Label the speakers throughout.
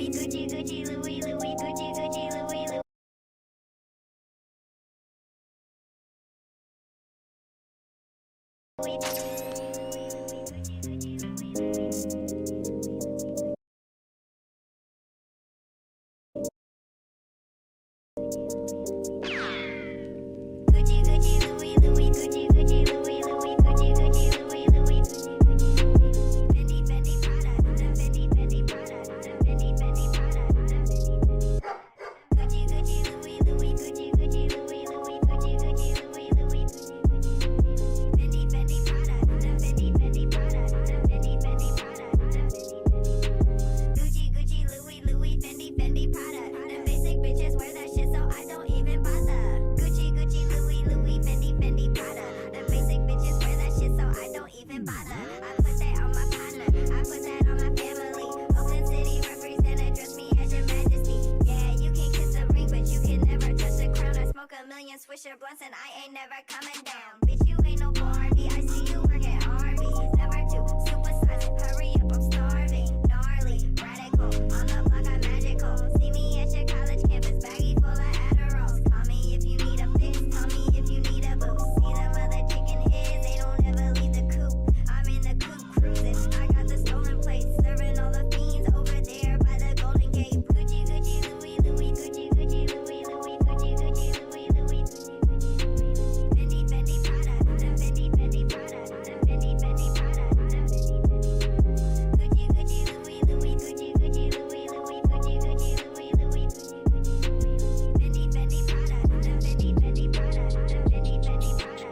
Speaker 1: Gucci, Gucci, Louis, Louis, Gucci, Gucci, Louis, Louis. Gucci, Gucci, Louis, Louis, Gucci, Gucci, Louis, Louis, Gucci, Gucci, Louis, Louis. Fendi, Fendi, Prada, Fendi, Fendi, Prada, Fendi, Fendi, Prada, Gucci, Gucci, Louis, Louis, Gucci, Gucci, Louis, Louis, Gucci, Gucci, Louis, Louis. Fendi, Fendi, Prada, Fendi, Fendi, Prada, Fendi, Fendi, Prada, Gucci, Gucci, Louis, Louis, Fendi, Fendi, Prada. Them basic bitches wear that shit, so I don't even bother. Gucci, Gucci, Louis, Louis, Fendi, Fendi, Prada. Them basic bitches wear that shit, so I don't even bother. I put that on my partner, I put that on my family. Oakland City represent, address me as your majesty. Yeah, you can kiss a ring, but you can never touch the crown. I smoke a million Swisher blunts and I ain't never coming down. Bitch, you ain't no Barbie, I see you work at Arby's. Never too super silent, hurry up, I'm starving. Gnarly, radical, on the block I'm magical. See me at your college campus, baggy full of Adderalls. Call me if you need a fix, call me if you need a boost. See them other chicken heads, they don't ever leave the coop. I'm in the coop cruising, I got the stolen plates, serving all the fiends over there by the Golden Gate. Gucci, Gucci, Louis, Louis, Gucci, Gucci, Louis, Louis, Gucci, Gucci, Louis, Louis. Fendi, Fendi, Prada, Fendi, Fendi, Prada, Fendi, Fendi, Prada, Gucci, Gucci, Louis, Louis, Gucci, Gucci, Louis, Louis, Gucci, Gucci, Louis, Louis. Fendi, Fendi, Prada, Fendi, Fendi, Prada, Fendi, Fendi, Prada.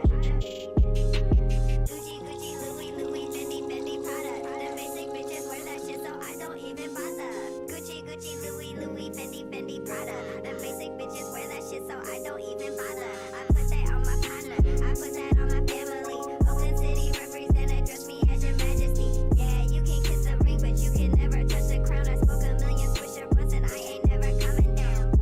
Speaker 1: Gucci, Gucci, Louis, Louis, Fendi, Fendi, Prada. Them basic bitches wear that shit, so I don't even bother. Gucci, Gucci, Louis, Louis, Fendi, Fendi, Prada. Them basic bitches wear that shit, so I don't even bother. I put that on my partner, I put that on my family. Oakland City represent, address me as your majesty. Yeah, you can kiss a ring, but you can never touch the crown. I smoke a million Swisher blunts and I ain't never coming down.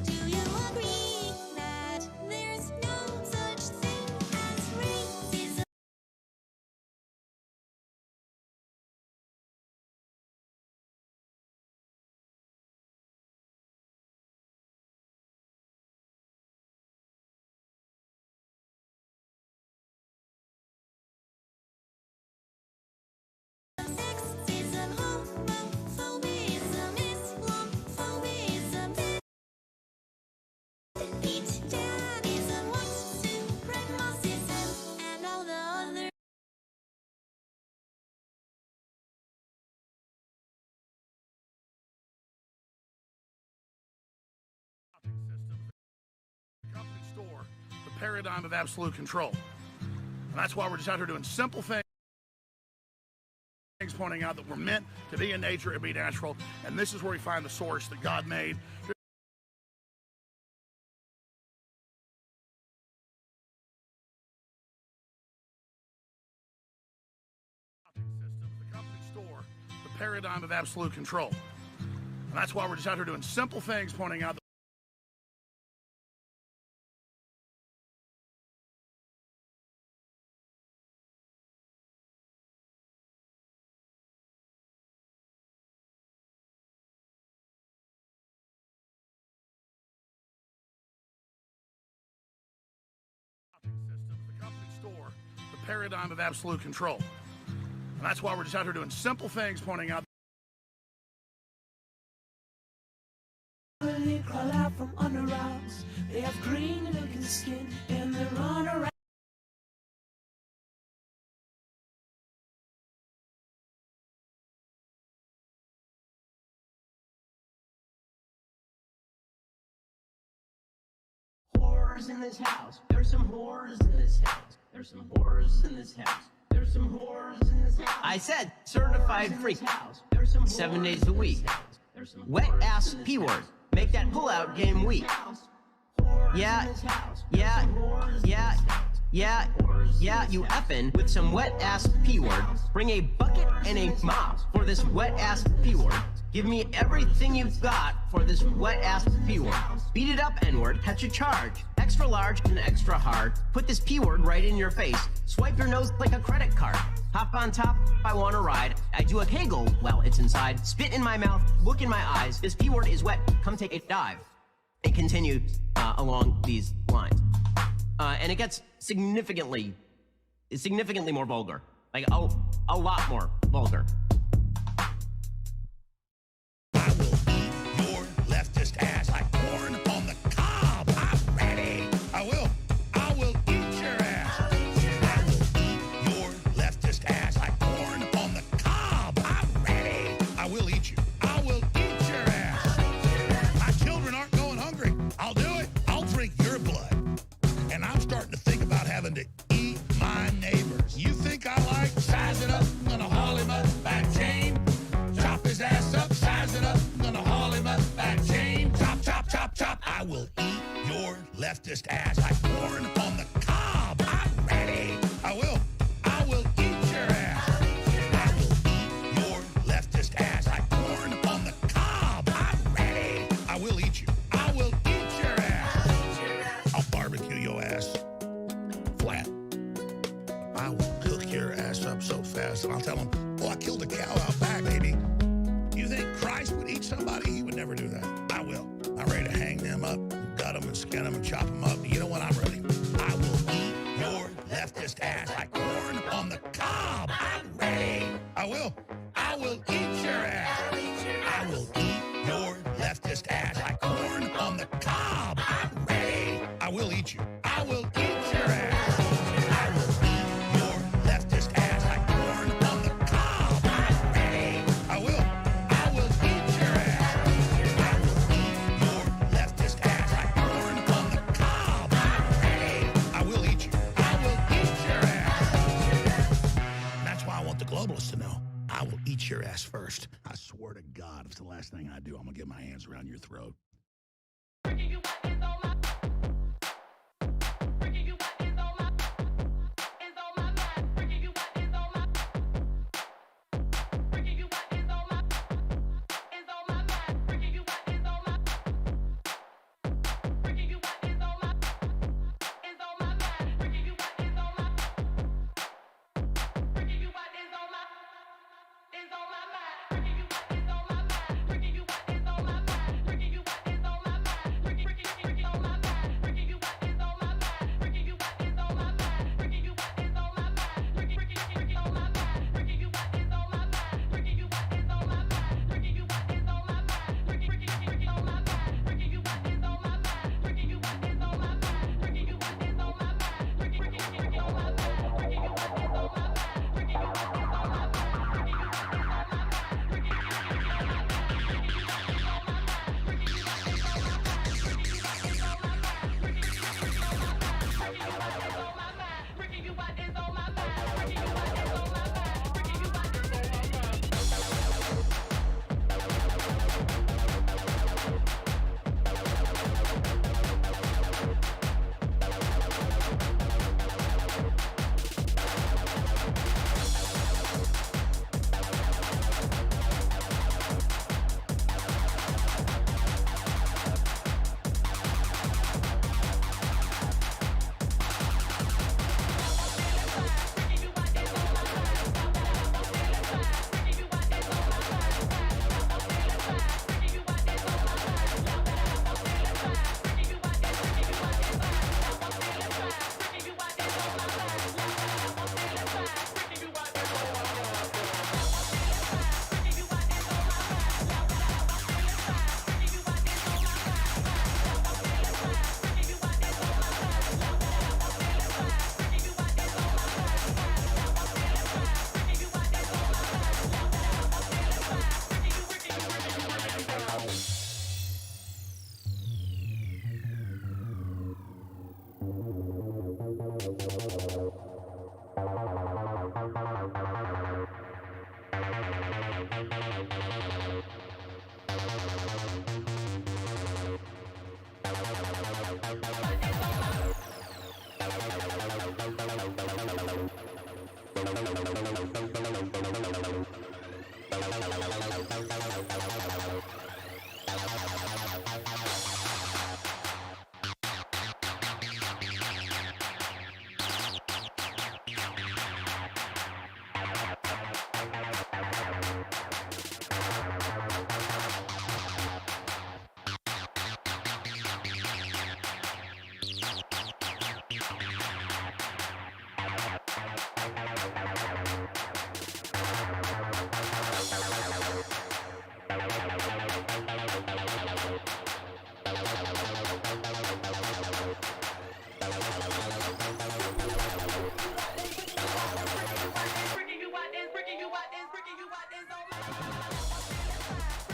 Speaker 2: Do you agree that there's no such thing as racism? Sexism, homophobism, Islamophobism, Danism, white supremacism, and all the other.
Speaker 3: Systems, the company store, the paradigm of absolute control. And that's why we're just out here doing simple things, pointing out that we're meant to be in nature and be natural. And this is where we find the source that God made. Systems, the company store, the paradigm of absolute control. And that's why we're just out here doing simple things, pointing out that systems, the company store, the paradigm of absolute control. And that's why we're just out here doing simple things, pointing out
Speaker 4: They crawl out from under rocks. They have green looking skin and they run around. Horrors in this house. There's some horrors in this house. There's some horrors in this house. There's
Speaker 5: I said certified freak. 7 days a week. Wet ass P word. Make that pullout game weak. Yeah, you effin' with some wet ass P word. Bring a bucket and a mop for this wet ass P word. Give me everything you've got for this wet ass P word. Beat it up, N word, catch a charge. Extra large and extra hard. Put this P word right in your face. Swipe your nose like a credit card. Hop on top, I wanna ride. I do a Kegel while it's inside. Spit in my mouth, look in my eyes. This P word is wet, come take a dive. It continues along these lines. And it gets significantly more vulgar. Like, a lot more vulgar.
Speaker 3: I will eat your leftist ass like corn on the cob. I'm ready. I will eat your ass. I will eat your leftist ass like corn on the cob. I'm ready. I will eat you. I will eat your ass. My children aren't going hungry. I'll do it. I'll drink your blood. And I'm starting to think about having to eat my neighbors. You think I like sizing up? I'm gonna haul him up back chain. Chop his ass up, size it up. I'm gonna haul him up back chain. Chop, chop, chop, chop. I will eat your leftist ass like corn on the cob. I'm ready. I will eat your ass. I will eat your leftist ass like corn on the cob. I'm ready. I will eat you. I will eat your ass. I'll barbecue your ass flat. I will cook your ass up so fast, and I'll tell them, oh, I killed a cow out back, baby. You think Christ would eat somebody? He would never do that. I will. I'm ready to hang them up, gut them and skin them and chop them up. You know what? I'm ready. I will eat your leftist ass like corn on the cob. I'm ready. I will eat your ass. I will eat your leftist ass like corn on the cob. I'm ready. I will eat you. I will eat your ass. I will eat your leftist ass like corn on the cob. I'm ready. I will eat your ass. I will eat your leftist ass like corn on the cob. I'm ready. I will eat you. I will eat your ass. That's why I want the globalists to know. I will eat your ass first. I swear to God, if it's the last thing I do, I'm gonna get my hands around your throat.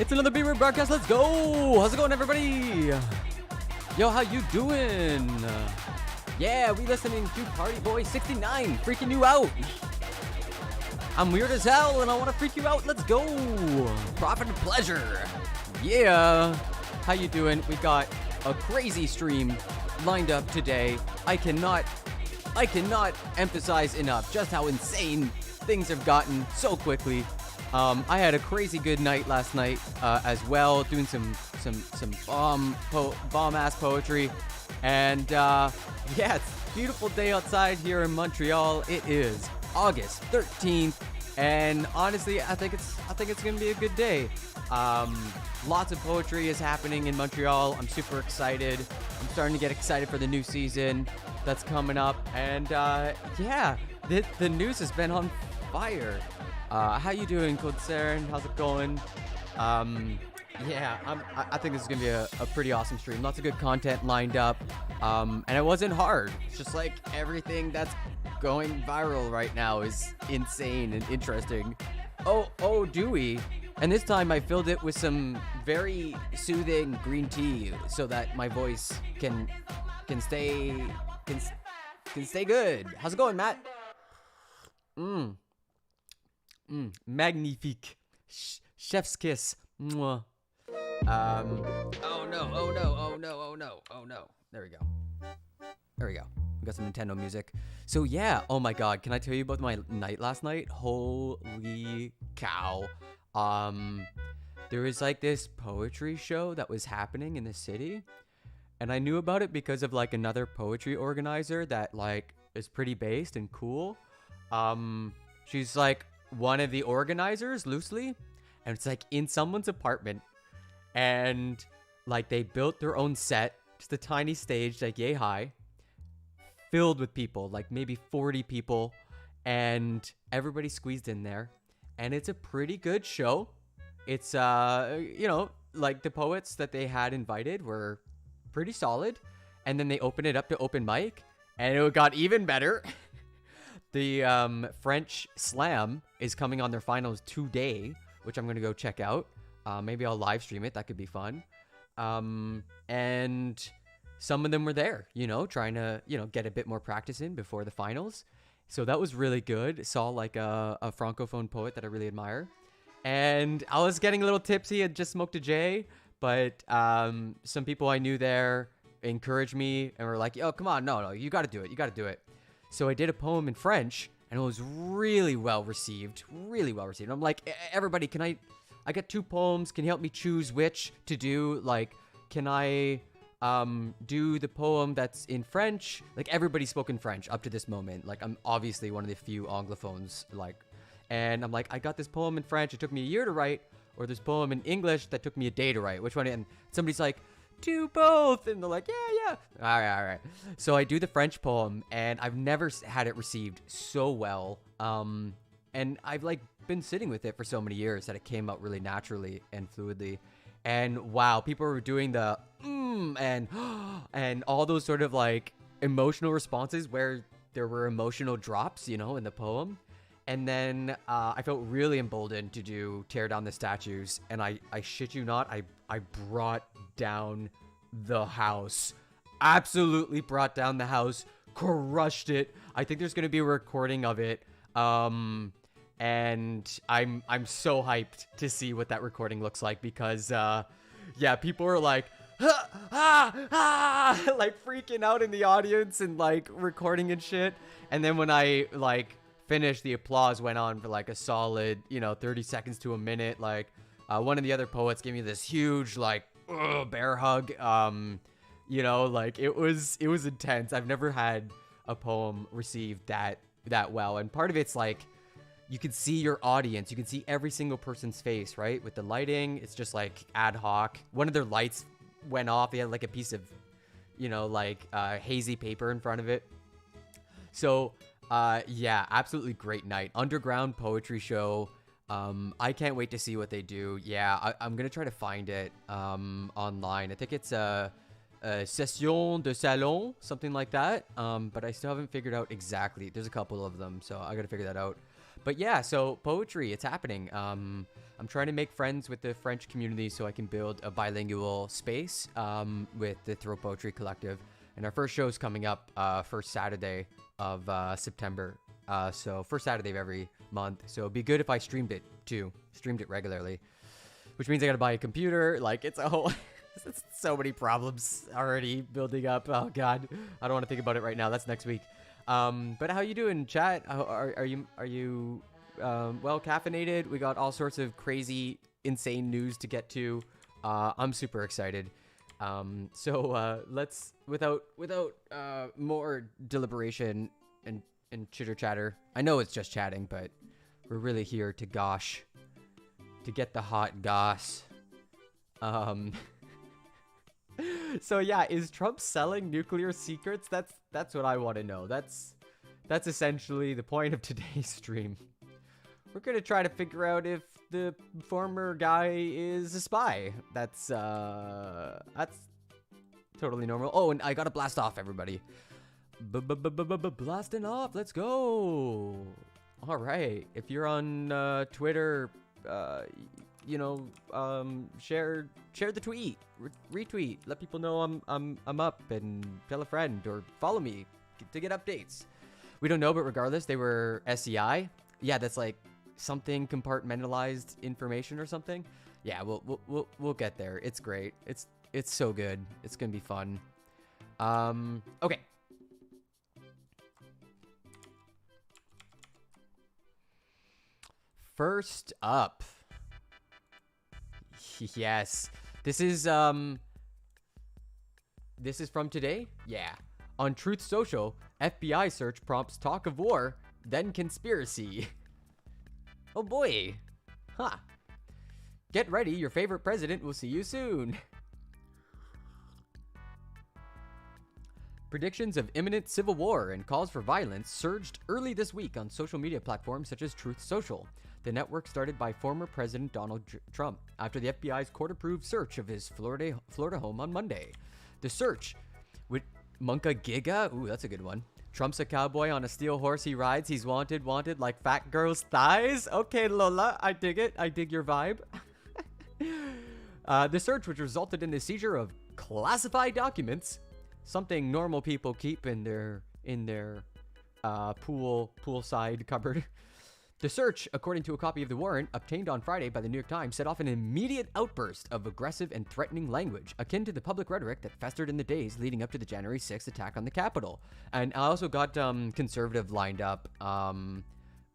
Speaker 6: It's another B-Word broadcast. Let's go. How's it going, everybody? Yo, how you doing? Yeah, we listening to Party Boy 69 freaking you out. I'm weird as hell and I want to freak you out. Let's go. Profit and pleasure. Yeah. How you doing? We got a crazy stream lined up today. I cannot emphasize enough just how insane things have gotten so quickly. I had a crazy good night last night as well, doing some bomb ass poetry, and yeah, it's a beautiful day outside here in Montreal. It is August 13th, and honestly, I think it's gonna be a good day. Lots of poetry is happening in Montreal. I'm super excited. I'm starting to get excited for the new season that's coming up, and yeah, the news has been on fire. How you doing, Code Saren? How's it going? Yeah, I think this is gonna be a pretty awesome stream. Lots of good content lined up, and it wasn't hard. It's just like everything that's going viral right now is insane and interesting. Oh, Dewey. And this time I filled it with some very soothing green tea so that my voice can stay good. How's it going, Matt? Magnifique. Chef's kiss. Mwah. Oh no. There we go. We got some Nintendo music. So yeah, oh my god, can I tell you about my night last night? Holy cow. There was like this poetry show that was happening in the city, and I knew about it because of like another poetry organizer that like is pretty based and cool. She's like one of the organizers loosely, and it's like in someone's apartment, and like they built their own set, just a tiny stage like yay high, filled with people, like maybe 40 people, and everybody squeezed in there, and it's a pretty good show. It's you know, like the poets that they had invited were pretty solid, and then they opened it up to open mic, and it got even better. The French Slam is coming on their finals today, which I'm going to go check out. Maybe I'll live stream it. That could be fun. And some of them were there, you know, trying to, you know, get a bit more practice in before the finals. So that was really good. Saw like a Francophone poet that I really admire. And I was getting a little tipsy. I just smoked a J. But some people I knew there encouraged me and were like, oh, come on. No, you got to do it. You got to do it. So I did a poem in French, and it was really well received. I'm like, everybody, I got 2 poems. Can you help me choose which to do? Like, can I do the poem that's in French? Like, everybody spoke in French up to this moment. Like, I'm obviously one of the few Anglophones, like, and I'm like, I got this poem in French. It took me a year to write, or this poem in English that took me a day to write. Which one? And somebody's like, do both, and they're like, yeah, all right. So I do the French poem, and I've never had it received so well, and I've like been sitting with it for so many years that it came out really naturally and fluidly, and wow, people were doing the and all those sort of like emotional responses where there were emotional drops, you know, in the poem. And then I felt really emboldened to do Tear Down the Statues, and I shit you not, I brought down the house. Absolutely brought down the house. Crushed it. I think there's gonna be a recording of it. And I'm so hyped to see what that recording looks like, because yeah, people are like like freaking out in the audience and like recording and shit. And then when I like finished, the applause went on for like a solid, 30 seconds to a minute. Like, one of the other poets gave me this huge, like, bear hug. Like it was intense. I've never had a poem received that well. And part of it's like, you can see your audience. You can see every single person's face, right? With the lighting, it's just like ad hoc. One of their lights went off. They had like a piece of, hazy paper in front of it. So, yeah, absolutely great night. Underground poetry show. I can't wait to see what they do. Yeah, I'm going to try to find it online. I think it's a session de salon, something like that. But I still haven't figured out exactly. There's a couple of them, so I got to figure that out. But yeah, so poetry, it's happening. I'm trying to make friends with the French community so I can build a bilingual space with the Throw Poetry Collective. And our first show is coming up first Saturday of September. So first Saturday of every month. So it'd be good if I streamed it too. Streamed it regularly. Which means I gotta buy a computer. Like, it's a whole... it's so many problems already building up. Oh, God. I don't want to think about it right now. That's next week. But how you doing, chat? Are you well caffeinated? We got all sorts of crazy, insane news to get to. I'm super excited. So let's without more deliberation and chitter chatter. I know it's just chatting, but we're really here to gosh, to get the hot goss. So yeah, is Trump selling nuclear secrets? That's what I want to know. That's essentially the point of today's stream. We're gonna try to figure out if the former guy is a spy. That's totally normal. Oh, and I gotta blast off, everybody. Blasting off. Let's go. All right. If you're on Twitter, share the tweet, retweet, let people know I'm up, and tell a friend or follow me to get updates. We don't know, but regardless, they were SEI. Yeah, that's like something compartmentalized information or something. Yeah, we'll get there. It's great. It's so good. It's gonna be fun. Okay. First up. Yes. This is from today? Yeah. On Truth Social, FBI search prompts talk of war, then conspiracy. Oh boy. Huh. Get ready, your favorite president will see you soon. Predictions of imminent civil war and calls for violence surged early this week on social media platforms such as Truth Social, the network started by former President Donald Trump after the FBI's court-approved search of his Florida home on Monday. The search with Munka Giga, ooh, that's a good one. Trump's a cowboy on a steel horse he rides. He's wanted like fat girls' thighs. Okay, Lola, I dig it. I dig your vibe. The search, which resulted in the seizure of classified documents, something normal people keep in their poolside cupboard. The search, according to a copy of the warrant obtained on Friday by the New York Times, set off an immediate outburst of aggressive and threatening language, akin to the public rhetoric that festered in the days leading up to the January 6th attack on the Capitol. And I also got conservative lined up,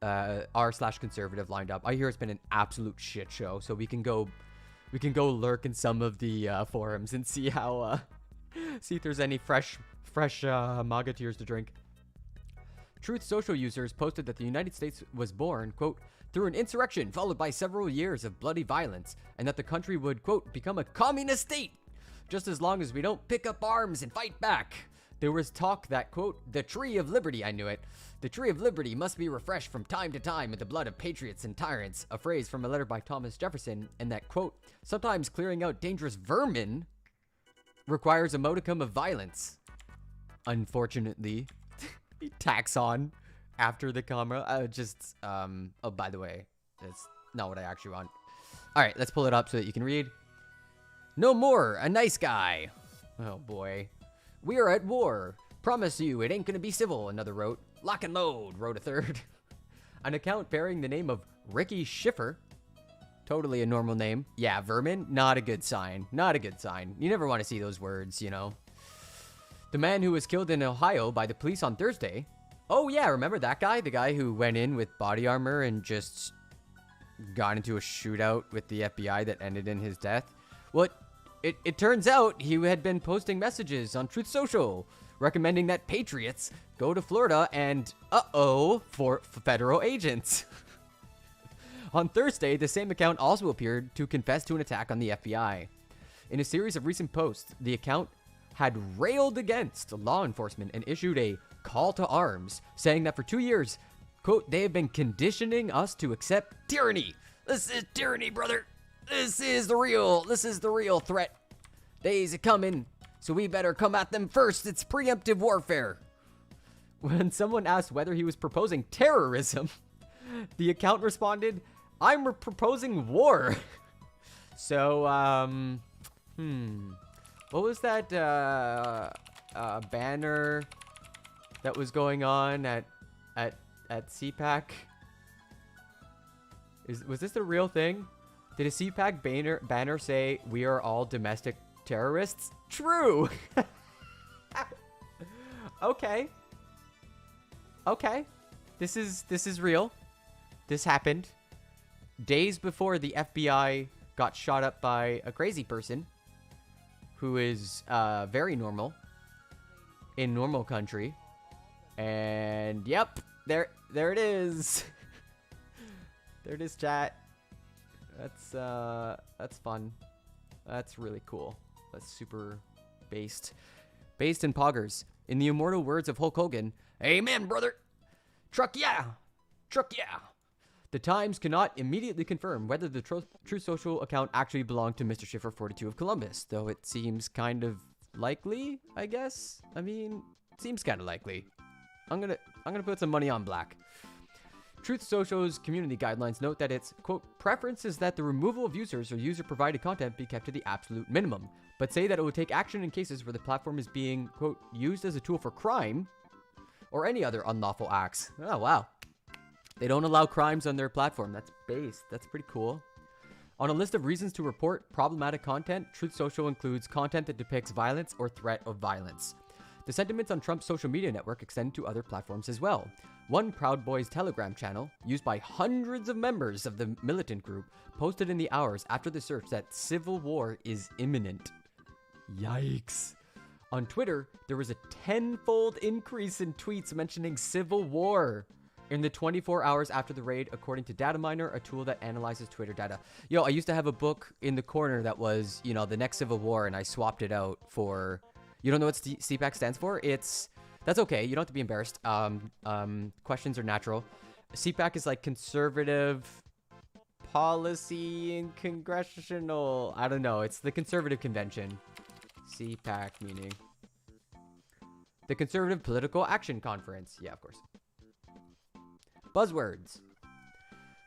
Speaker 6: r/conservative lined up. I hear it's been an absolute shit show, so we can go lurk in some of the forums and see how see if there's any fresh MAGA tears to drink. Truth Social users posted that the United States was born, quote, through an insurrection followed by several years of bloody violence, and that the country would, quote, become a communist state just as long as we don't pick up arms and fight back. There was talk that, quote, the tree of liberty, I knew it, the tree of liberty must be refreshed from time to time with the blood of patriots and tyrants, a phrase from a letter by Thomas Jefferson, and that, quote, sometimes clearing out dangerous vermin requires a modicum of violence. Unfortunately, tax on after the comma. Oh, by the way, that's not what I actually want. All right, let's pull it up so that you can read. No more, a nice guy. Oh boy. We are at war. Promise you it ain't gonna be civil, another wrote. Lock and load, wrote a third. An account bearing the name of Ricky Schiffer. Totally a normal name. Yeah, vermin, not a good sign. Not a good sign. You never want to see those words, you know. The man who was killed in Ohio by the police on Thursday Oh yeah, remember that guy? The guy who went in with body armor and just got into a shootout with the FBI that ended in his death? Well, it turns out he had been posting messages on Truth Social recommending that patriots go to Florida and, for federal agents. On Thursday, the same account also appeared to confess to an attack on the FBI. In a series of recent posts, the account had railed against law enforcement and issued a call to arms, saying that for 2 years, quote, they have been conditioning us to accept tyranny. This is tyranny, brother. This is the real threat. Days are coming, so we better come at them first. It's preemptive warfare. When someone asked whether he was proposing terrorism, the account responded, I'm proposing war. So, what was that banner that was going on at CPAC? Was this the real thing? Did a CPAC banner say, we are all domestic terrorists? True. Okay. This is real. This happened days before the FBI got shot up by a crazy person who is very normal in normal country. And yep, there it is. There it is, chat. That's fun. That's really cool. That's super based in poggers. In the immortal words of Hulk Hogan, amen, brother. Truck yeah. The Times cannot immediately confirm whether the Truth Social account actually belonged to Mr. Schiffer 42 of Columbus, though it seems kind of likely, I guess. I mean, seems kind of likely. I'm gonna put some money on black. Truth Social's community guidelines note that its, quote, preference is that the removal of users or user-provided content be kept to the absolute minimum, but say that it will take action in cases where the platform is being, quote, used as a tool for crime or any other unlawful acts. Oh, wow. They don't allow crimes on their platform. That's based. That's pretty cool. On a list of reasons to report problematic content, Truth Social includes content that depicts violence or threat of violence. The sentiments on Trump's social media network extend to other platforms as well. One Proud Boys Telegram channel, used by hundreds of members of the militant group, posted in the hours after the search that civil war is imminent. Yikes. On Twitter, there was a 10-fold increase in tweets mentioning civil war in the 24 hours after the raid, according to Dataminer, a tool that analyzes Twitter data. Yo, I used to have a book in the corner that was, you know, the next civil war, and I swapped it out for... You don't know what CPAC stands for? That's okay. You don't have to be embarrassed. Questions are natural. CPAC is like conservative policy and congressional. I don't know. It's the conservative convention. CPAC meaning the Conservative Political Action Conference. Yeah, of course. Buzzwords.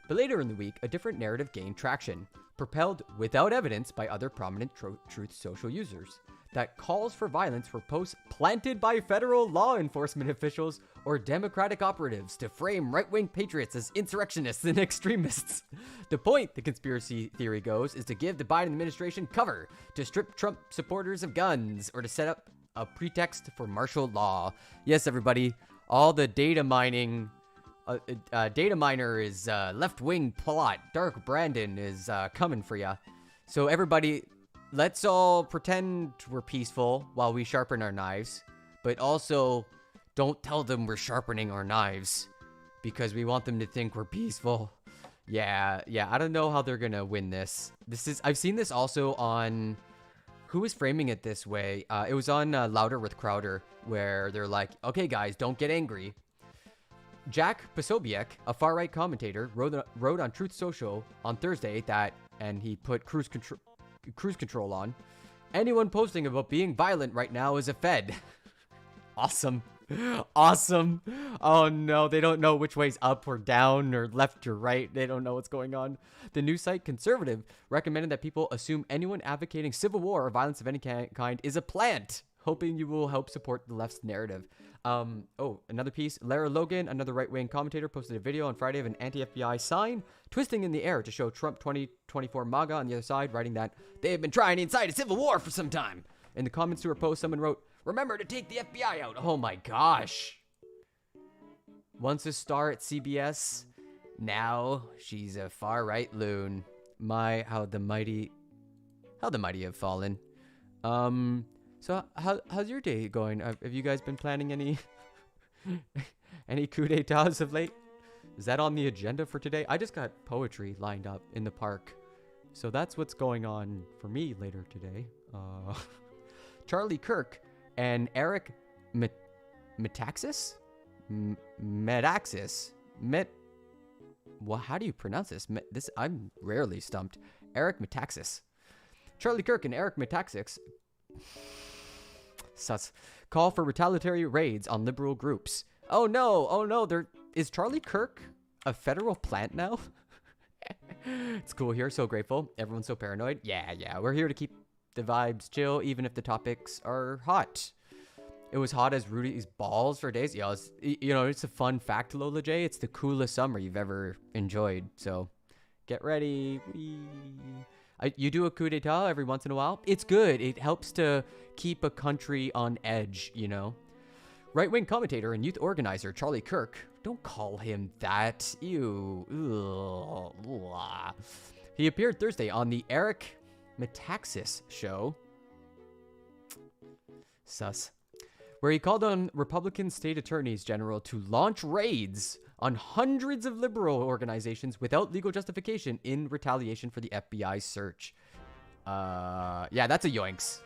Speaker 6: But later in the week, a different narrative gained traction, propelled without evidence by other prominent Truth Social users, that calls for violence for posts planted by federal law enforcement officials or Democratic operatives to frame right-wing patriots as insurrectionists and extremists. The point, the conspiracy theory goes, is to give the Biden administration cover, to strip Trump supporters of guns, or to set up a pretext for martial law. Yes, everybody, all the data mining... data miner is left-wing plot. Dark Brandon is coming for ya. So everybody... Let's all pretend we're peaceful while we sharpen our knives, but also don't tell them we're sharpening our knives because we want them to think we're peaceful. Yeah, I don't know how they're gonna win this. I've seen this also on, who was framing it this way? It was on Louder with Crowder, where they're like, okay guys, don't get angry. Jack Posobiec, a far-right commentator, wrote on Truth Social on Thursday that, and he put cruise control on. Anyone posting about being violent right now is a Fed. Awesome. Oh no, they don't know which way's up or down or left or right. They don't know what's going on. The news site Conservative recommended that people assume anyone advocating civil war or violence of any kind is a plant, hoping you will help support the left's narrative. Another piece. Lara Logan, another right-wing commentator, posted a video on Friday of an anti-FBI sign twisting in the air to show Trump 2024 MAGA on the other side, writing that they have been trying to incite a civil war for some time. In the comments to her post, someone wrote, "Remember to take the FBI out." Oh my gosh. Once a star at CBS, now she's a far-right loon. My, how the mighty have fallen. So how's your day going? Have you guys been planning any any coup d'etats of late? Is that on the agenda for today? I just got poetry lined up in the park, so that's what's going on for me later today. Charlie Kirk and Eric Metaxas? Metaxas? Well, how do you pronounce this? I'm rarely stumped. Eric Metaxas. Charlie Kirk and Eric Metaxas call for retaliatory raids on liberal groups. Oh no, is Charlie Kirk a federal plant now? It's cool here, so grateful. Everyone's so paranoid. Yeah, we're here to keep the vibes chill, even if the topics are hot. It was hot as Rudy's balls for days. Yeah, it's a fun fact, Lola J. It's the coolest summer you've ever enjoyed, so get ready. You do a coup d'etat every once in a while. It's good. It helps to keep a country on edge, you know. Right-wing commentator and youth organizer Charlie Kirk. Don't call him that. Ew. Ugh. He appeared Thursday on the Eric Metaxas show. Sus. Where he called on Republican state attorneys general to launch raids on hundreds of liberal organizations without legal justification in retaliation for the FBI's search. Yeah, that's a yoinks.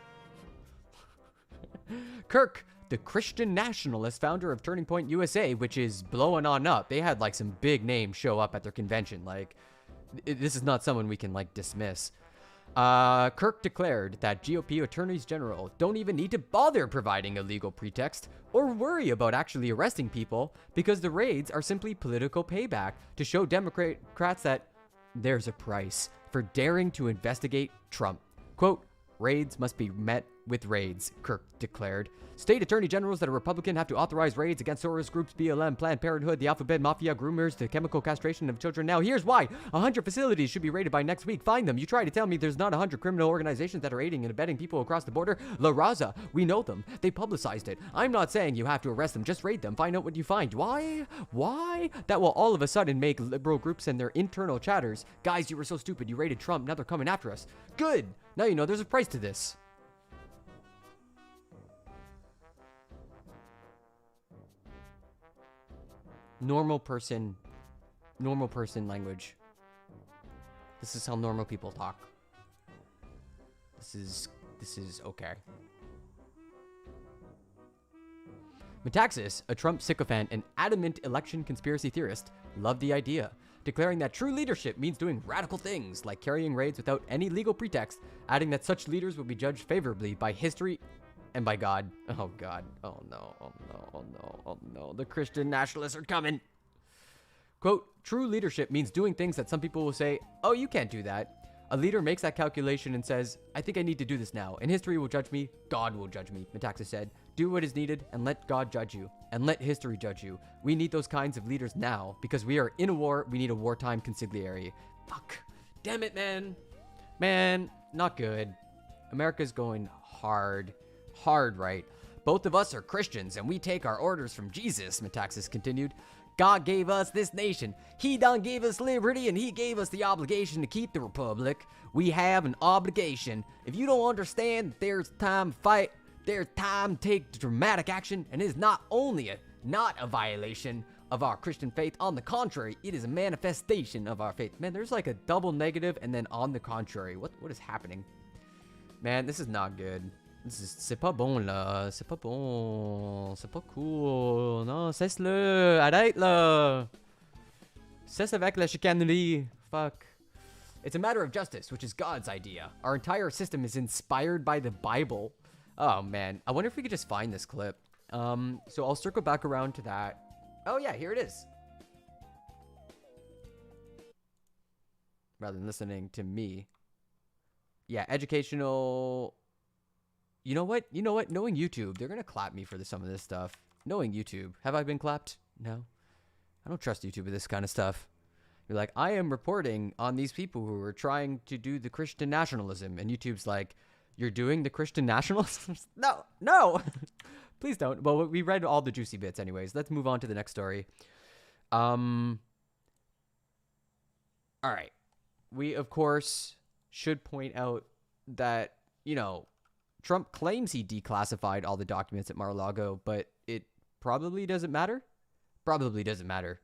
Speaker 6: Kirk, the Christian nationalist founder of Turning Point USA, which is blowing on up. They had like some big names show up at their convention. Like, this is not someone we can like dismiss. Kirk declared that GOP attorneys general don't even need to bother providing a legal pretext or worry about actually arresting people because the raids are simply political payback to show Democrats that there's a price for daring to investigate Trump. Quote, raids must be met with raids, Kirk declared. State attorney generals that are Republican have to authorize raids against Soros groups, BLM, Planned Parenthood, the Alphabet Mafia, groomers, the chemical castration of children. Now, here's why. 100 facilities should be raided by next week. Find them. You try to tell me there's not 100 criminal organizations that are aiding and abetting people across the border. La Raza, we know them. They publicized it. I'm not saying you have to arrest them. Just raid them. Find out what you find. Why? That will all of a sudden make liberal groups and their internal chatters. Guys, you were so stupid. You raided Trump. Now they're coming after us. Good. Now you know there's a price to this. Normal person language. This is how normal people talk. This is okay. Metaxas, a Trump sycophant and adamant election conspiracy theorist, loved the idea, declaring that true leadership means doing radical things like carrying raids without any legal pretext, adding that such leaders will be judged favorably by history and by God. Oh God. Oh no. Oh no. Oh no. Oh no. The Christian nationalists are coming. Quote, true leadership means doing things that some people will say, oh, you can't do that. A leader makes that calculation and says, I think I need to do this now, and history will judge me. God will judge me, Metaxas said. Do what is needed and let God judge you, and let history judge you. We need those kinds of leaders now because we are in a war. We need a wartime consigliere. Fuck. Damn it, man. Man, not good. America's going hard right. Both of us are Christians and we take our orders from Jesus, Metaxas continued. God gave us this nation. He done gave us liberty and he gave us the obligation to keep the republic. We have an obligation. If you don't understand that there's time to fight, there's time to take dramatic action, and it is not only not a violation of our Christian faith. On the contrary, it is a manifestation of our faith. Man, there's like a double negative and then on the contrary. What is happening? Man, this is not good. C'est pas bon là, c'est pas bon, c'est pas cool, non, cesse-le, arrête là. Cesse avec la chicanerie, fuck. It's a matter of justice, which is God's idea. Our entire system is inspired by the Bible. Oh man, I wonder if we could just find this clip. So I'll circle back around to that. Oh yeah, here it is. Rather than listening to me. Yeah, educational... You know what? Knowing YouTube, they're going to clap me for some of this stuff. Knowing YouTube. Have I been clapped? No. I don't trust YouTube with this kind of stuff. You're like, I am reporting on these people who are trying to do the Christian nationalism. And YouTube's like, you're doing the Christian nationalism? No. Please don't. Well, we read all the juicy bits anyways. Let's move on to the next story. All right. We, of course, should point out that, Trump claims he declassified all the documents at Mar-a-Lago, but it probably doesn't matter. Probably doesn't matter.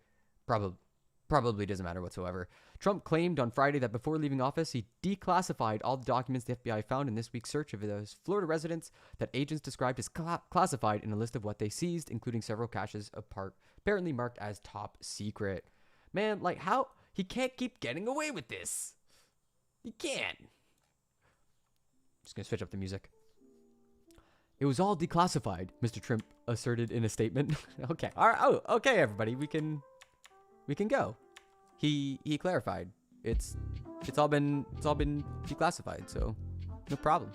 Speaker 6: Probably doesn't matter whatsoever. Trump claimed on Friday that before leaving office, he declassified all the documents the FBI found in this week's search of those Florida residents that agents described as classified in a list of what they seized, including several caches apparently marked as top secret. Man, like, how? He can't keep getting away with this. He can't. Just gonna switch up the music. It was all declassified, Mr. Trump asserted in a statement. Okay. All right. Oh, okay, everybody. We can go. He clarified. It's all been declassified, so no problem.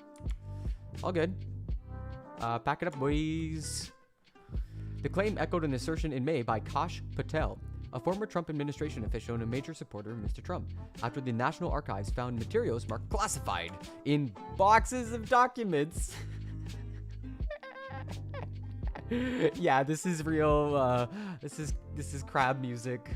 Speaker 6: All good. Pack it up, boys. The claim echoed an assertion in May by Kash Patel, a former Trump administration official and a major supporter of Mr. Trump, after the National Archives found materials marked classified in boxes of documents. Yeah, this is real. This is crab music.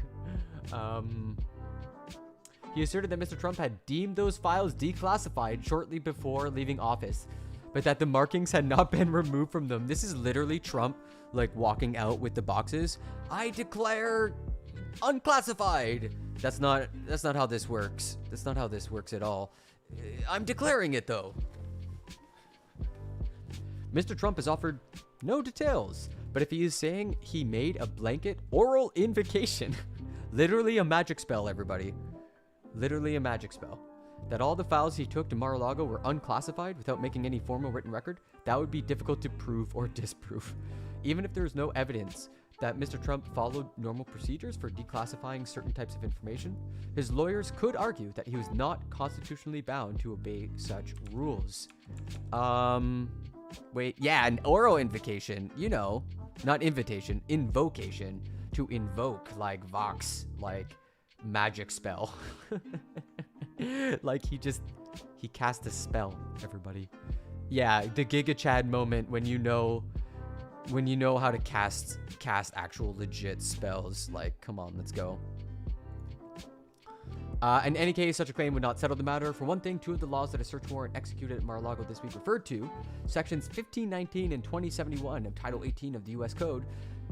Speaker 6: He asserted that Mr. Trump had deemed those files declassified shortly before leaving office, but that the markings had not been removed from them. This is literally Trump, like, walking out with the boxes. I declare unclassified. That's not how this works. That's not how this works at all. I'm declaring it, though. Mr. Trump has offered no details, but if he is saying he made a blanket oral invocation, literally a magic spell, everybody. Literally a magic spell. That all the files he took to Mar-a-Lago were unclassified without making any formal written record, that would be difficult to prove or disprove. Even if there is no evidence that Mr. Trump followed normal procedures for declassifying certain types of information, his lawyers could argue that he was not constitutionally bound to obey such rules. Wait, yeah, an oral invocation, not invitation, invocation, to invoke, like Vox, like magic spell. Like he cast a spell, everybody. Yeah, the Giga Chad moment when you know how to cast actual legit spells. Like, come on, let's go. In any case, such a claim would not settle the matter. For one thing, two of the laws that a search warrant executed at Mar-a-Lago this week referred to, sections 1519 and 2071 of Title 18 of the U.S. Code,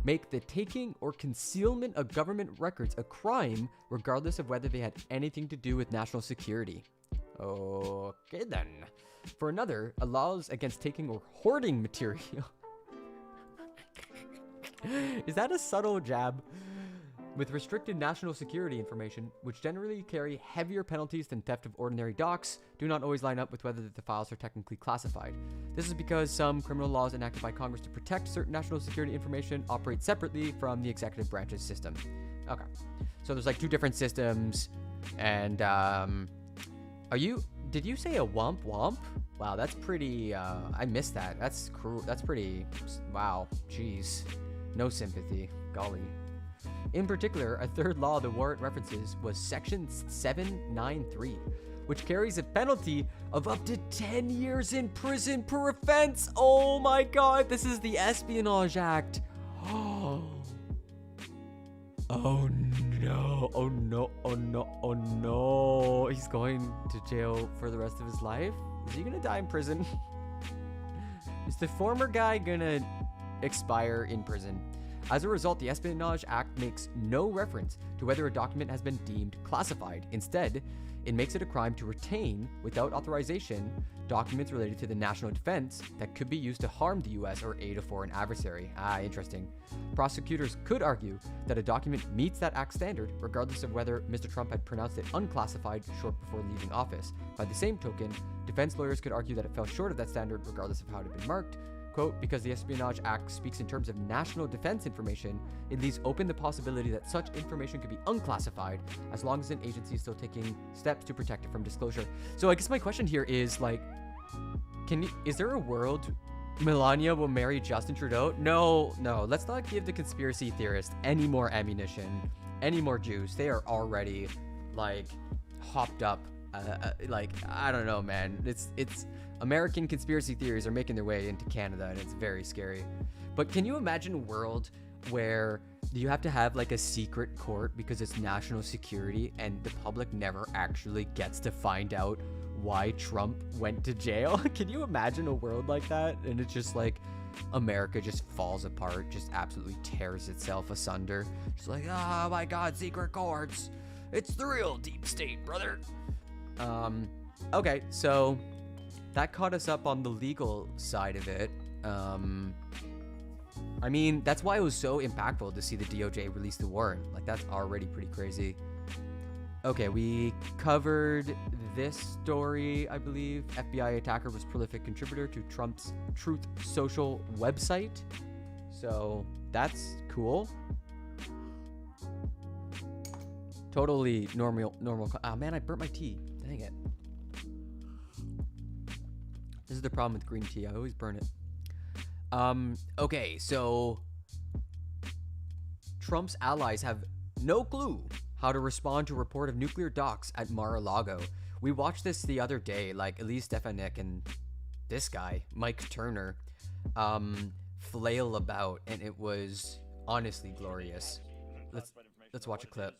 Speaker 6: make the taking or concealment of government records a crime, regardless of whether they had anything to do with national security. Okay then. For another, laws against taking or hoarding material. Is that a subtle jab? With restricted national security information, which generally carry heavier penalties than theft of ordinary docs, do not always line up with whether the files are technically classified. This is because some criminal laws enacted by Congress to protect certain national security information operate separately from the executive branch's system. Okay, so there's like two different systems, and did you say a womp womp? Wow, that's pretty, I missed that. That's cruel, that's pretty, wow, jeez. No sympathy, golly. In particular, a third law the warrant references was Section 793, which carries a penalty of up to 10 years in prison per offense. Oh my god, this is the Espionage Act. Oh no, oh no, oh no, oh no. He's going to jail for the rest of his life? Is he gonna die in prison? Is the former guy gonna expire in prison? As a result, the Espionage Act makes no reference to whether a document has been deemed classified. Instead, it makes it a crime to retain, without authorization, documents related to the national defense that could be used to harm the U.S. or aid a foreign adversary. Ah, interesting. Prosecutors could argue that a document meets that act standard, regardless of whether Mr. Trump had pronounced it unclassified short before leaving office. By the same token, defense lawyers could argue that it fell short of that standard, regardless of how it had been marked. Quote, because the Espionage Act speaks in terms of national defense information, it leaves open the possibility that such information could be unclassified as long as an agency is still taking steps to protect it from disclosure. So I guess my question here is, like, is there a world Melania will marry Justin Trudeau? No, let's not give the conspiracy theorists any more ammunition, any more juice. They are already, like, hopped up. Like, I don't know, man. It's American conspiracy theories are making their way into Canada, and it's very scary. But can you imagine a world where you have to have like a secret court because it's national security and the public never actually gets to find out why Trump went to jail. Can you imagine a world like that? And it's just like America just falls apart, just absolutely tears itself asunder. Just like, oh my god, secret courts. It's the real deep state, brother. Okay, so that caught us up on the legal side of it. I mean, that's why it was so impactful to see the DOJ release the warrant. Like, that's already pretty crazy. Okay, we covered this story, I believe. FBI attacker was prolific contributor to Trump's Truth Social website. So, that's cool. Totally normal. Ah, man, I burnt my tea. Dang it. This is the problem with green tea. I always burn it. Okay, so Trump's allies have no clue how to respond to a report of nuclear docks at Mar-a-Lago. We watched this the other day, like Elise Stefanik and this guy, Mike Turner, flail about, and it was honestly glorious. Let's watch a clip.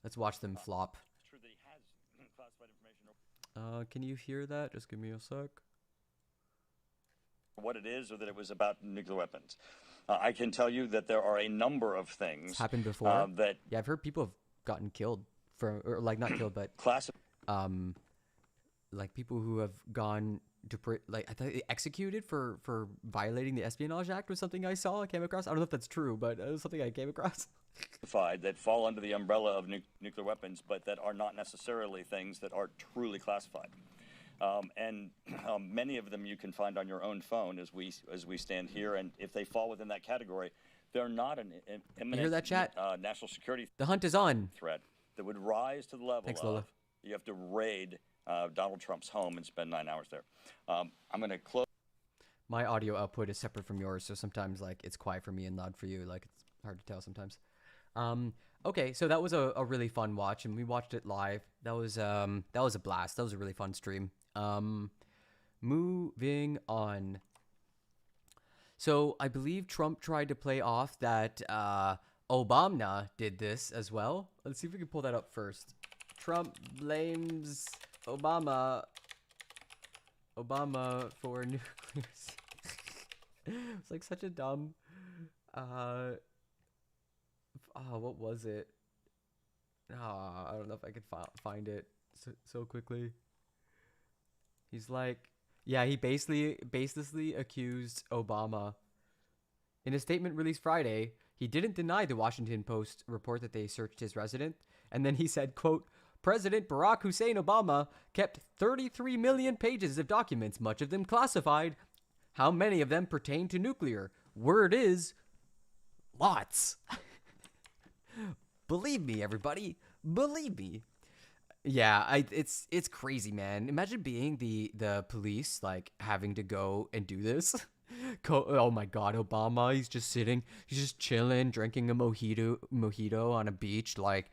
Speaker 6: Let's watch them flop. Can you hear that? Just give me a sec.
Speaker 7: What it is, or that it was about nuclear weapons. I can tell you that there are a number of things.
Speaker 6: It's happened before.
Speaker 7: That
Speaker 6: yeah, I've heard people have gotten killed for, or like not killed, but like people who have gone to like I thought executed for violating the Espionage Act was something I came across. I don't know if that's true, but it was something I came across.
Speaker 7: That fall under the umbrella of nuclear weapons, but that are not necessarily things that are truly classified. Many of them you can find on your own phone as we stand here, and if they fall within that category, they're not an imminent
Speaker 6: you hear that, chat?
Speaker 7: National security
Speaker 6: The hunt is on.
Speaker 7: threat that would rise to the level
Speaker 6: Thanks,
Speaker 7: of
Speaker 6: Lola.
Speaker 7: you have to raid Donald Trump's home and spend 9 hours there. I'm going to close.
Speaker 6: My audio output is separate from yours, so sometimes like it's quiet for me and loud for you. Like it's hard to tell sometimes. Okay, so that was a really fun watch, and we watched it live. That was a blast. That was a really fun stream. Moving on. So I believe Trump tried to play off that Obama did this as well. Let's see if we can pull that up first. Trump blames Obama for nuclear. It's like such a dumb. What was it? I don't know if I could find it so quickly. He's like, yeah, he basically accused Obama. In a statement released Friday, he didn't deny the Washington Post report that they searched his residence, and then he said, quote, President Barack Hussein Obama kept 33 million pages of documents, much of them classified. How many of them pertain to nuclear? Word is, lots. Believe me, everybody. Believe me. Yeah, it's crazy, man. Imagine being the police, like having to go and do this. Oh my God, Obama. He's just sitting. He's just chilling, drinking a mojito on a beach, like.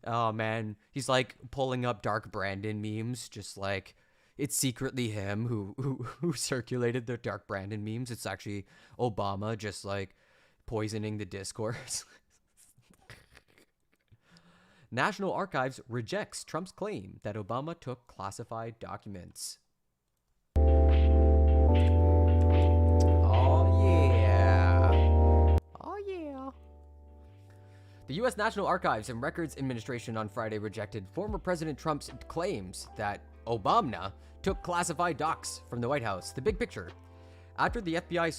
Speaker 6: Oh man, he's like pulling up Dark Brandon memes, just like. It's secretly him who circulated the Dark Brandon memes. It's actually Obama just like poisoning the discourse. National Archives rejects Trump's claim that Obama took classified documents. Oh yeah. Oh yeah. The U.S. National Archives and Records Administration on Friday rejected former President Trump's claims that Obama took classified docs from the White House. The big picture. After the FBI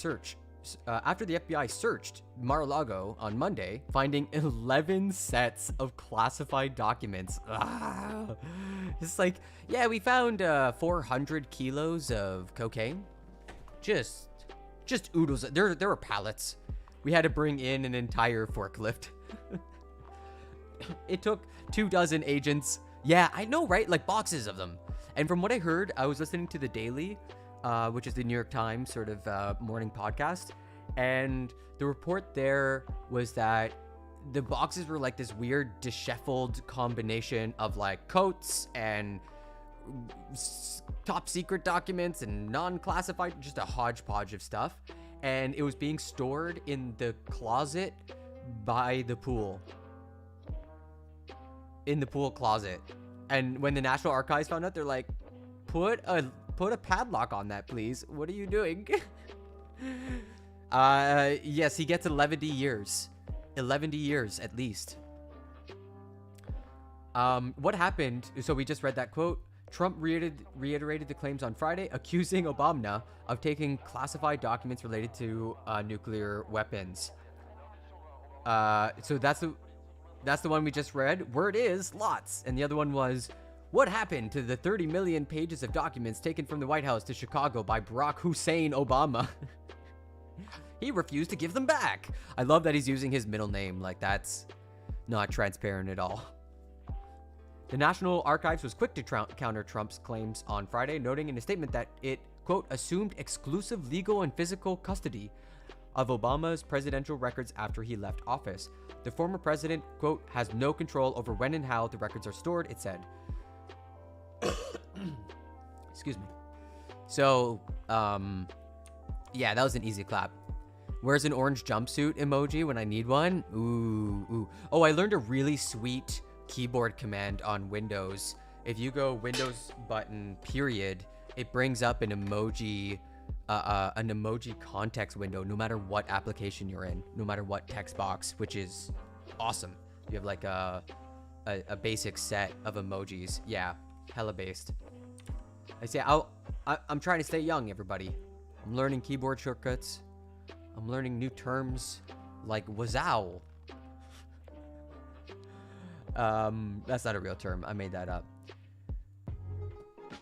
Speaker 6: searched Mar-a-Lago on Monday, finding 11 sets of classified documents. It's like, yeah, we found 400 kilos of cocaine. Just oodles. There were pallets. We had to bring in an entire forklift. It took 24 agents. Yeah, I know, right? Like boxes of them. And from what I heard, I was listening to The Daily, which is the New York Times sort of morning podcast. And the report there was that the boxes were like this weird disheveled combination of like coats and top secret documents and non-classified, just a hodgepodge of stuff. And it was being stored in the closet by the pool. In the pool closet. And when the National Archives found out, they're like, put a padlock on that, please. What are you doing? Yes, he gets 11 years. 11 years at least. What happened? So we just read that quote. Trump reiterated the claims on Friday, accusing Obama of taking classified documents related to nuclear weapons. So that's the one we just read. Word is lots. And the other one was, what happened to the 30 million pages of documents taken from the White House to Chicago by Barack Hussein Obama? He refused to give them back. I love that he's using his middle name. Like, that's not transparent at all. The National Archives was quick to counter Trump's claims on Friday, noting in a statement that it, quote, assumed exclusive legal and physical custody of Obama's presidential records after he left office. The former president, quote, has no control over when and how the records are stored, it said. Excuse me. So, yeah, that was an easy clap. Where's an orange jumpsuit emoji when I need one? Ooh. Oh, I learned a really sweet keyboard command on Windows. If you go Windows button period, it brings up an emoji context window no matter what application you're in, no matter what text box, which is awesome. You have like a basic set of emojis. Yeah, hella based. I say I'm trying to stay young, everybody. I'm learning keyboard shortcuts. I'm learning new terms like wazow. That's not a real term. I made that up.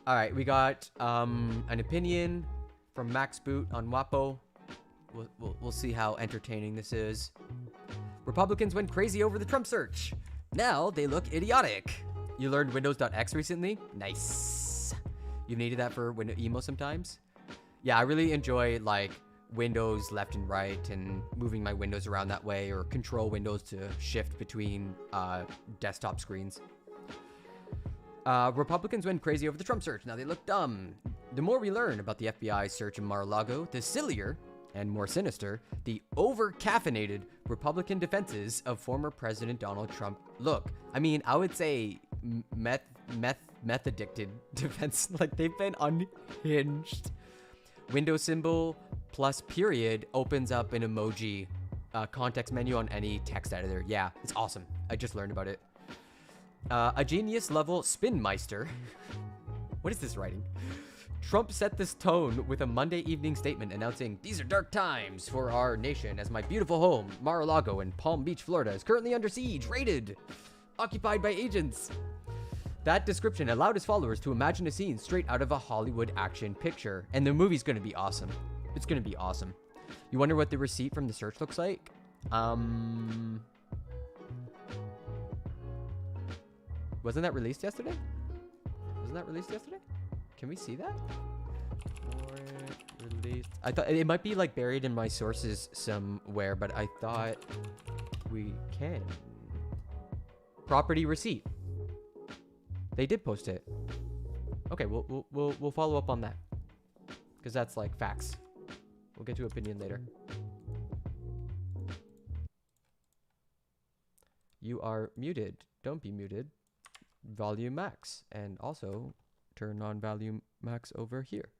Speaker 6: All right, we got an opinion from Max Boot on WAPO. We'll see how entertaining this is. Republicans went crazy over the Trump search. Now they look idiotic. You learned Windows.x recently? Nice. You've needed that for Windows emo sometimes? Yeah, I really enjoy like windows left and right and moving my windows around that way, or control windows to shift between desktop screens. Republicans went crazy over the Trump search. Now they look dumb. The more we learn about the FBI search in Mar-a-Lago, the sillier and more sinister the over-caffeinated Republican defenses of former President Donald Trump look. I mean, I would say meth-addicted defense. Like, they've been unhinged. Window symbol plus period opens up an emoji context menu on any text editor. Yeah, it's awesome. I just learned about it. A genius level spinmeister. What is this writing? Trump set this tone with a Monday evening statement announcing, "These are dark times for our nation as my beautiful home, Mar-a-Lago in Palm Beach, Florida, is currently under siege, raided, occupied by agents." That description allowed his followers to imagine a scene straight out of a Hollywood action picture. And the movie's gonna be awesome. It's gonna be awesome. You wonder what the receipt from the search looks like? Wasn't that released yesterday? Can we see that? Warrant released. I thought it might be like buried in my sources somewhere, but I thought we can. Property receipt. They did post it. Okay, we'll follow up on that, because that's like facts. We'll get to opinion later. You are muted. Don't be muted. Volume max, and also turn on volume max over here.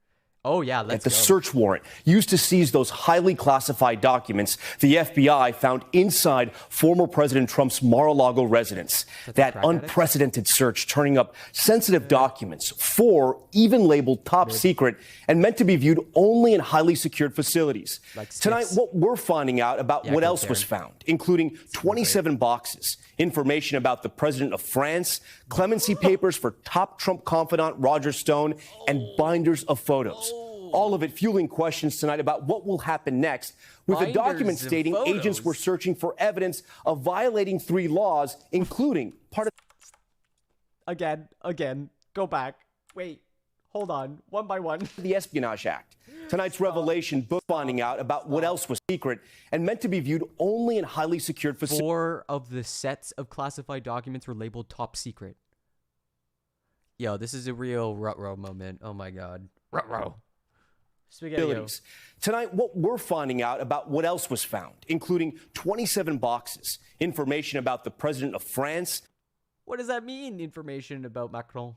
Speaker 6: Oh yeah, let's
Speaker 8: go.
Speaker 6: The
Speaker 8: search warrant used to seize those highly classified documents the FBI found inside former President Trump's Mar-a-Lago residence. That unprecedented search turning up sensitive documents, 4 even labeled top secret and meant to be viewed only in highly secured facilities.
Speaker 6: Like
Speaker 8: Tonight, what we're finding out about what else was found, including 27 boxes, information about the president of France, clemency papers for top Trump confidant Roger Stone, and binders of photos. All of it fueling questions tonight about what will happen next, with a document stating agents were searching for evidence of violating 3 laws, including part of...
Speaker 6: Again, go back. Wait, hold on, one by one.
Speaker 8: The Espionage Act. Tonight's revelation book finding out about what else was secret and meant to be viewed only in highly secured facilities.
Speaker 6: 4 of the sets of classified documents were labeled top secret. Yo, this is a real Ruh-roh moment. Oh my God. Ruh-roh. Spaghetti.
Speaker 8: Tonight, what we're finding out about what else was found, including 27 boxes, information about the president of France.
Speaker 6: What does that mean, information about Macron?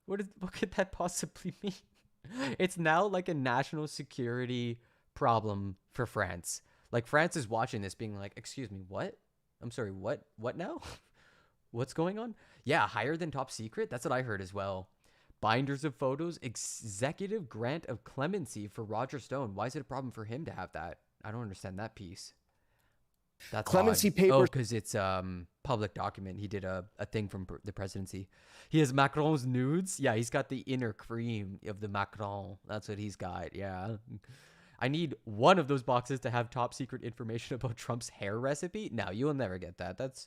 Speaker 6: What could that possibly mean? It's now like a national security problem for France. Like France is watching this being like, excuse me, what? I'm sorry, what? What now? What's going on? Yeah, higher than top secret? That's what I heard as well. Binders of photos, executive grant of clemency for Roger Stone. Why is it a problem for him to have that? I don't understand that piece. That's
Speaker 8: clemency
Speaker 6: odd.
Speaker 8: papers.
Speaker 6: Oh, because it's public document. He did a thing from the presidency. He has Macron's nudes. Yeah, he's got the inner cream of the Macron. That's what he's got. Yeah. I need one of those boxes to have top secret information about Trump's hair recipe. No, you will never get that. That's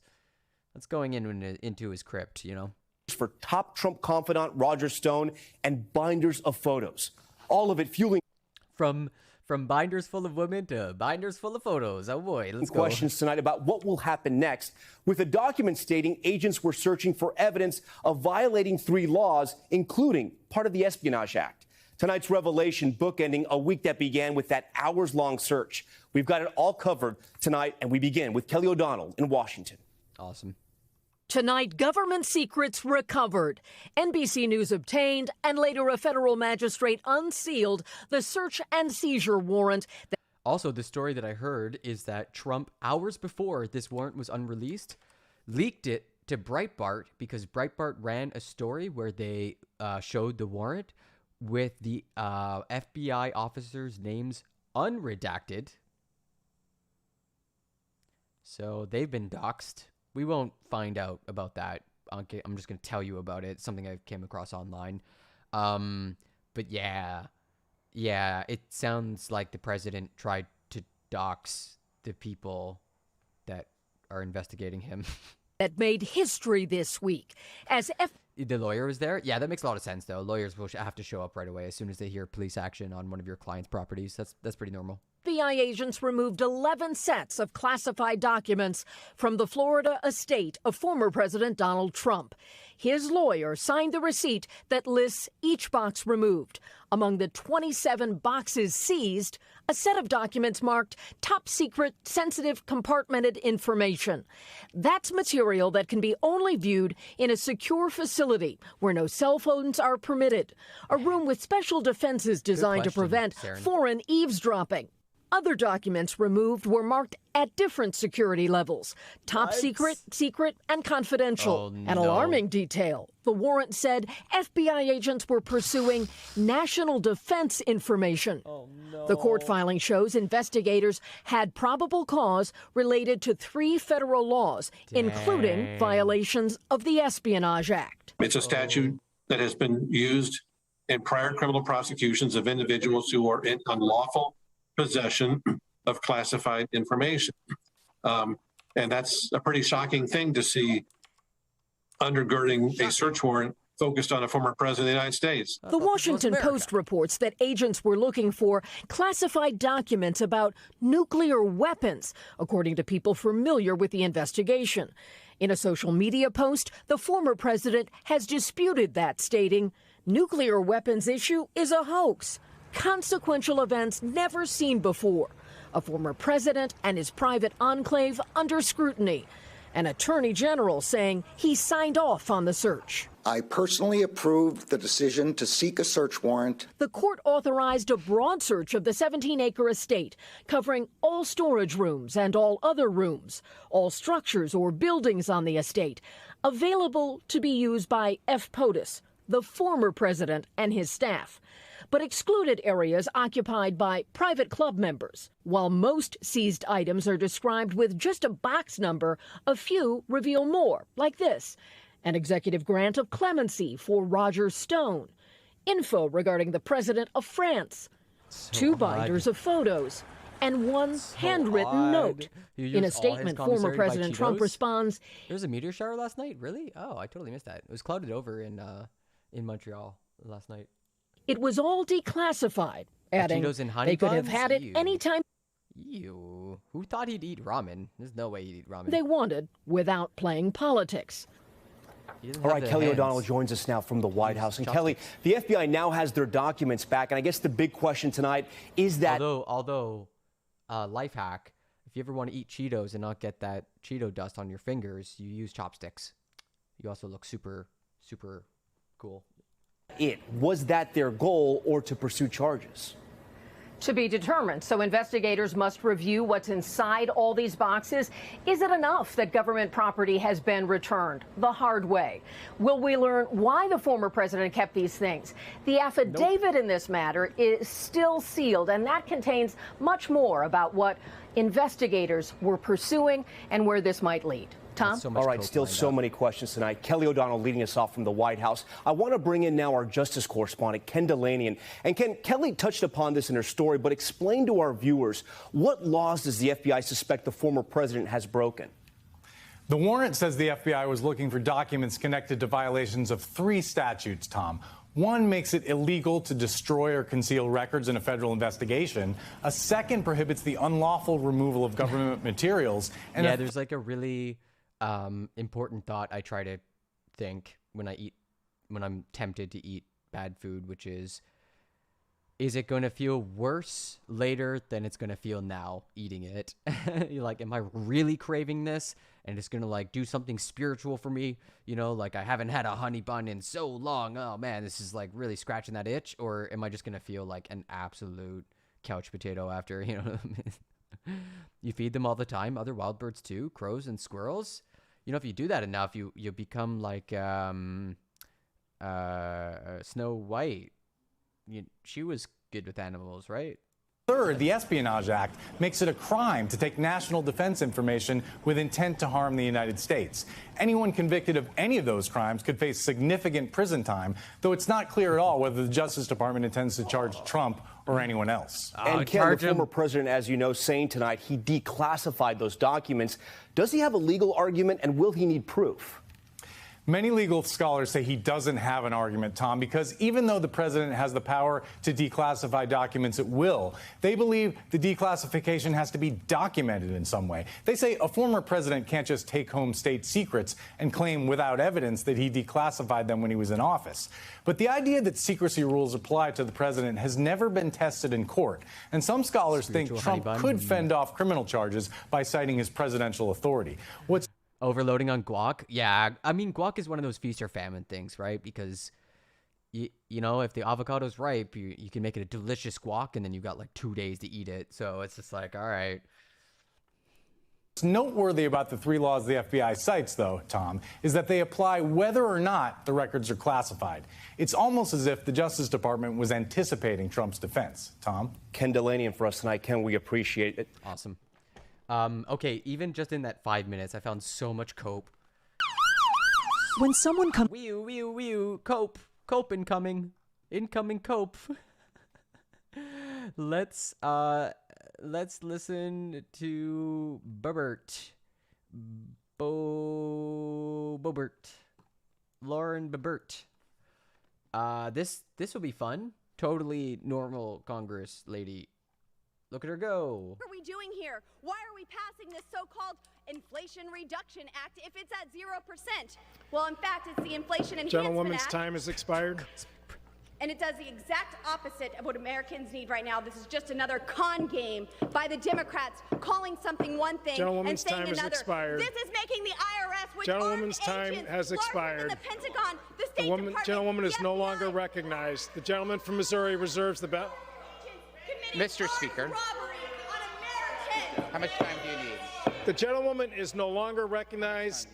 Speaker 6: going into his crypt, you know.
Speaker 8: For top Trump confidant Roger Stone and binders of photos. All of it fueling
Speaker 6: from binders full of women to binders full of photos. Oh boy, let's go.
Speaker 8: Questions tonight about what will happen next, with a document stating agents were searching for evidence of violating 3 laws, including part of the Espionage Act. Tonight's revelation bookending a week that began with that hours-long search. We've got it all covered tonight, and we begin with Kelly O'Donnell in Washington.
Speaker 6: Awesome.
Speaker 9: Tonight, government secrets recovered. NBC News obtained, and later a federal magistrate unsealed the search and seizure warrant.
Speaker 6: Also, the story that I heard is that Trump, hours before this warrant was unreleased, leaked it to Breitbart because Breitbart ran a story where they showed the warrant with the FBI officers' names unredacted. So they've been doxxed. We won't find out about that. I'm just going to tell you about it. It's something I came across online. But yeah, it sounds like the president tried to dox the people that are investigating him.
Speaker 9: That made history this week. As
Speaker 6: the lawyer was there? Yeah, that makes a lot of sense, though. Lawyers will have to show up right away as soon as they hear police action on one of your client's properties. That's pretty normal.
Speaker 9: FBI agents removed 11 sets of classified documents from the Florida estate of former President Donald Trump. His lawyer signed the receipt that lists each box removed. Among the 27 boxes seized, a set of documents marked top secret, sensitive, compartmented information. That's material that can be only viewed in a secure facility where no cell phones are permitted, a room with special defenses designed to prevent foreign eavesdropping. Other documents removed were marked at different security levels: top secret, secret, and confidential. An alarming detail. The warrant said FBI agents were pursuing national defense information. The court filing shows investigators had probable cause related to 3 federal laws, including violations of the Espionage Act.
Speaker 10: It's a statute that has been used in prior criminal prosecutions of individuals who are in unlawful possession of classified information. And that's a pretty shocking thing to see undergirding a search warrant focused on a former president of the United States.
Speaker 9: The Washington Post reports that agents were looking for classified documents about nuclear weapons, according to people familiar with the investigation. In a social media post, the former president has disputed that, stating, "Nuclear weapons issue is a hoax. Consequential events never seen before. A former president and his private enclave under scrutiny. An attorney general saying he signed off on the search."
Speaker 11: I personally approved the decision to seek a search warrant.
Speaker 9: The court authorized a broad search of the 17-acre estate, covering all storage rooms and all other rooms, all structures or buildings on the estate, available to be used by F. POTUS, the former president, and his staff, but excluded areas occupied by private club members. While most seized items are described with just a box number, a few reveal more, like this: an executive grant of clemency for Roger Stone, info regarding the president of France, 2 binders of photos, and 1 handwritten note. In a statement, former President Trump responds,
Speaker 6: "There was a meteor shower last night? Really? Oh, I totally missed that. It was clouded over in Montreal last night."
Speaker 9: It was all declassified, adding they could have had it anytime
Speaker 6: Ew. Who thought he'd eat ramen? There's no way he'd eat ramen.
Speaker 9: they wanted without playing politics.
Speaker 8: All right, Kelly O'Donnell joins us now from the White House. And Kelly, the FBI now has their documents back. And I guess the big question tonight is that...
Speaker 6: Although life hack, if you ever want to eat Cheetos and not get that Cheeto dust on your fingers, you use chopsticks. You also look super, super cool.
Speaker 8: Was that their goal or to pursue charges?
Speaker 9: To be determined. So investigators must review what's inside all these boxes. Is it enough that government property has been returned the hard way? Will we learn why the former president kept these things? The affidavit in this matter is still sealed, and that contains much more about what investigators were pursuing and where this might lead. Tom?
Speaker 8: All right, still so many questions tonight. Kelly O'Donnell leading us off from the White House. I want to bring in now our justice correspondent, Ken Delaney. And Ken, Kelly touched upon this in her story, but explain to our viewers, what laws does the FBI suspect the former president has broken?
Speaker 12: The warrant says the FBI was looking for documents connected to violations of 3 statutes, Tom. One makes it illegal to destroy or conceal records in a federal investigation. A second prohibits the unlawful removal of government materials. And
Speaker 6: yeah, there's like a really important thought I try to think when I'm tempted to eat bad food, which is it going to feel worse later than it's going to feel now eating it? You're like, am I really craving this? And it's going to like do something spiritual for me, you know, like I haven't had a honey bun in so long. Oh man, this is like really scratching that itch. Or am I just going to feel like an absolute couch potato after, you know? You feed them all the time, other wild birds too, crows and squirrels. You know, if you do that enough, you become like Snow White. She was good with animals, right?
Speaker 12: Third, the Espionage Act makes it a crime to take national defense information with intent to harm the United States. Anyone convicted of any of those crimes could face significant prison time, though it's not clear at all whether the Justice Department intends to charge Trump or anyone else.
Speaker 8: And Ken, the former president, as you know, saying tonight he declassified those documents. Does he have a legal argument, and will he need proof?
Speaker 12: Many legal scholars say he doesn't have an argument, Tom, because even though the president has the power to declassify documents at will, they believe the declassification has to be documented in some way. They say a former president can't just take home state secrets and claim without evidence that he declassified them when he was in office. But the idea that secrecy rules apply to the president has never been tested in court. And some scholars think Trump could fend off criminal charges by citing his presidential authority. What's
Speaker 6: overloading on guac? Yeah, I mean, guac is one of those feast or famine things, right? Because, you know, if the avocado's ripe, you can make it a delicious guac, and then you've got like 2 days to eat it. So it's just like, all right.
Speaker 12: What's noteworthy about the 3 laws the FBI cites, though, Tom, is that they apply whether or not the records are classified. It's almost as if the Justice Department was anticipating Trump's defense. Tom?
Speaker 8: Ken Delaney for us tonight. Ken, we appreciate it.
Speaker 6: Awesome. Okay, even just in that 5 minutes, I found so much cope.
Speaker 13: When someone comes...
Speaker 6: Cope. Cope incoming. Incoming cope. Let's listen to Boebert. Boebert. Lauren Boebert. This will be fun. Totally normal Congress lady. Look at her go.
Speaker 14: What are we doing here? Why are we passing this so-called Inflation Reduction Act if it's at 0%? Well, in fact, it's the Inflation Enhancement
Speaker 15: Gentlewoman's
Speaker 14: Act.
Speaker 15: time has expired.
Speaker 14: And it does the exact opposite of what Americans need right now. This is just another con game by the Democrats, calling something one thing and saying another.
Speaker 15: Expired.
Speaker 14: This is making the IRS, which
Speaker 15: Gentlewoman's time has expired.
Speaker 14: The Pentagon, the State Department,
Speaker 15: gentlewoman is no longer recognized. The gentleman from Missouri reserves the ballot.
Speaker 16: Mr. Speaker, how much time do you need?
Speaker 15: The gentlewoman is no longer recognized.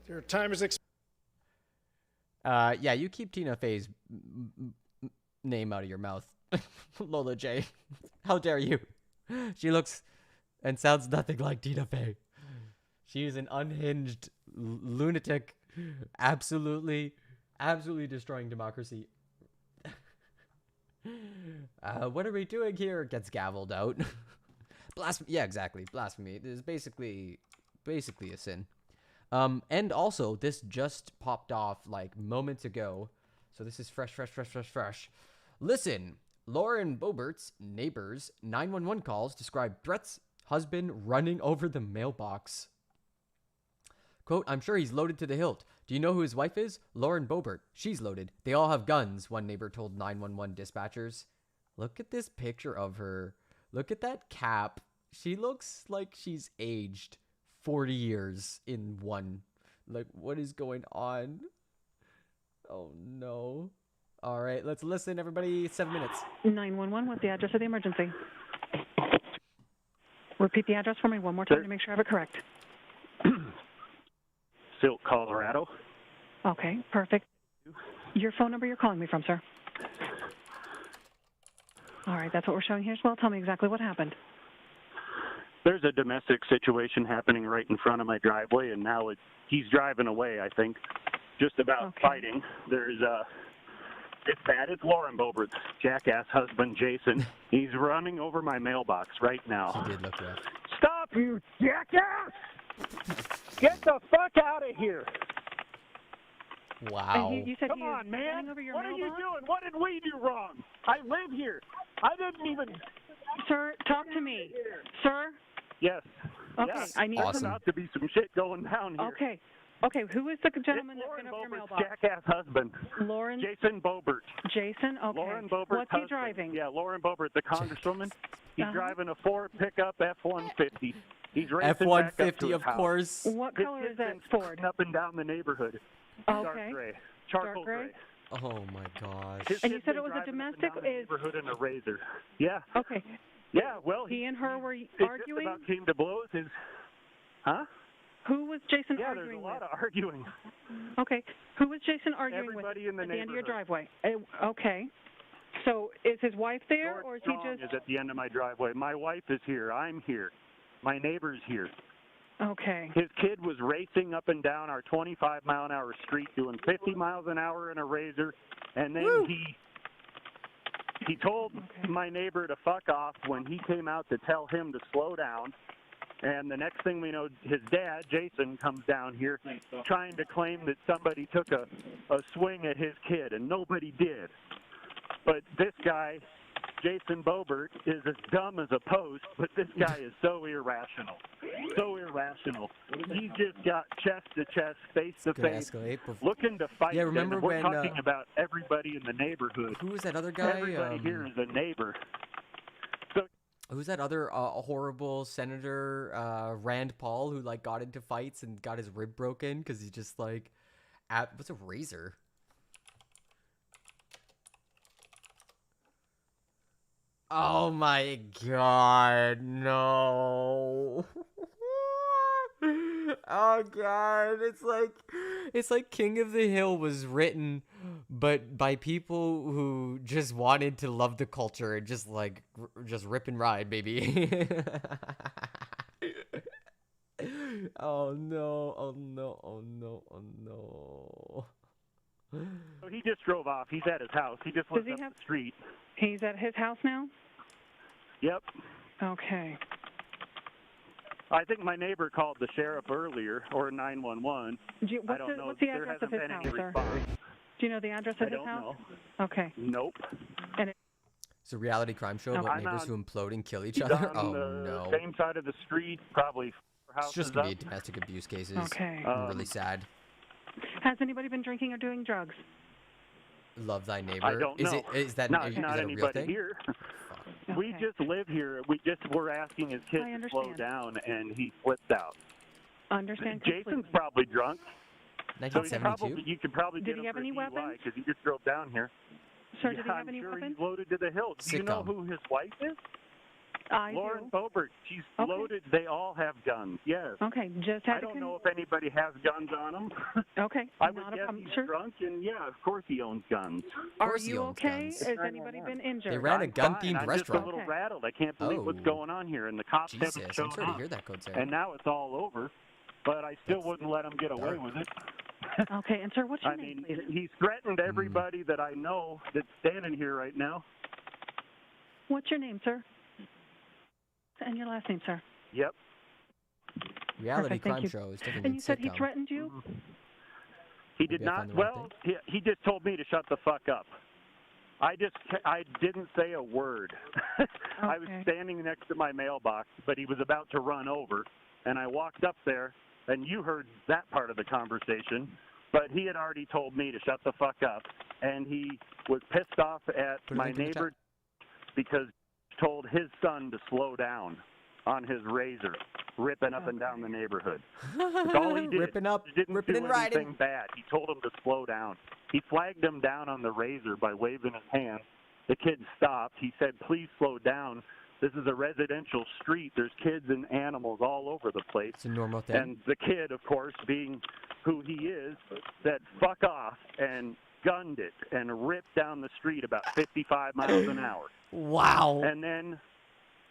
Speaker 15: Your time is expired.
Speaker 6: Yeah, you keep Tina Fey's name out of your mouth, Lola J. How dare you? She looks and sounds nothing like Tina Fey. She's an unhinged lunatic, absolutely destroying democracy. What are we doing here? Gets gavelled out. Blasphemy. Yeah, exactly. Blasphemy. This is basically a sin. And also, this just popped off like moments ago. So this is fresh. Listen, Lauren Boebert's neighbors' 911 calls describe threats, husband running over the mailbox. Quote, I'm sure he's loaded to the hilt. Do you know who his wife is? Lauren Boebert. She's loaded. They all have guns, one neighbor told 911 dispatchers. Look at this picture of her. Look at that cap. She looks like she's aged 40 years in one. Like, what is going on? Oh, no. All right, let's listen, everybody. 7 minutes.
Speaker 17: 911, what's the address of the emergency? Repeat the address for me one more time to make sure I have it correct.
Speaker 18: Silt, Colorado.
Speaker 17: Okay, perfect. Your phone number you're calling me from, sir? All right, that's what we're showing here as well. Tell me exactly what happened.
Speaker 18: There's a domestic situation happening right in front of my driveway, and now he's driving away, I think, just about fighting. It's bad. It's Lauren Boebert's jackass husband, Jason. He's running over my mailbox right now.
Speaker 6: She did look rough.
Speaker 18: Stop, you jackass! Get the fuck out of here!
Speaker 6: Wow.
Speaker 17: You said
Speaker 18: Come on, man. What are you doing? What did we do wrong? I live here. I didn't even...
Speaker 17: Sir, talk to me. Sir?
Speaker 18: Yes.
Speaker 17: Okay,
Speaker 18: yes.
Speaker 17: I need
Speaker 18: There's about to be some shit going down here.
Speaker 17: Okay. Okay, who is the gentleman that's been over your mailbox?
Speaker 18: Jackass husband.
Speaker 17: Lauren?
Speaker 18: Jason Boebert.
Speaker 17: Jason? Okay.
Speaker 18: Lauren Boebert.
Speaker 17: What's he driving?
Speaker 18: Yeah, Lauren Boebert, the congresswoman. He's driving a Ford pickup F-150. He's racing
Speaker 6: F-150,
Speaker 18: back up to his
Speaker 6: of
Speaker 18: house.
Speaker 6: course.
Speaker 17: What color is that Ford?
Speaker 18: Up and down the neighborhood.
Speaker 17: Okay.
Speaker 18: Dark gray. Charcoal
Speaker 17: Dark gray?
Speaker 6: Oh, my gosh.
Speaker 17: And you said it was a domestic?
Speaker 18: Neighborhood in a Razor. Yeah.
Speaker 17: Okay.
Speaker 18: Yeah, well,
Speaker 17: he and her were
Speaker 18: it
Speaker 17: arguing?
Speaker 18: just about came to blows. Huh?
Speaker 17: Who was Jason
Speaker 18: yeah,
Speaker 17: arguing
Speaker 18: there's a
Speaker 17: with?
Speaker 18: lot of arguing.
Speaker 17: Okay. Who was Jason arguing
Speaker 18: Everybody
Speaker 17: with
Speaker 18: in the
Speaker 17: at the end of your
Speaker 18: neighborhood.
Speaker 17: driveway? Okay. So is his wife there,
Speaker 18: George
Speaker 17: or is he
Speaker 18: Strong
Speaker 17: just...
Speaker 18: is at the end of my driveway. My wife is here. I'm here. My neighbor's here.
Speaker 17: Okay.
Speaker 18: His kid was racing up and down our 25-mile-an-hour street doing 50 miles an hour in a Razor, and then he told my neighbor to fuck off when he came out to tell him to slow down. And the next thing we know, his dad, Jason, comes down here trying to claim that somebody took a swing at his kid, and nobody did. But this guy, Jason Boebert, is as dumb as a post, but this guy is so irrational. So irrational. He's just got chest to chest, face to face, looking to fight.
Speaker 6: Yeah, remember
Speaker 18: and we're
Speaker 6: when,
Speaker 18: talking about everybody in the neighborhood.
Speaker 6: Who was that other guy?
Speaker 18: Everybody here is a neighbor.
Speaker 6: Who's that other horrible Senator Rand Paul who like got into fights and got his rib broken because he just like what's a razor? Oh my god, no. Oh god, it's like King of the Hill was written but by people who just wanted to love the culture and just like just rip and ride, baby. Oh no, oh no, oh no, oh no.
Speaker 18: So he just drove off. He's at his house. He just lives up the street.
Speaker 17: He's at his house now?
Speaker 18: Yep.
Speaker 17: Okay.
Speaker 18: I think my neighbor called the sheriff earlier, or 911. I don't know.
Speaker 17: What's the
Speaker 18: There
Speaker 17: address
Speaker 18: hasn't
Speaker 17: of his
Speaker 18: been
Speaker 17: house,
Speaker 18: any
Speaker 17: sir?
Speaker 18: response.
Speaker 17: Do you know the address of
Speaker 18: I
Speaker 17: his
Speaker 18: don't
Speaker 17: house?
Speaker 18: know.
Speaker 17: Okay.
Speaker 18: Nope.
Speaker 17: And
Speaker 6: It's a reality crime show about
Speaker 18: I'm
Speaker 6: neighbors
Speaker 18: on-
Speaker 6: who implode and kill each
Speaker 18: He's
Speaker 6: other.
Speaker 18: on
Speaker 6: Oh
Speaker 18: the
Speaker 6: no.
Speaker 18: same side of the street, probably 4
Speaker 6: It's
Speaker 18: houses
Speaker 6: just gonna be
Speaker 18: up.
Speaker 6: domestic abuse cases.
Speaker 17: Okay.
Speaker 6: I'm really sad.
Speaker 17: Has anybody been drinking or doing drugs?
Speaker 6: Love thy neighbor.
Speaker 18: I don't know.
Speaker 6: Is that
Speaker 18: not,
Speaker 6: is
Speaker 18: not
Speaker 6: that a real
Speaker 18: anybody
Speaker 6: thing?
Speaker 18: here. We just live here. We just were asking his kid to slow down, and he flipped out.
Speaker 17: Understand
Speaker 18: Jason's
Speaker 17: completely.
Speaker 18: probably drunk. So
Speaker 6: 1972?
Speaker 18: you could probably
Speaker 17: Did
Speaker 18: get
Speaker 17: he
Speaker 18: him
Speaker 17: have
Speaker 18: for
Speaker 17: any
Speaker 18: DUI
Speaker 17: weapons?
Speaker 18: because he just drove down here.
Speaker 17: Sir,
Speaker 18: yeah,
Speaker 17: did he have
Speaker 18: I'm
Speaker 17: any
Speaker 18: sure
Speaker 17: weapons?
Speaker 18: he's loaded to the hilt. Do you know who his wife is?
Speaker 17: I
Speaker 18: Lauren
Speaker 17: do.
Speaker 18: Boebert. She's
Speaker 17: Okay.
Speaker 18: loaded. They all have guns. Yes.
Speaker 17: Okay, just had
Speaker 18: I
Speaker 17: to
Speaker 18: don't know if anybody has guns on them.
Speaker 17: Okay,
Speaker 18: I would
Speaker 17: not a
Speaker 18: guess
Speaker 17: problem.
Speaker 18: he's
Speaker 17: Sure.
Speaker 18: drunk, and yeah, of course he owns guns.
Speaker 17: Are you okay? Has anybody been injured?
Speaker 6: They ran a
Speaker 18: I'm
Speaker 6: gun-themed
Speaker 18: fine. I'm
Speaker 6: restaurant.
Speaker 18: just a little rattled. I can't believe what's
Speaker 6: Oh.
Speaker 18: going on here, and the cops
Speaker 6: Jesus,
Speaker 18: haven't
Speaker 6: I'm
Speaker 18: shown
Speaker 6: sorry to
Speaker 18: up.
Speaker 6: hear that, Code Sarah.
Speaker 18: And now it's all over. But I still wouldn't let him get away with it.
Speaker 17: Okay, and sir, what's your
Speaker 18: I
Speaker 17: name,
Speaker 18: mean,
Speaker 17: please?
Speaker 18: he's threatened everybody that I know that's standing here right now.
Speaker 17: What's your name, sir? And your last name, sir?
Speaker 18: Yep.
Speaker 6: Reality
Speaker 17: Perfect, thank
Speaker 6: crime
Speaker 17: you.
Speaker 6: show is different
Speaker 17: And
Speaker 6: than
Speaker 17: you said he
Speaker 6: sitcom.
Speaker 17: threatened you?
Speaker 18: He did
Speaker 6: Maybe I
Speaker 18: not.
Speaker 6: found the right
Speaker 18: Well, he just told me to shut the fuck up. I didn't say a word. I was standing next to my mailbox, but he was about to run over, and I walked up there and you heard that part of the conversation, but he had already told me to shut the fuck up, and he was pissed off at my neighbor because he told his son to slow down on his Razor, ripping up and down the neighborhood. That's all he did.
Speaker 6: Ripping up,
Speaker 18: he didn't
Speaker 6: ripping
Speaker 18: do
Speaker 6: and riding.
Speaker 18: anything bad. He told him to slow down. He flagged him down on the Razor by waving his hand. The kid stopped. He said, "Please slow down. This is a residential street. There's kids and animals all over the place."
Speaker 6: It's a normal thing.
Speaker 18: And the kid, of course, being who he is, said, "Fuck off," and gunned it and ripped down the street about 55 miles an hour.
Speaker 6: Wow.
Speaker 18: And then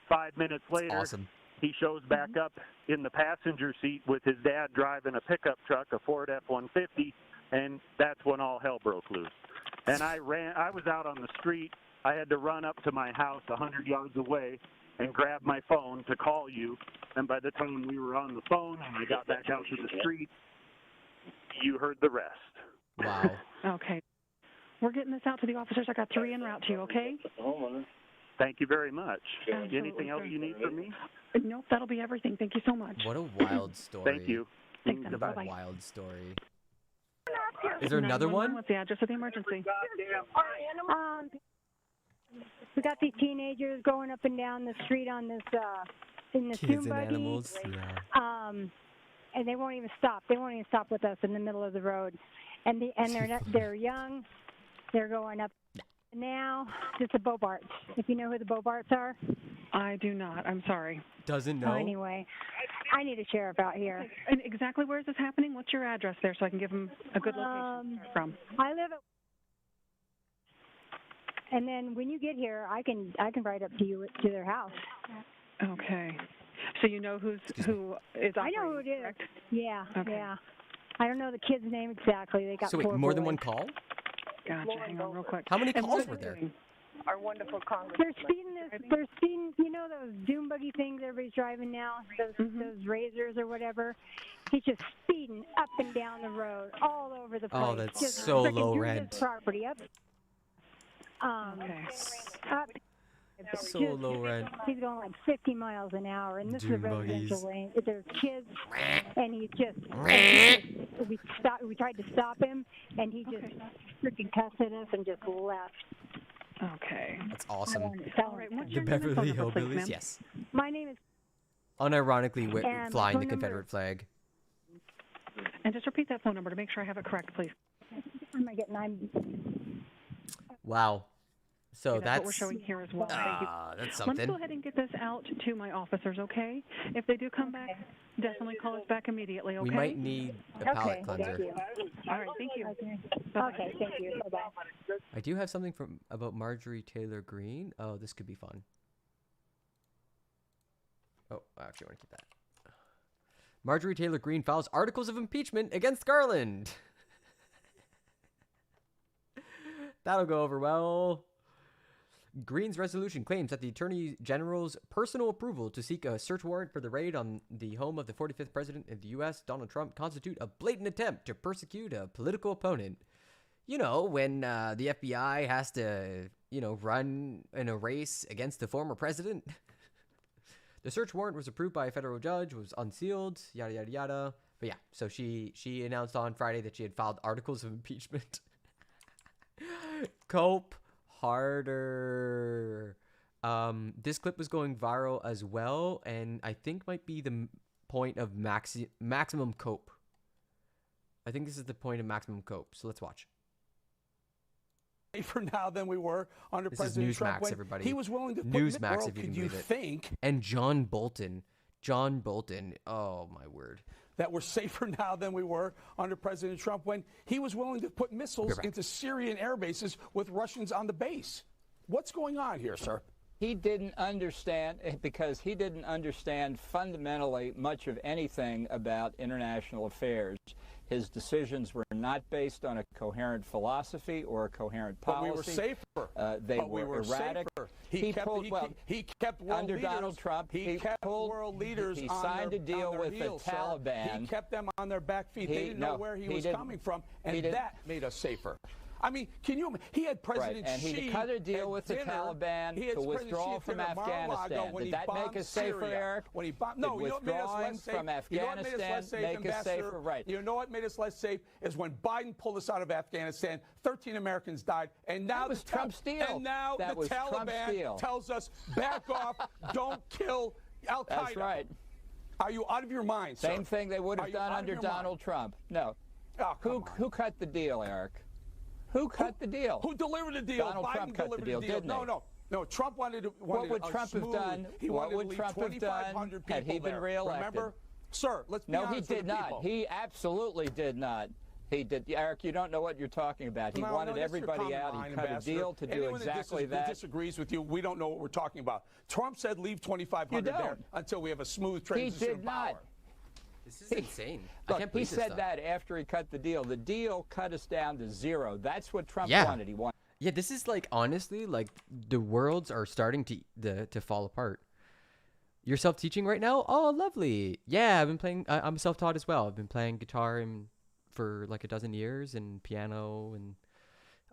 Speaker 18: 5 minutes later, he shows back up in the passenger seat with his dad driving a pickup truck, a Ford F-150, and that's when all hell broke loose. And I was out on the street. I had to run up to my house 100 yards away and grab my phone to call you. And by the time we were on the phone and I got back out to the street, you heard the rest.
Speaker 6: Wow.
Speaker 17: Okay. We're getting this out to the officers. I got 3 en route to you, okay?
Speaker 18: Thank you very much.
Speaker 17: Absolutely,
Speaker 18: Anything else
Speaker 17: sir.
Speaker 18: you need from me?
Speaker 17: Nope, that'll be everything. Thank you so much.
Speaker 6: What a wild story.
Speaker 18: Thank you.
Speaker 17: Thanks,
Speaker 6: What a
Speaker 17: bye-bye.
Speaker 6: wild story. Is there another one?
Speaker 17: What's the address of the emergency?
Speaker 19: We got these teenagers going up and down the street on this in the
Speaker 6: Kids
Speaker 19: Zoom
Speaker 6: and
Speaker 19: buggy.
Speaker 6: animals. Yeah.
Speaker 19: And they won't even stop. They won't even stop with us in the middle of the road. And they're young. They're going up. Now, it's the Bobarts. If you know who the Bobarts are.
Speaker 17: I do not. I'm sorry.
Speaker 6: Doesn't
Speaker 19: Oh,
Speaker 6: know.
Speaker 19: anyway, I need a sheriff out here.
Speaker 17: And exactly where is this happening? What's your address there so I can give them a good location to start from?
Speaker 19: I live at. And then when you get here, I can ride up to you to their house.
Speaker 17: Okay. So you know who is
Speaker 19: I know who it is.
Speaker 17: correct?
Speaker 19: Yeah,
Speaker 17: Okay.
Speaker 19: yeah. I don't know the kid's name exactly. They got
Speaker 6: So wait,
Speaker 19: 4
Speaker 6: more than
Speaker 19: boys.
Speaker 6: one call?
Speaker 17: Gotcha. Hang on real quick.
Speaker 6: How many
Speaker 17: And
Speaker 6: calls
Speaker 17: what
Speaker 6: were
Speaker 17: are they
Speaker 6: there?
Speaker 17: doing?
Speaker 19: Our wonderful congressman. They're speeding, you know those dune buggy things everybody's driving now? Those Razors or whatever? He's just speeding up and down the road, all over the place.
Speaker 6: Oh, that's
Speaker 19: just
Speaker 6: so
Speaker 19: frickin'
Speaker 6: low
Speaker 19: through
Speaker 6: rent.
Speaker 19: this property, up. Up.
Speaker 6: So
Speaker 19: Just-
Speaker 6: low rent.
Speaker 19: He's going like 50 miles an hour, and this is a
Speaker 6: Dune buggies.
Speaker 19: residential lane. There's kids, and he's just. We tried to stop him, and he just freaking cussed at us and just left.
Speaker 17: Okay.
Speaker 6: That's awesome.
Speaker 19: All right, what's
Speaker 6: The
Speaker 19: your name and phone
Speaker 6: Beverly
Speaker 19: number, please,
Speaker 6: Hillbillies,
Speaker 19: ma'am?
Speaker 6: yes.
Speaker 19: My name is.
Speaker 6: Unironically
Speaker 19: And
Speaker 6: flying
Speaker 19: phone
Speaker 6: the
Speaker 19: number-
Speaker 6: Confederate flag.
Speaker 17: And just repeat that phone number to make sure I have it correct, please.
Speaker 19: Am I getting? I'm.
Speaker 6: Wow. So
Speaker 17: Okay,
Speaker 6: that's
Speaker 17: what we're showing here as well. Thank you.
Speaker 6: that's
Speaker 17: Let me
Speaker 6: something.
Speaker 17: go ahead and get this out to my officers, okay? If they do come back, definitely call us back immediately, okay?
Speaker 6: We might need a palate cleanser.
Speaker 17: All right, thank you.
Speaker 19: Okay, thank you. Bye-bye.
Speaker 6: I do have something about Marjorie Taylor Greene. Oh, this could be fun. Oh, I actually want to keep that. Marjorie Taylor Greene files articles of impeachment against Garland. That'll go over well. Greene's resolution claims that the Attorney General's personal approval to seek a search warrant for the raid on the home of the 45th President of the U.S., Donald Trump, constitute a blatant attempt to persecute a political opponent. You know, when the FBI has to, run in a race against the former president. The search warrant was approved by a federal judge, was unsealed, yada, yada, yada. But yeah, so she announced on Friday that she had filed articles of impeachment. Cope harder. This clip was going viral as well, and I think might be the point of maximum cope. I think this is the point of maximum cope. So let's watch.
Speaker 20: Safer now than we were under
Speaker 6: This is
Speaker 20: President Trump
Speaker 6: Newsmax,
Speaker 20: when
Speaker 6: everybody.
Speaker 20: he was willing to put
Speaker 6: Newsmax, if you
Speaker 20: could
Speaker 6: can
Speaker 20: you
Speaker 6: believe it.
Speaker 20: think
Speaker 6: And John Bolton. Oh my word.
Speaker 20: that we're safer now than we were under President Trump when he was willing to put missiles into Syrian air bases with Russians on the base? What's going on here, sir?
Speaker 21: He didn't understand, because he didn't understand fundamentally much of anything about international affairs. His decisions were not based on a coherent philosophy or a coherent policy.
Speaker 20: But we were safer.
Speaker 21: They
Speaker 20: But
Speaker 21: were
Speaker 20: we were
Speaker 21: erratic.
Speaker 20: safer. He kept world
Speaker 21: under
Speaker 20: leaders,
Speaker 21: Donald Trump.
Speaker 20: He kept world leaders
Speaker 21: he
Speaker 20: on
Speaker 21: signed
Speaker 20: their,
Speaker 21: a deal
Speaker 20: on their
Speaker 21: with
Speaker 20: heels,
Speaker 21: the
Speaker 20: sir.
Speaker 21: Taliban.
Speaker 20: He kept them on their back feet. They didn't know where he was coming from, and that made us safer. I mean, can you? He had President
Speaker 21: and
Speaker 20: Xi
Speaker 21: he cut a deal with the Taliban to withdraw from Afghanistan. Did that make us safer, Eric?
Speaker 20: When he bombed, no, you know what made us less safe?
Speaker 21: From Afghanistan make us safer, right?
Speaker 20: You know what made us less safe is when Biden pulled us out of Afghanistan. 13 Americans died, and now
Speaker 21: that was Trump's deal.
Speaker 20: And now the Taliban tells us, back off, don't kill Al Qaeda.
Speaker 21: That's right.
Speaker 20: Are you out of your mind, sir?
Speaker 21: Same thing they would have done under Donald Trump. No.
Speaker 20: Oh,
Speaker 21: who cut the deal, Eric? Who cut the deal?
Speaker 20: Who delivered the deal?
Speaker 21: Donald
Speaker 20: Biden
Speaker 21: Trump cut the deal, didn't he?
Speaker 20: No. Trump wanted to.
Speaker 21: What would Trump have done?
Speaker 20: What would Trump have done
Speaker 21: had he been reelected?
Speaker 20: Remember, sir? Let's be
Speaker 21: honest.
Speaker 20: No,
Speaker 21: he did not. He absolutely did not. He did. Eric, you don't know what you're talking about. He wanted everybody out. He cut a deal to do exactly that.
Speaker 20: Who disagrees with you, we don't know what we're talking about. Trump said leave 2,500 there until we have a smooth transition of power.
Speaker 21: He did not.
Speaker 6: This is insane.
Speaker 21: Look,
Speaker 6: I can't believe
Speaker 21: he said that after he cut the deal. The deal cut us down to zero. That's what Trump wanted. He wanted.
Speaker 6: Yeah, this is like, honestly, like the worlds are starting to fall apart. You're self-teaching right now? Oh, lovely. Yeah, I've been playing. I'm self-taught as well. I've been playing guitar for like a dozen years, and piano, and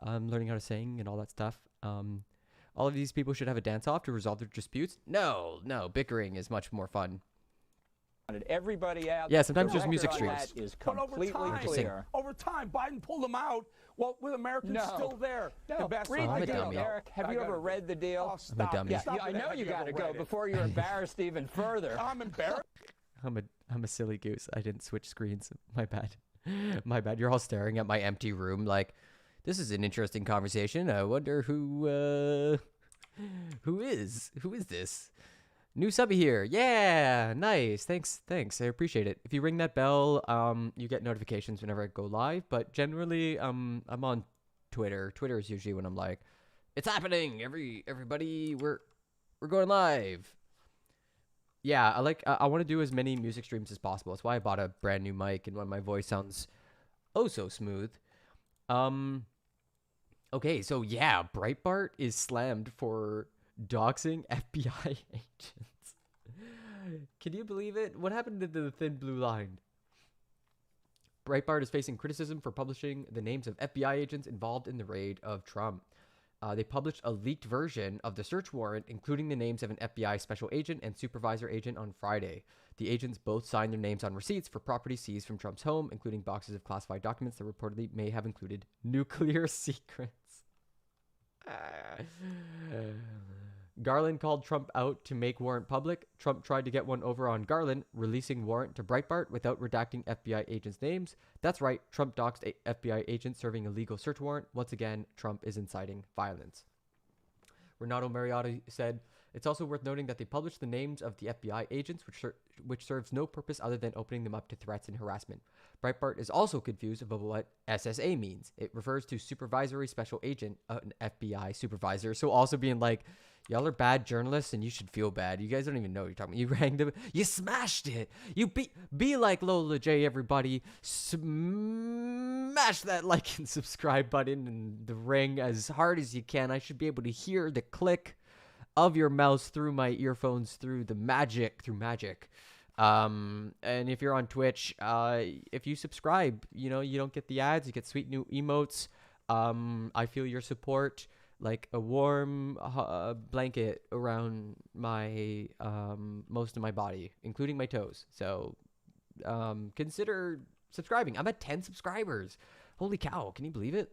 Speaker 6: I'm learning how to sing and all that stuff. All of these people should have a dance-off to resolve their disputes. No, bickering is much more fun.
Speaker 21: Everybody out.
Speaker 6: Yeah, sometimes just music streams.
Speaker 21: That is completely clear.
Speaker 20: Over time, Biden pulled them out. Well, with Americans still there.
Speaker 21: No, read the deal, Eric. Have you ever read the deal?
Speaker 20: Oh, stop.
Speaker 6: I'm a dummy.
Speaker 21: Yeah, I know you got to go before you're embarrassed even further.
Speaker 20: I'm embarrassed.
Speaker 6: I'm a silly goose. I didn't switch screens. My bad. My bad. You're all staring at my empty room like, this is an interesting conversation. I wonder who is this? New subby here. Yeah, nice. Thanks. I appreciate it. If you ring that bell, you get notifications whenever I go live. But generally, I'm on Twitter. Twitter is usually when I'm like, it's happening. Everybody, we're going live. Yeah, I want to do as many music streams as possible. That's why I bought a brand new mic and why my voice sounds oh so smooth. Okay, so yeah, Breitbart is slammed for doxing FBI agents. Can you believe it? What happened to the thin blue line? Breitbart is facing criticism for publishing the names of FBI agents involved in the raid of Trump. They published a leaked version of the search warrant, including the names of an FBI special agent and supervisor agent on Friday. The agents both signed their names on receipts for property seized from Trump's home, including boxes of classified documents that reportedly may have included nuclear secrets. Garland called Trump out to make warrant public. Trump tried to get one over on Garland, releasing warrant to Breitbart without redacting FBI agents' names. That's right, Trump doxed FBI agents serving a legal search warrant. Once again, Trump is inciting violence. Renato Mariotti said, it's also worth noting that they published the names of the FBI agents, which serves no purpose other than opening them up to threats and harassment. Breitbart is also confused about what SSA means. It refers to supervisory special agent, an FBI supervisor. So also being like, y'all are bad journalists and you should feel bad. You guys don't even know what you're talking about. You rang them. You smashed it. You be like Lola J, everybody. Smash that like and subscribe button and the ring as hard as you can. I should be able to hear the click of your mouse through my earphones through magic. And if you're on Twitch, if you subscribe, you don't get the ads. You get sweet new emotes. I feel your support like a warm blanket around my most of my body, including my toes. So consider subscribing. I'm at 10 subscribers. Holy cow, can you believe it?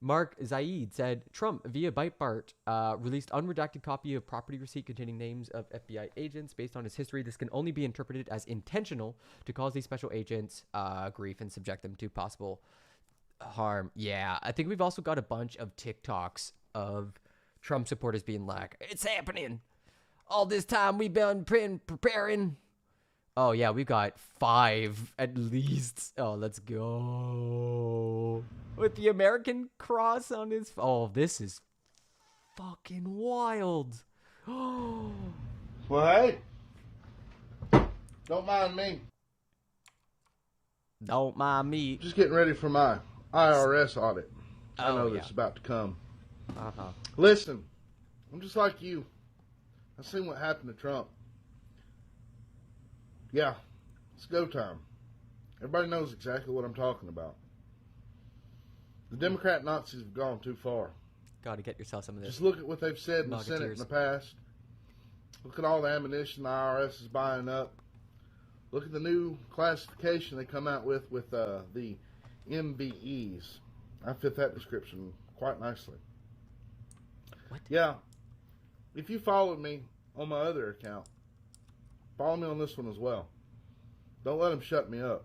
Speaker 6: Mark Zaid said, Trump, via Breitbart, released unredacted copy of property receipt containing names of FBI agents. Based on his history, this can only be interpreted as intentional to cause these special agents grief and subject them to possible harm. Yeah, I think we've also got a bunch of TikToks of Trump supporters being like, it's happening. All this time we've been preparing. Oh, yeah, we've got 5 at least. Oh, let's go. With the American cross on his... Oh, this is fucking wild.
Speaker 1: Well, hey. Don't mind me.
Speaker 6: Don't mind me.
Speaker 1: Just getting ready for my IRS audit. I know
Speaker 6: yeah.
Speaker 1: that's about to come.
Speaker 6: Uh-huh.
Speaker 1: Listen, I'm just like you. I've seen what happened to Trump. Yeah, it's go time. Everybody knows exactly what I'm talking about. The Democrat Nazis have gone too far.
Speaker 6: Got to get yourself some of this.
Speaker 1: Just look at what they've said in the Senate in the past. Look at all the ammunition the IRS is buying up. Look at the new classification they come out with the MBEs. I fit that description quite nicely.
Speaker 6: What?
Speaker 1: Yeah. If you followed me on my other account, follow me on this one as well. Don't let them shut me up.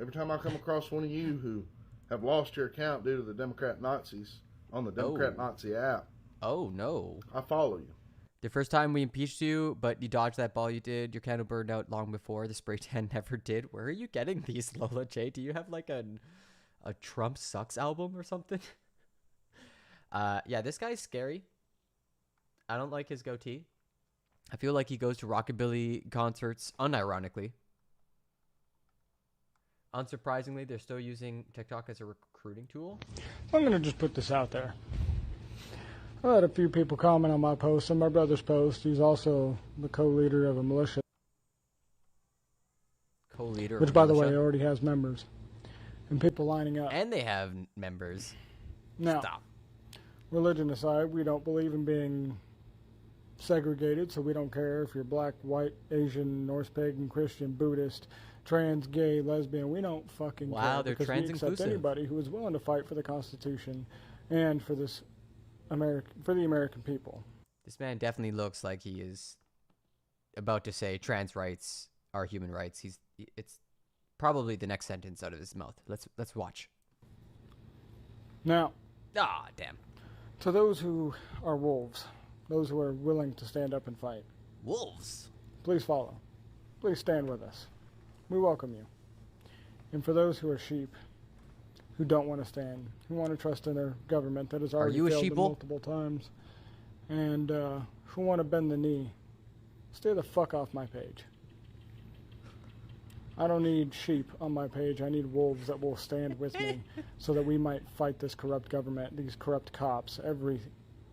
Speaker 1: Every time I come across one of you who have lost your account due to the Democrat Nazis on the Democrat Nazi app.
Speaker 6: Oh, no.
Speaker 1: I follow you.
Speaker 6: The first time we impeached you, but you dodged that ball you did, your candle burned out long before. The spray tan never did. Where are you getting these, Lola J? Do you have like a Trump Sucks album or something? Yeah, this guy's scary. I don't like his goatee. I feel like he goes to rockabilly concerts unironically. Unsurprisingly, they're still using TikTok as a recruiting tool.
Speaker 2: I'm going to just put this out there. I had a few people comment on my post and my brother's post. He's also the co-leader of a militia.
Speaker 6: Co-leader
Speaker 2: Which,
Speaker 6: of
Speaker 2: by
Speaker 6: a
Speaker 2: the way,
Speaker 6: militia?
Speaker 2: already has members. And people lining up.
Speaker 6: And they have members.
Speaker 2: Now,
Speaker 6: Stop.
Speaker 2: Religion aside, we don't believe in being segregated, so we don't care if you're black, white, Asian, Norse pagan, Christian, Buddhist, trans, gay, lesbian. We don't fucking care.
Speaker 6: Wow, they're
Speaker 2: because we accept
Speaker 6: trans-inclusive.
Speaker 2: anybody who is willing to fight for the Constitution and for this for the American people.
Speaker 6: This man definitely looks like he is about to say trans rights are human rights. It's probably the next sentence out of his mouth. Let's watch.
Speaker 2: Now,
Speaker 6: damn.
Speaker 2: to those who are wolves, those who are willing to stand up and fight,
Speaker 6: wolves,
Speaker 2: please follow. Please stand with us. We welcome you. And for those who are sheep, who don't want to stand, who want to trust in their government that has already failed them multiple times, and who want to bend the knee, stay the fuck off my page. I don't need sheep on my page. I need wolves that will stand with me so that we might fight this corrupt government, these corrupt cops, every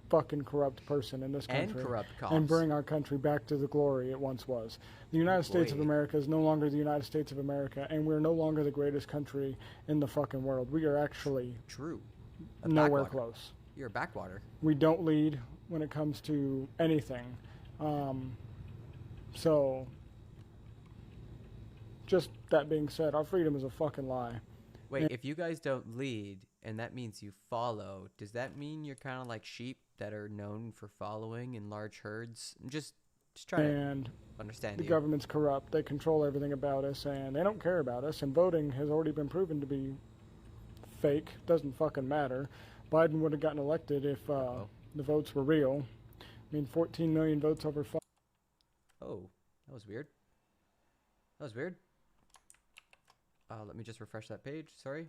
Speaker 2: fucking corrupt person in this country,
Speaker 6: And corrupt cops.
Speaker 2: and bring our country back to the glory it once was. The United States of
Speaker 6: Boy.
Speaker 2: America is no longer the United States of America, and we're no longer the greatest country in the fucking world. We are actually
Speaker 6: true.
Speaker 2: Nowhere
Speaker 6: backwater.
Speaker 2: close.
Speaker 6: You're a backwater.
Speaker 2: We don't lead when it comes to anything. So, just that being said, our freedom is a fucking lie.
Speaker 6: Wait,
Speaker 2: And-
Speaker 6: if you guys don't lead, and that means you follow, does that mean you're kind of like sheep that are known for following in large herds? I'm just trying
Speaker 2: and
Speaker 6: to understand
Speaker 2: the
Speaker 6: you.
Speaker 2: government's corrupt. They control everything about us, and they don't care about us. And voting has already been proven to be fake. Doesn't fucking matter. Biden would have gotten elected if the votes were real. I mean, 14 million votes over.
Speaker 6: Oh, that was weird. That was weird. Let me just refresh that page. Sorry.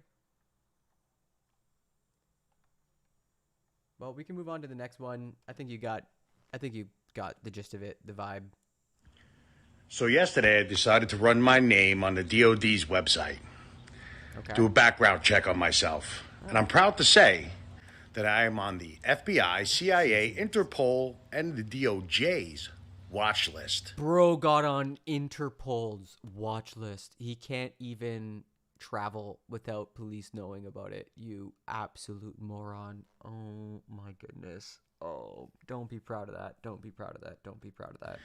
Speaker 6: Well, we can move on to the next one. I think you got the gist of it, the vibe.
Speaker 22: So yesterday I decided to run my name on the DOD's website.
Speaker 6: Okay.
Speaker 22: Do a background check on myself. And I'm proud to say that I am on the FBI, CIA, Interpol, and the DOJ's watch list.
Speaker 6: Bro got on Interpol's watch list. He can't even travel without police knowing about it. You absolute moron. Oh my goodness. Oh, don't be proud of that. Don't be proud of that. Don't be proud of that.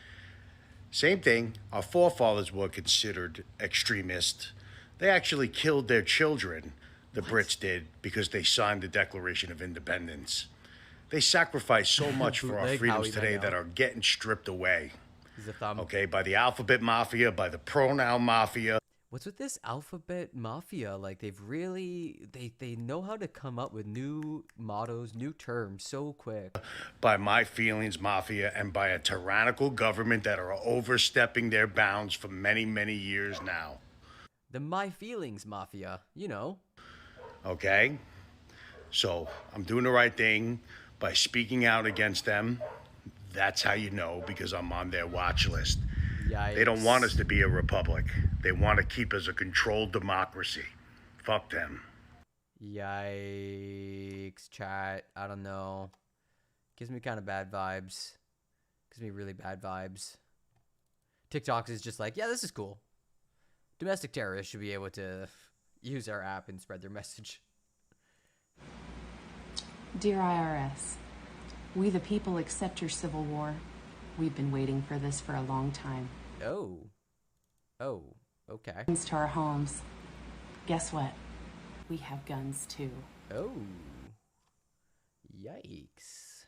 Speaker 22: Same thing, our forefathers were considered extremists. They actually killed their children, the Brits did, because they signed the Declaration of Independence. They sacrificed so much for our
Speaker 6: Bootleg
Speaker 22: freedoms
Speaker 6: Howie
Speaker 22: today
Speaker 6: Mandel.
Speaker 22: that are getting stripped away.
Speaker 6: He's a thumb.
Speaker 22: Okay, by the alphabet mafia, by the pronoun mafia.
Speaker 6: What's with this alphabet mafia? Like they've really they know how to come up with new mottos, new terms so quick.
Speaker 22: By my feelings mafia and by a tyrannical government that are overstepping their bounds for many, many years now.
Speaker 6: The My Feelings mafia, you know.
Speaker 22: Okay? So I'm doing the right thing by speaking out against them. That's how you know, because I'm on their watch list.
Speaker 6: Yikes.
Speaker 22: They don't want us to be a republic. They want to keep us a controlled democracy. Fuck them.
Speaker 6: Yikes, chat. I don't know. Gives me kind of bad vibes. Gives me really bad vibes. TikTok is just like, yeah, this is cool. Domestic terrorists should be able to use our app and spread their message.
Speaker 4: Dear IRS, we the people accept your civil war. We've been waiting for this for a long time.
Speaker 6: Oh, okay.
Speaker 4: To our homes. Guess what? We have guns too.
Speaker 6: Oh, yikes.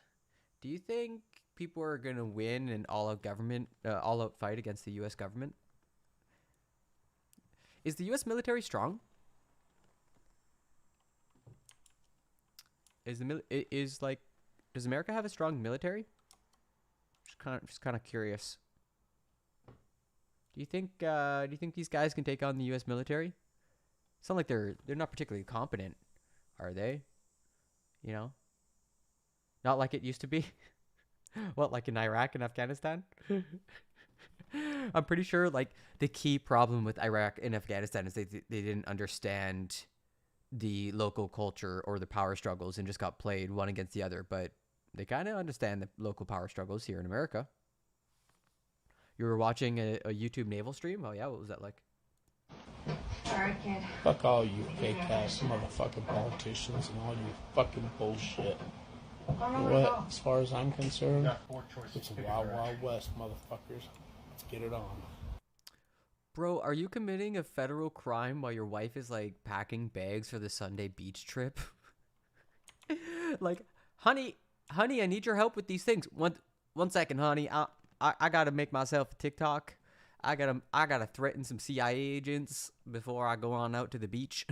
Speaker 6: Do you think people are going to win an all-out fight against the U.S. government? Is the U.S. military strong? Does America have a strong military? Just kind of curious. Do you think these guys can take on the U.S. military? Sound like they're not particularly competent, are they? You know, not like it used to be. What, like in Iraq and Afghanistan? I'm pretty sure like the key problem with Iraq and Afghanistan is they didn't understand the local culture or the power struggles and just got played one against the other. But they kind of understand the local power struggles here in America. You were watching a YouTube naval stream? Oh yeah, what was that like?
Speaker 5: Sorry, kid. Fuck all you fake ass motherfucking politicians and all you fucking bullshit. What, as far as I'm concerned, it's a wild, wild west, motherfuckers. Let's get it on.
Speaker 6: Bro, are you committing a federal crime while your wife is like packing bags for the Sunday beach trip? Like, honey, I need your help with these things. One second, honey. I gotta make myself a TikTok. I gotta threaten some CIA agents before I go on out to the beach.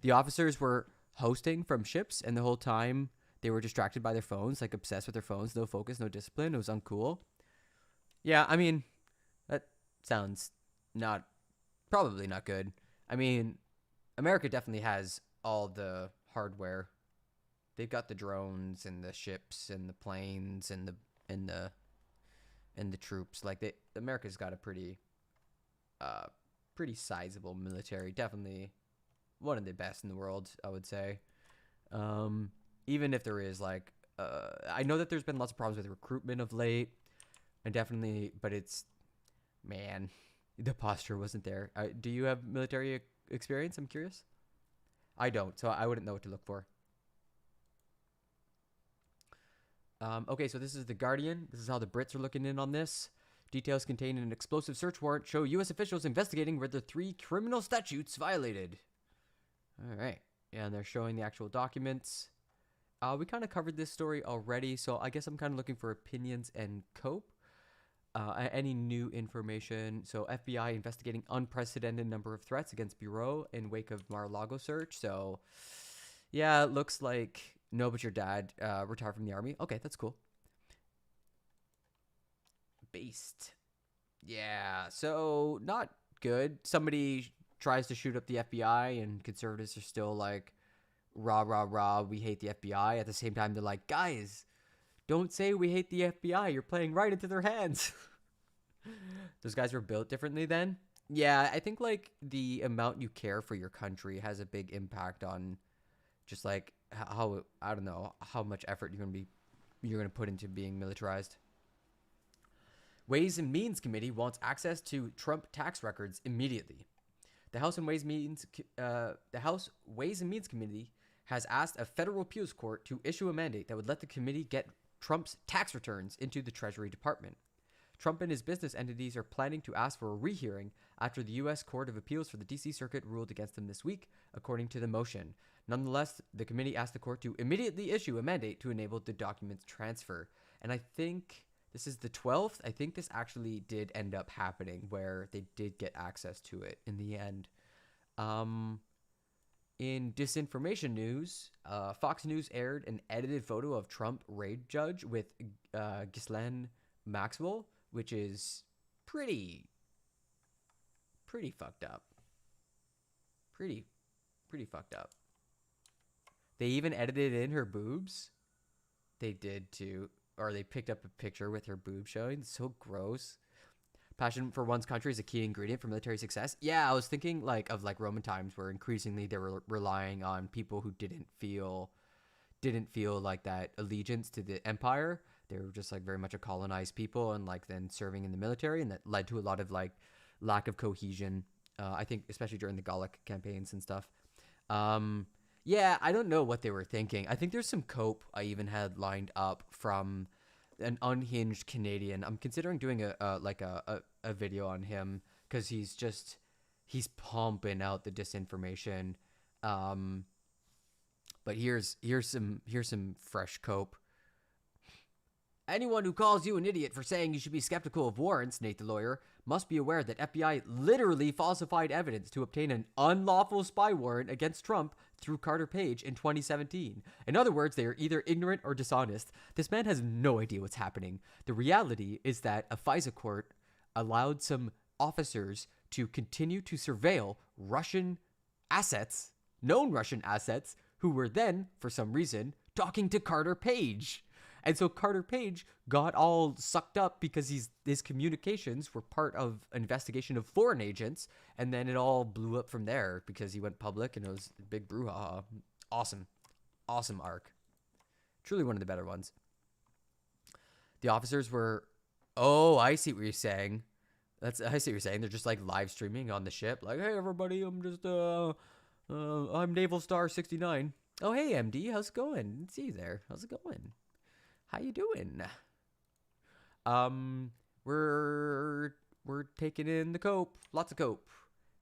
Speaker 6: The officers were hosting from ships, and the whole time they were distracted by their phones, like obsessed with their phones. No focus, no discipline. It was uncool. Yeah, I mean, that sounds probably not good. I mean, America definitely has all the hardware. They've got the drones and the ships and the planes and the troops. Like America's got a pretty sizable military. Definitely one of the best in the world, I would say. Even if there is like, I know that there's been lots of problems with recruitment of late, and definitely, but man, the posture wasn't there. Do you have military experience? I'm curious. I don't, so I wouldn't know what to look for. Okay, so this is The Guardian. This is how the Brits are looking in on this. Details contained in an explosive search warrant show U.S. officials investigating whether 3 criminal statutes violated. All right. Yeah, and they're showing the actual documents. We kind of covered this story already, so I guess I'm kind of looking for opinions and cope. Any new information. So FBI investigating unprecedented number of threats against Bureau in wake of Mar-a-Lago search. So, yeah, it looks like... No, but your dad retired from the army. Okay, that's cool. Based. Yeah, so not good. Somebody tries to shoot up the FBI and conservatives are still like, rah, rah, rah, we hate the FBI. At the same time, they're like, guys, don't say we hate the FBI. You're playing right into their hands. Those guys were built differently then. Yeah, I think like the amount you care for your country has a big impact on just like how, I don't know, how much effort you're going to put into being militarized. Ways and Means Committee wants access to Trump tax records immediately. The House Ways and Means Committee has asked a federal appeals court to issue a mandate that would let the committee get Trump's tax returns into the Treasury Department. Trump and his business entities are planning to ask for a rehearing after the U.S. Court of Appeals for the D.C. Circuit ruled against them this week, according to the motion. Nonetheless, the committee asked the court to immediately issue a mandate to enable the documents transfer. And I think this is the 12th. I think this actually did end up happening where they did get access to it in the end. In disinformation news, Fox News aired an edited photo of Trump raid judge with Ghislaine Maxwell, which is pretty fucked up. Pretty fucked up. They even edited in her boobs. They did too. Or they picked up a picture with her boob showing. It's so gross. Passion for one's country is a key ingredient for military success. Yeah, I was thinking of Roman times where increasingly they were relying on people who didn't feel like that allegiance to the empire. They were just like very much a colonized people and like then serving in the military, and that led to a lot of like lack of cohesion. I think especially during the Gallic campaigns and stuff. Yeah, I don't know what they were thinking. I think there's some cope I even had lined up from an unhinged Canadian. I'm considering doing a video on him because he's pumping out the disinformation. But here's some fresh cope. Anyone who calls you an idiot for saying you should be skeptical of warrants, Nate the lawyer, must be aware that FBI literally falsified evidence to obtain an unlawful spy warrant against Trump through Carter Page in 2017. In other words, they are either ignorant or dishonest. This man has no idea what's happening. The reality is that a FISA court allowed some officers to continue to surveil Russian assets, known Russian assets, who were then, for some reason, talking to Carter Page. And so Carter Page got all sucked up because his communications were part of an investigation of foreign agents, and then it all blew up from there because he went public and it was a big brouhaha. Awesome. Awesome arc. Truly one of the better ones. The officers were... Oh, I see what you're saying. I see what you're saying. They're just like live streaming on the ship. Like, hey, everybody, I'm Naval Star 69. Oh, hey, MD, how's it going? Let's see you there. How's it going? How you doing? We're taking in the cope, lots of cope,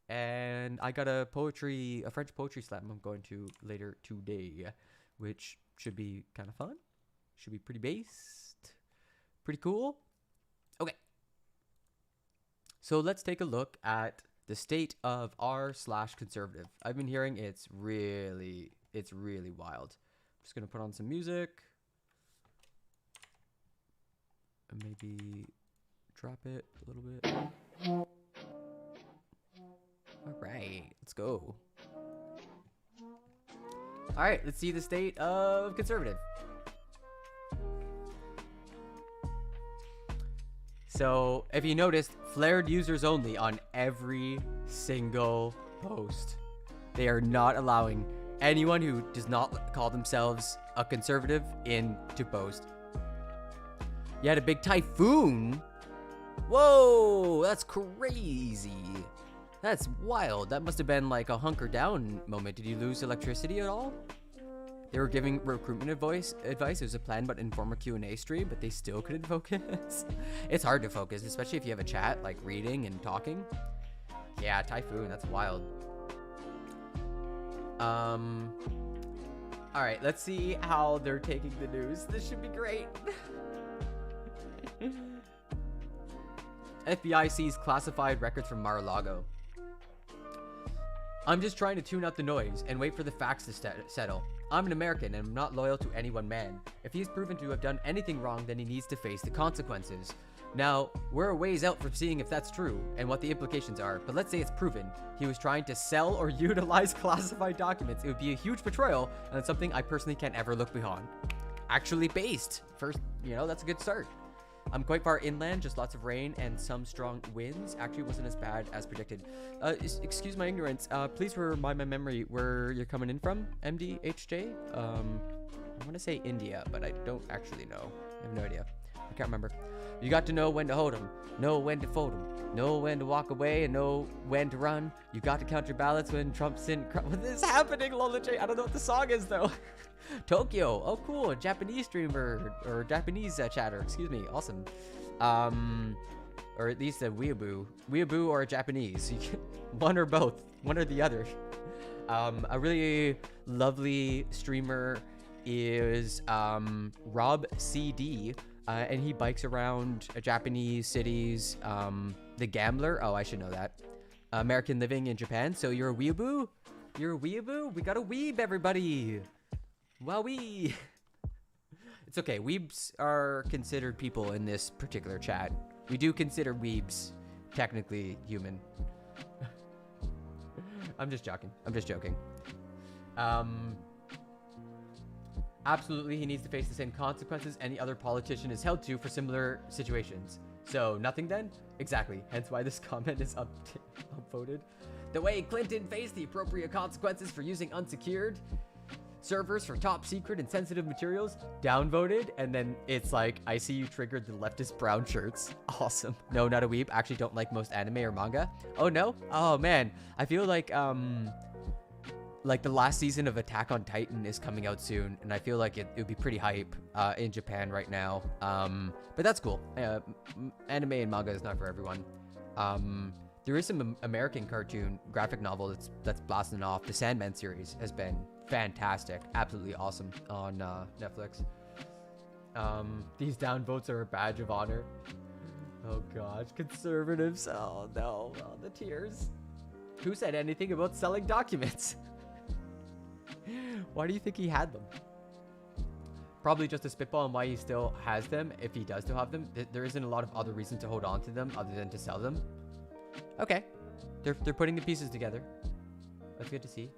Speaker 6: and I got a French poetry slam I'm going to later today, which should be kind of fun. Should be pretty based, pretty cool. Okay, so let's take a look at the state of r/conservative. I've been hearing it's really wild. I'm just gonna put on some music. Maybe drop it a little bit. All right, let's go. All right, let's see the state of conservative. So, if you noticed, flared users only on every single post. They are not allowing anyone who does not call themselves a conservative in to post. You had a big typhoon? Whoa, that's crazy. That's wild. That must have been like a hunker down moment. Did you lose electricity at all? They were giving recruitment advice. It was a planned but informal Q&A stream, but they still couldn't focus. It's hard to focus, especially if you have a chat, like reading and talking. Yeah, typhoon, that's wild. All right, let's see how they're taking the news. This should be great. FBI sees classified records from Mar-a-Lago. I'm just trying to tune out the noise and wait for the facts to settle. I'm an American and I'm not loyal to any one man. If he's proven to have done anything wrong, then he needs to face the consequences. Now, we're a ways out from seeing if that's true and what the implications are, but let's say it's proven he was trying to sell or utilize classified documents. It would be a huge betrayal, and it's something I personally can't ever look beyond. Actually based. First, that's a good start. I'm quite far inland, just lots of rain and some strong winds. Actually wasn't as bad as predicted. Excuse my ignorance. Please remind my memory where you're coming in from, MDHJ. I want to say India, but I don't actually know. I have no idea. I can't remember. You got to know when to hold 'em, know when to fold 'em, know when to walk away, and know when to run. You got to count your ballots when Trump's in. What is happening, Lola J? I don't know what the song is though. Tokyo. Oh, cool. A Japanese streamer or Japanese chatter. Excuse me. Awesome. Or at least a weeaboo or a Japanese. You can, one or both. One or the other. A really lovely streamer is Rob CD. And he bikes around Japanese cities. The Gambler. Oh, I should know that. American living in Japan. So you're a weeaboo? You're a weeaboo? We got a weeb, everybody. Wowee. It's okay. Weebs are considered people in this particular chat. We do consider weebs technically human. I'm just joking. Absolutely, he needs to face the same consequences any other politician is held to for similar situations. So, nothing then? Exactly. Hence why this comment is upvoted. The way Clinton faced the appropriate consequences for using unsecured servers for top secret and sensitive materials, downvoted, and then it's like, I see you triggered the leftist brown shirts. Awesome. No, not a weeb. Actually don't like most anime or manga. Oh, no? Oh, man. I feel like, like the last season of Attack on Titan is coming out soon, and I feel like it would be pretty hype in Japan right now. But that's cool. Anime and manga is not for everyone. There is some American cartoon graphic novel that's blasting off. The Sandman series has been fantastic, absolutely awesome on Netflix. These downvotes are a badge of honor. Oh gosh, conservatives. Oh no, oh, the tears. Who said anything about selling documents? Why do you think he had them? Probably just a spitball on why he still has them, if he does still have them. There isn't a lot of other reason to hold on to them other than to sell them. Okay, they're putting the pieces together. That's good to see.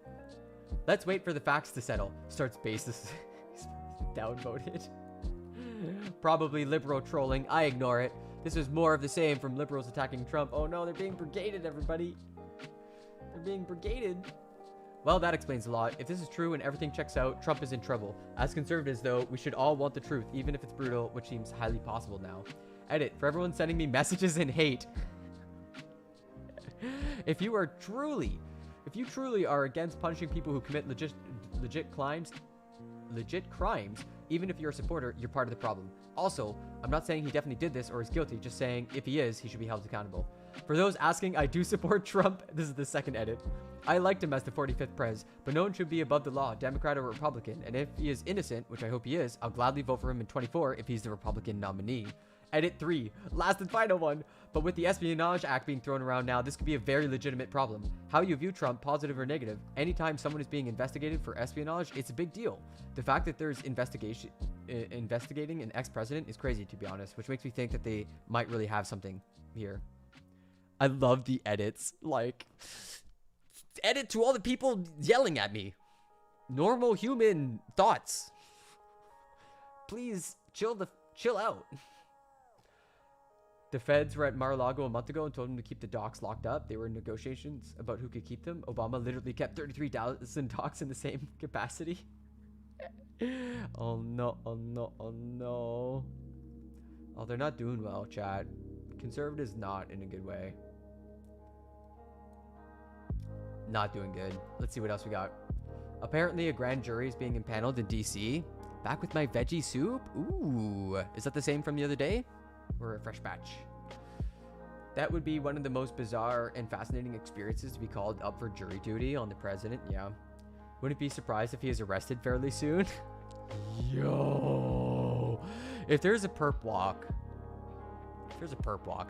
Speaker 6: Let's wait for the facts to settle. Starts basis. Downvoted. Probably liberal trolling. I ignore it. This is more of the same from liberals attacking Trump. Oh no, they're being brigaded, everybody. They're being brigaded. Well, that explains a lot. If this is true and everything checks out, Trump is in trouble. As conservatives, though, we should all want the truth, even if it's brutal, which seems highly possible now. Edit. For everyone sending me messages in hate. If you truly are against punishing people who commit legit crimes, even if you're a supporter, you're part of the problem. Also, I'm not saying he definitely did this or is guilty, just saying if he is, he should be held accountable. For those asking, I do support Trump. This is the second edit. I liked him as the 45th prez, but no one should be above the law, Democrat or Republican. And if he is innocent, which I hope he is, I'll gladly vote for him in 24 if he's the Republican nominee. Edit 3, last and final one. But with the Espionage Act being thrown around now, this could be a very legitimate problem. How you view Trump, positive or negative, anytime someone is being investigated for espionage, it's a big deal. The fact that there's investigating an ex-president is crazy, to be honest, which makes me think that they might really have something here. I love the edits. Like, edit to all the people yelling at me. Normal human thoughts. Please chill out. The feds were at Mar-a-Lago a month ago and told them to keep the docks locked up. They were in negotiations about who could keep them. Obama literally kept 33,000 docks in the same capacity. Oh no, oh no, oh no. Oh, they're not doing well, chat. Conservatives not in a good way. Not doing good. Let's see what else we got. Apparently a grand jury is being impaneled in DC. Back with my veggie soup? Ooh. Is that the same from the other day? Or a fresh batch? That would be one of the most bizarre and fascinating experiences to be called up for jury duty on the president. Yeah. Wouldn't be surprised if he is arrested fairly soon. Yo. If there's a perp walk,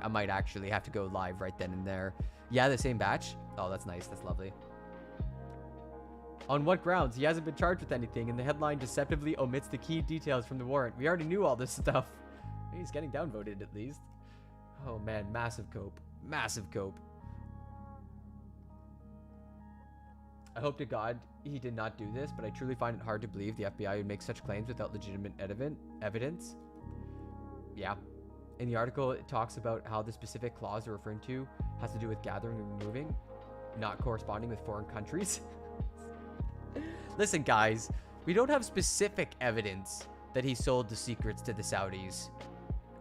Speaker 6: I might actually have to go live right then and there. Yeah, the same batch. Oh, that's nice. That's lovely. On what grounds? He hasn't been charged with anything, and the headline deceptively omits the key details from the warrant. We already knew all this stuff. He's getting downvoted at least. Oh man, massive cope. Massive cope. I hope to God he did not do this, but I truly find it hard to believe the FBI would make such claims without legitimate evidence. Yeah. In the article, it talks about how the specific clause they're referring to has to do with gathering and removing, not corresponding with foreign countries. Listen, guys, we don't have specific evidence that he sold the secrets to the Saudis.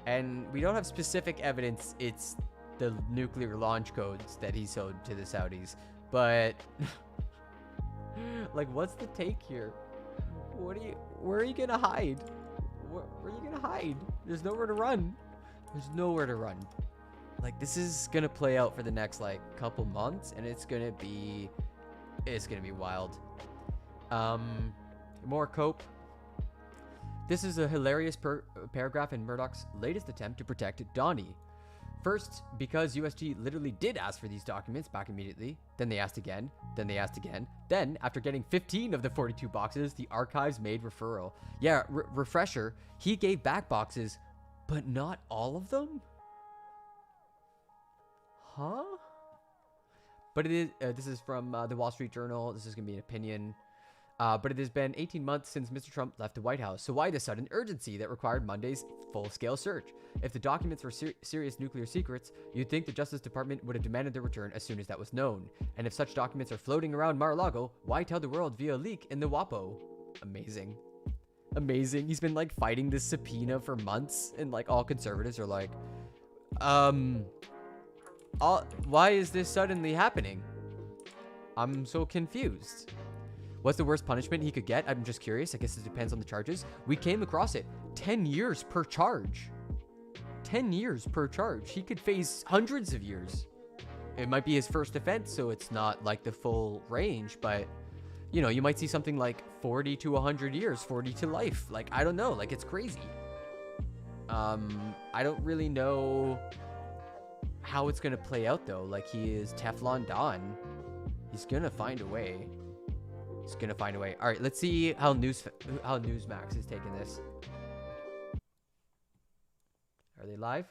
Speaker 6: And we don't have specific evidence it's the nuclear launch codes that he sold to the Saudis. But like, what's the take here? Where are you gonna hide? Where are you gonna hide? There's nowhere to run. There's nowhere to run. Like, this is gonna play out for the next like couple months, and it's gonna be wild. More cope. This is a hilarious paragraph in Murdoch's latest attempt to protect Donnie. First, because USG literally did ask for these documents back immediately. Then they asked again. Then they asked again. Then, after getting 15 of the 42 boxes, the archives made referral. Yeah, refresher, he gave back boxes, but not all of them? Huh? But it is, this is from the Wall Street Journal. This is going to be an opinion. But it has been 18 months since Mr. Trump left the White House, so why the sudden urgency that required Monday's full-scale search? If the documents were serious nuclear secrets, you'd think the Justice Department would have demanded their return as soon as that was known. And if such documents are floating around Mar-a-Lago, why tell the world via leak in the WAPO? Amazing. Amazing. He's been, like, fighting this subpoena for months, and, like, all conservatives are like, why is this suddenly happening? I'm so confused. What's the worst punishment he could get? I'm just curious. I guess it depends on the charges. We came across it. 10 years per charge. 10 years per charge. He could face hundreds of years. It might be his first offense, so it's not like the full range, but you know, you might see something like 40 to 100 years, 40 to life. Like, I don't know. Like, it's crazy. I don't really know how it's going to play out, though. Like, he is Teflon Don. He's going to find a way. He's going to find a way. All right, let's see how Newsmax is taking this. Are they live?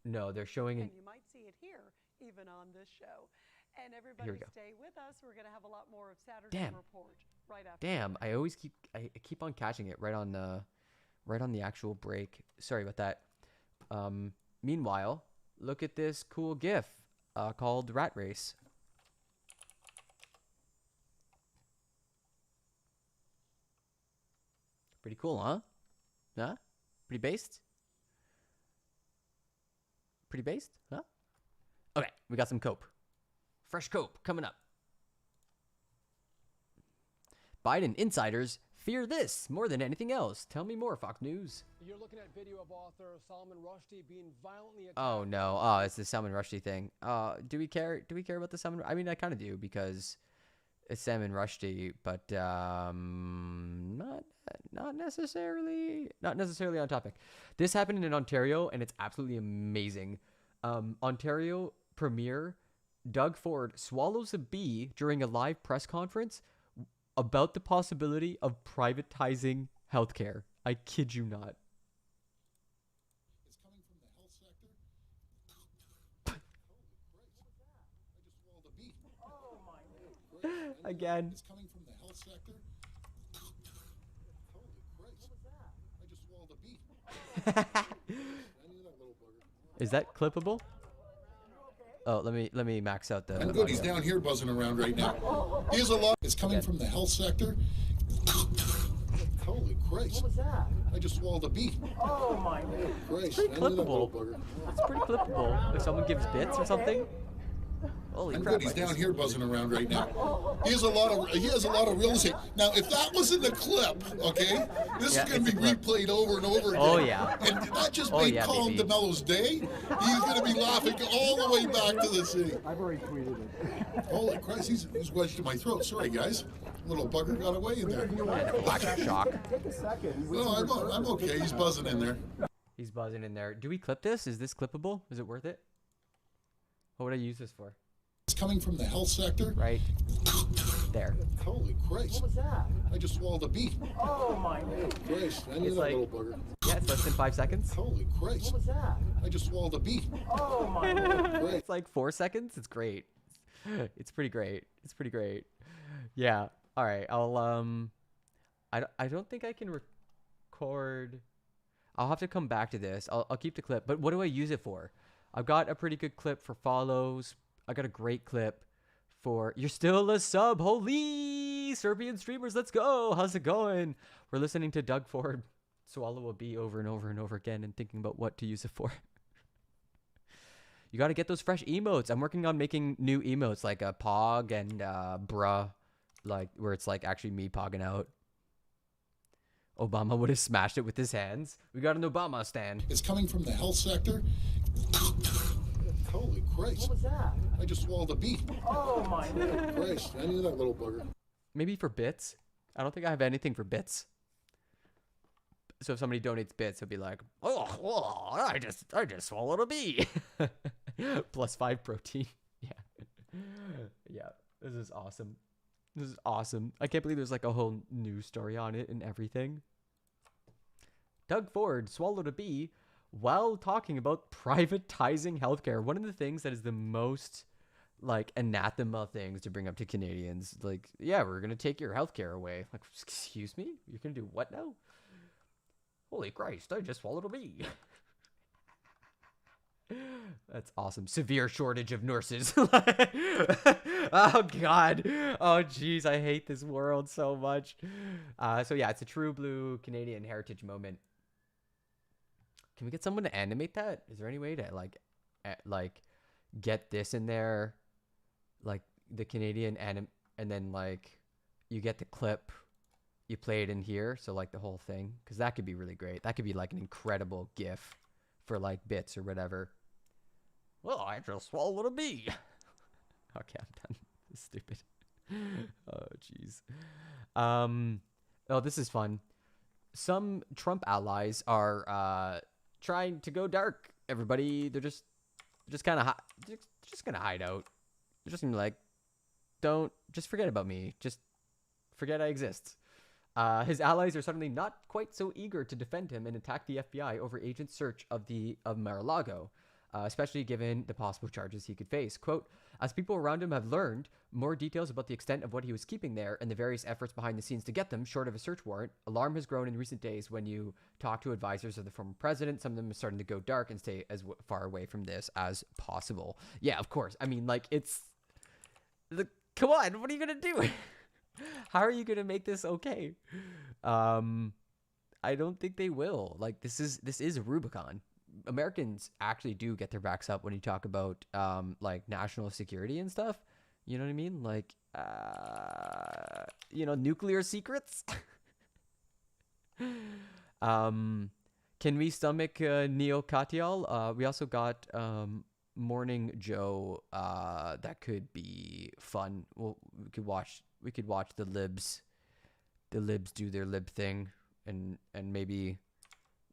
Speaker 6: No, they're showing...
Speaker 3: And you might see it here, even on this show. And everybody stay with us. We're going to have a lot more of Saturday Report right after.
Speaker 6: Damn, I keep on catching it right on the actual break. Sorry about that. Meanwhile, look at this cool GIF called Rat Race. Pretty cool, huh? Huh? Pretty based? Pretty based? Huh? Okay, we got some cope. Fresh cope coming up. Biden insiders fear this more than anything else. Tell me more, Fox News.
Speaker 7: You're looking at video of author Salman Rushdie being violently attacked.
Speaker 6: Oh no! Oh, it's the Salman Rushdie thing. Do we care? Do we care about the Salman? I mean, I kind of do because it's Salman Rushdie, but not necessarily on topic. This happened in Ontario, and it's absolutely amazing. Ontario Premier Doug Ford swallows a bee during a live press conference about the possibility of privatizing healthcare. I kid you not.
Speaker 23: It's coming from the health sector. Holy Christ. I just swallowed a bee. Oh my.
Speaker 6: Again.
Speaker 23: It's coming from the health sector. Holy Christ. I just swallowed a bee. I knew that little bugger.
Speaker 6: Is that clippable? Oh, let me max out the.
Speaker 23: I'm good. He's down here buzzing around right now. Here's a lot. It's coming from the health sector. Holy Christ! What was that? I just swallowed a bee. Oh my Christ!
Speaker 6: It's pretty clippable. It's pretty clippable. If someone gives bits or something. Holy
Speaker 23: I'm
Speaker 6: crap!
Speaker 23: Good. He's down here buzzing around right now. He has a lot of real estate. Now, if that was in the clip, okay, this is going to be replayed over and over again.
Speaker 6: Oh yeah.
Speaker 23: And that just made Colin DeMello's day. He's going to be laughing all the way back to the city.
Speaker 2: I've already tweeted it.
Speaker 23: Holy Christ! He's wedged in my throat. Sorry, guys. Little bugger got away in there.
Speaker 6: Electric shock.
Speaker 23: Take a second. No, I'm okay. He's buzzing in there.
Speaker 6: He's buzzing in there. Do we clip this? Is this clippable? Is it worth it? What would I use this for?
Speaker 23: It's coming from the health sector.
Speaker 6: Right there.
Speaker 23: Holy Christ! What was that? I just swallowed a bee. Oh my Christ! I knew that little bugger.
Speaker 6: Yeah, it's less than 5 seconds.
Speaker 23: Holy Christ! What was that? I just swallowed a bee. Oh my Christ!
Speaker 6: It's like 4 seconds. It's great. It's pretty great. It's pretty great. Yeah. All right. I'll I don't think I can record. I'll have to come back to this. I'll keep the clip. But what do I use it for? I've got a pretty good clip for follows. I got a great clip for you're still a sub. Holy Serbian streamers, let's go. How's it going? We're listening to Doug Ford swallow a bee over and over and over again and thinking about what to use it for. You got to get those fresh emotes. I'm working on making new emotes like a pog and bruh, like where it's like actually me pogging out. Obama would have smashed it with his hands. We got an Obama stand.
Speaker 23: It's coming from the health sector. Holy Christ! What was that? I just swallowed a bee. Oh my Christ! I knew that little bugger.
Speaker 6: Maybe for bits. I don't think I have anything for bits. So if somebody donates bits, it'll be like, oh, I just swallowed a bee. +5 protein. Yeah. Yeah. This is awesome. This is awesome. I can't believe there's like a whole news story on it and everything. Doug Ford swallowed a bee while talking about privatizing healthcare. One of the things that is the most like anathema things to bring up to Canadians. Like, yeah, we're going to take your healthcare away. Like, excuse me? You're going to do what now? Holy Christ, I just swallowed a bee. That's awesome. Severe shortage of nurses. Oh, God. Oh, jeez. I hate this world so much. So, yeah, it's a true blue Canadian heritage moment. Can we get someone to animate that? Is there any way to, like get this in there? Like, the Canadian and then like you get the clip, you play it in here, so like the whole thing, because that could be really great. That could be like an incredible GIF for like bits or whatever. Well, I just swallowed a bee. Okay, I'm done. This is stupid. Oh, jeez. Oh, this is fun. Some Trump allies are trying to go dark. Everybody, they're just kind of just gonna hide out. They're just gonna be like, don't just forget about me. Just forget I exist. His allies are suddenly not quite so eager to defend him and attack the FBI over agent search of Mar-a-Lago, especially given the possible charges he could face. Quote, as people around him have learned more details about the extent of what he was keeping there and the various efforts behind the scenes to get them, short of a search warrant, alarm has grown in recent days when you talk to advisors of the former president. Some of them are starting to go dark and stay as far away from this as possible. Yeah, of course. I mean, like, come on, what are you going to do? How are you going to make this okay? I don't think they will. Like, this is a Rubicon. Americans actually do get their backs up when you talk about like national security and stuff. You know what I mean? Like, nuclear secrets. Can we stomach Neil Katyal? We also got Morning Joe. That could be fun. Well, we could watch the libs do their lib thing, and maybe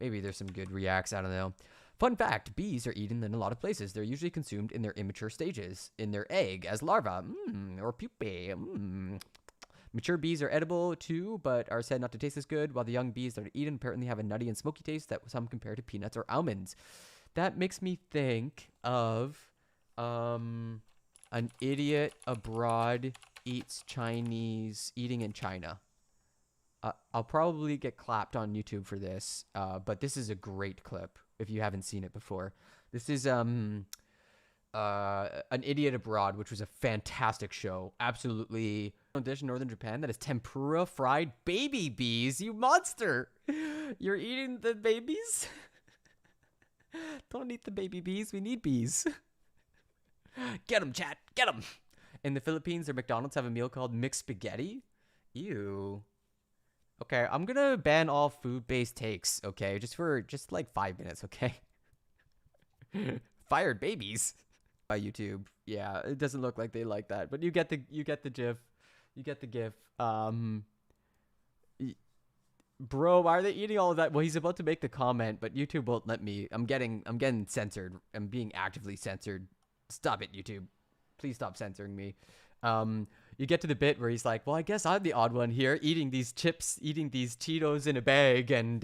Speaker 6: there's some good reacts. I don't know. Fun fact, bees are eaten in a lot of places. They're usually consumed in their immature stages, in their egg as larvae, or pupae. Mature bees are edible too, but are said not to taste as good, while the young bees that are eaten apparently have a nutty and smoky taste that some compare to peanuts or almonds. That makes me think of an idiot abroad eats Chinese, eating in China. I'll probably get clapped on YouTube for this, but this is a great clip if you haven't seen it before. This is An Idiot Abroad, which was a fantastic show. Absolutely. Dish in northern Japan that is tempura fried baby bees. You monster! You're eating the babies? Don't eat the baby bees. We need bees. Get them, chat. Get them. In the Philippines, their McDonald's have a meal called mixed spaghetti. Ew. Okay, I'm gonna ban all food-based takes, okay? Just like 5 minutes, okay? Fired babies by YouTube. Yeah, it doesn't look like they like that, but you get the gif. You get the gif. Bro, why are they eating all of that? Well, he's about to make the comment, but YouTube won't let me. I'm getting censored. I'm being actively censored. Stop it, YouTube. Please stop censoring me. You get to the bit where he's like, well, I guess I'm the odd one here, eating these chips, eating these Cheetos in a bag, and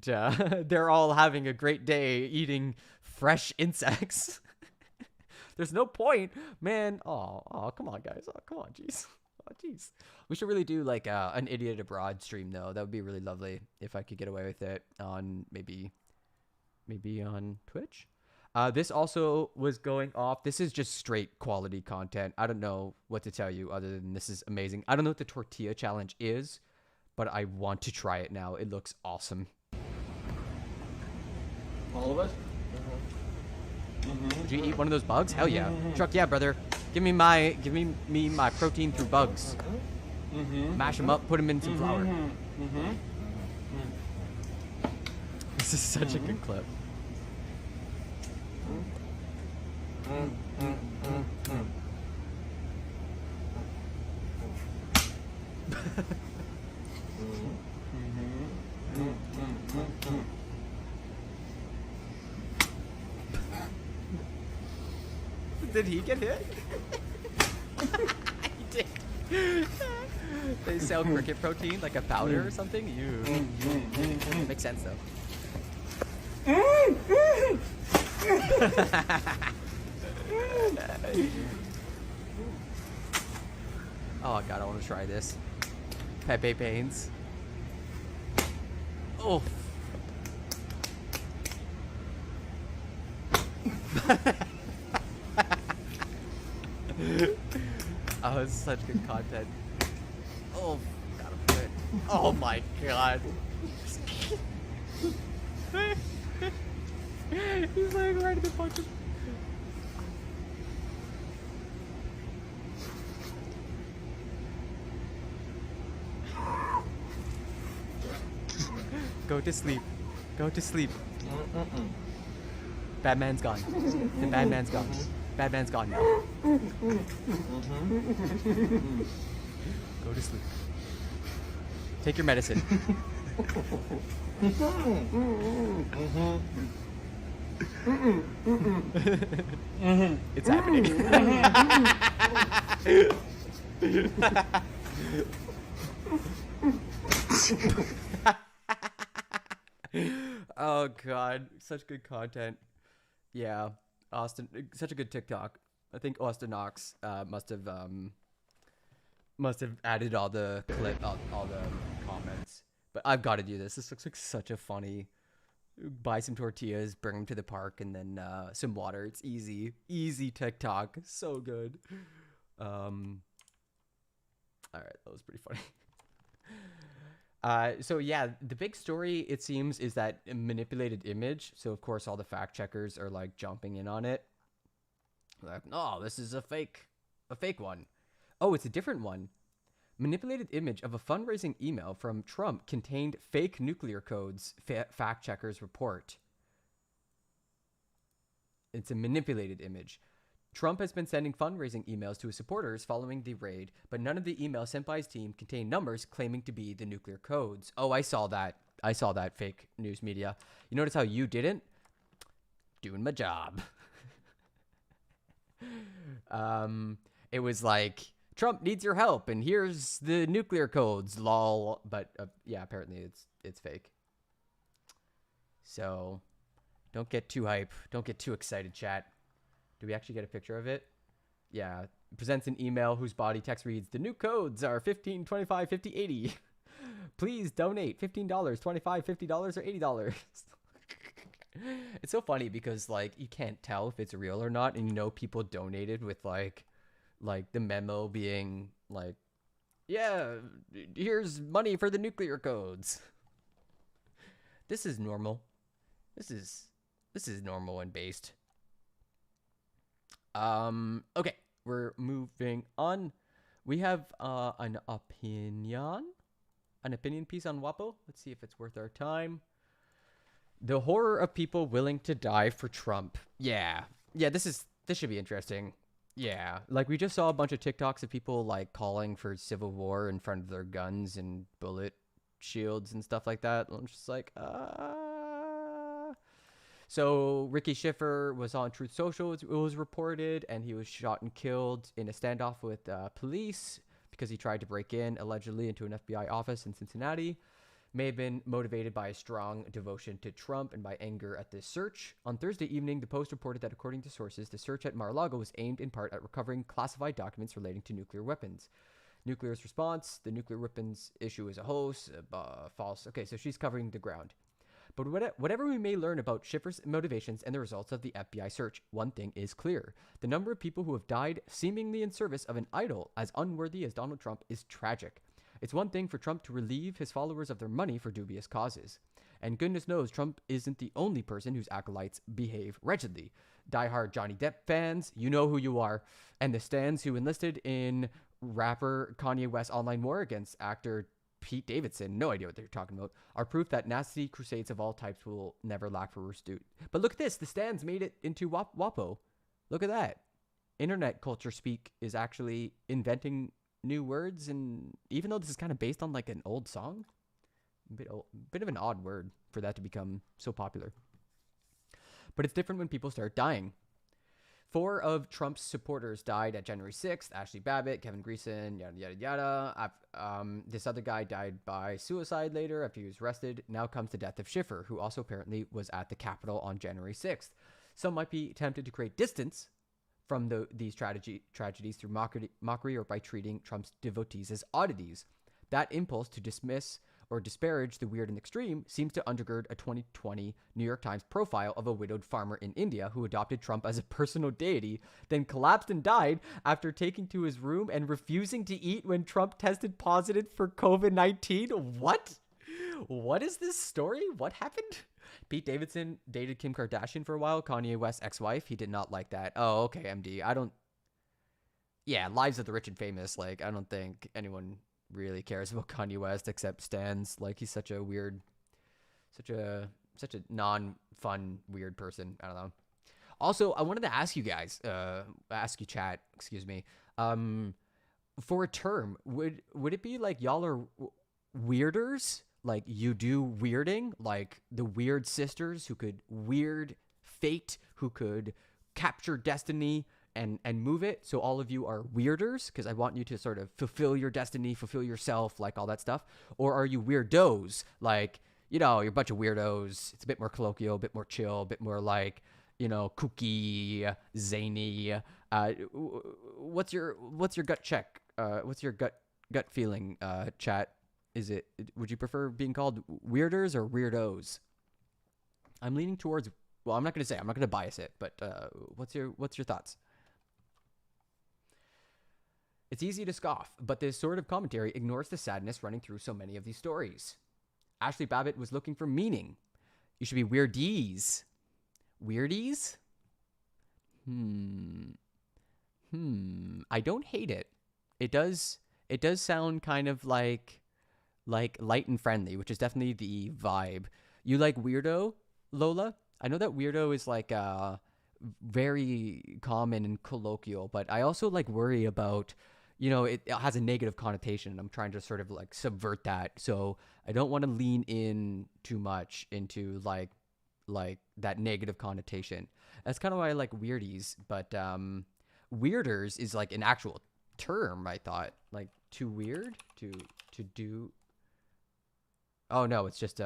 Speaker 6: they're all having a great day eating fresh insects. There's no point, man. Oh, come on, guys. Oh, come on, jeez. Oh, jeez. We should really do like an Idiot Abroad stream, though. That would be really lovely if I could get away with it on maybe on Twitch. This also was going off. This is just straight quality content. I don't know what to tell you other than this is amazing. I don't know what the tortilla challenge is, but I want to try it now. It looks awesome.
Speaker 9: All of us?
Speaker 6: Would you eat one of those bugs? Hell yeah. Truck, yeah, brother. Give me my protein through bugs. Mash them up, put them in some flour. This is such a good clip. Did he get hit? He did. They sell cricket protein like a powder or something? Makes sense though. Oh god, I want to try this. Pepe Pains. Oh. Oh, it's such good content. Oh, gotta put it. Oh my god. He's like right in the punch him. Go to sleep. Go to sleep. Batman's gone. The Batman's gone. Batman's gone now. Go to sleep. Take your medicine. It's happening. Oh god, such good content. Yeah, Austin, such a good TikTok. I think Austin Knox must have added all the all the comments. But I've got to do this. This looks like such a funny. Buy some tortillas, bring them to the park, and then some water. It's easy TikTok. So good. All right, that was pretty funny. So yeah, the big story, it seems, is that manipulated image. So of course all the fact checkers are like jumping in on it. Like, oh, this is a fake one. Oh, it's a different one. Manipulated image of a fundraising email from Trump contained fake nuclear codes, fact checkers report. It's a manipulated image. Trump has been sending fundraising emails to his supporters following the raid, but none of the emails sent by his team contained numbers claiming to be the nuclear codes. Oh, I saw that. I saw that, fake news media. You notice how you didn't? Doing my job. It was like, Trump needs your help, and here's the nuclear codes, lol. But yeah, apparently it's fake. So don't get too hype. Don't get too excited, chat. Do we actually get a picture of it? Yeah. Presents an email whose body text reads, the new codes are 15, 25, 50, 80. Please donate $15, $25, $50, or $80. It's so funny because like you can't tell if it's real or not, and you know people donated with like the memo being like, yeah, here's money for the nuclear codes. This is normal. This is normal and based. Okay, we're moving on. We have an opinion piece on WAPO. Let's see if it's worth our time. The horror of people willing to die for Trump. Yeah, this should be interesting. Yeah, like we just saw a bunch of TikToks of people like calling for civil war in front of their guns and bullet shields and stuff like that. I'm just like, So Ricky Schiffer was on Truth Social, it was reported, and he was shot and killed in a standoff with police because he tried to break in, allegedly, into an FBI office in Cincinnati. May have been motivated by a strong devotion to Trump and by anger at this search. On Thursday evening, the Post reported that, according to sources, the search at Mar-a-Lago was aimed in part at recovering classified documents relating to nuclear weapons. Nuclear's response, the nuclear weapons issue is a hoax, false. Okay, so she's covering the ground. But whatever we may learn about Schiffer's motivations and the results of the FBI search, one thing is clear. The number of people who have died seemingly in service of an idol as unworthy as Donald Trump is tragic. It's one thing for Trump to relieve his followers of their money for dubious causes. And goodness knows Trump isn't the only person whose acolytes behave wretchedly. Die-hard Johnny Depp fans, you know who you are. And the stands who enlisted in rapper Kanye West's online war against actor Pete Davidson, no idea what they're talking about, are proof that nasty crusades of all types will never lack for pursuit. But look at this, the stands made it into WAPO. Look at that. Internet culture speak is actually inventing new words, and even though this is kind of based on like an old song, bit of an odd word for that to become so popular. But it's different when people start dying. 4 of Trump's supporters died at January 6th. Ashley Babbitt, Kevin Greason, yada, yada, yada. This other guy died by suicide later after he was arrested. Now comes the death of Schiffer, who also apparently was at the Capitol on January 6th. Some might be tempted to create distance from these tragedies through mockery or by treating Trump's devotees as oddities. That impulse to dismiss or disparage the weird and extreme seems to undergird a 2020 New York Times profile of a widowed farmer in India who adopted Trump as a personal deity, then collapsed and died after taking to his room and refusing to eat when Trump tested positive for COVID-19. What? What is this story? What happened? Pete Davidson dated Kim Kardashian for a while, Kanye West's ex-wife. He did not like that. Oh, okay, MD. Yeah, lives of the rich and famous. Like, I don't think anyone really cares about Kanye West except stans. Like, he's such a weird Such a non-fun, weird person. I don't know. Also, I wanted to ask you guys, chat, excuse me, for a term, would it be like y'all are weirders? Like you do weirding? Like the weird sisters who could weird fate, who could capture destiny and move it? So all of you are weirders? Because I want you to sort of fulfill your destiny, fulfill yourself, like all that stuff. Or are you weirdos? Like, you know, you're a bunch of weirdos. It's a bit more colloquial, a bit more chill, a bit more like, you know, kooky, zany. What's your gut check? What's your gut feeling, chat? Would you prefer being called weirders or weirdos? I'm leaning towards, well, I'm not going to bias it, but what's your thoughts? It's easy to scoff, but this sort of commentary ignores the sadness running through so many of these stories. Ashley Babbitt was looking for meaning. You should be weirdies. Weirdies? I don't hate it. It does sound kind of like light and friendly, which is definitely the vibe. You like weirdo, Lola? I know that weirdo is like very common and colloquial, but I also like worry about, you know, it has a negative connotation, and I'm trying to sort of like subvert that. So I don't want to lean in too much into like that negative connotation. That's kind of why I like weirdies, but weirders is like an actual term, I thought. Like too weird to do. Oh no, it's just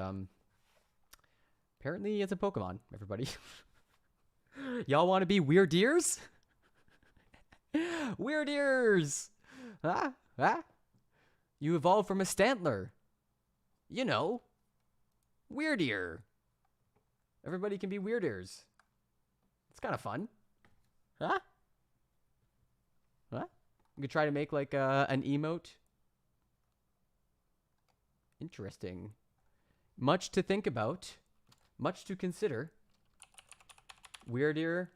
Speaker 6: apparently it's a Pokemon, everybody. Y'all want to be weird ears? Weird ears! Ah? You evolved from a Stantler. You know. Weird ear. Everybody can be weird ears. It's kind of fun. Huh? You could try to make like an emote. Interesting. Much to think about. Much to consider. Weird ear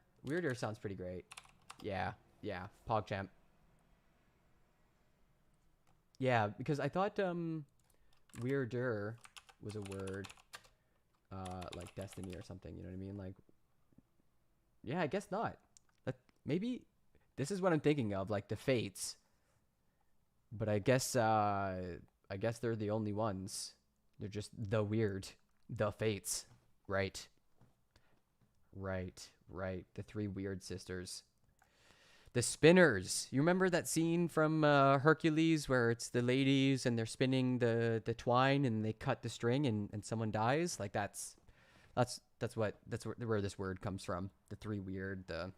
Speaker 6: sounds pretty great. Yeah. PogChamp. Yeah, because I thought weirder was a word like destiny or something, you know what I mean? Like, yeah, I guess not. Maybe this is what I'm thinking of, like the fates. But I guess they're the only ones. They're just the weird, the fates, right? The three weird sisters. The spinners. You remember that scene from Hercules where it's the ladies and they're spinning the twine and they cut the string and someone dies? Like that's where this word comes from. The three weird, the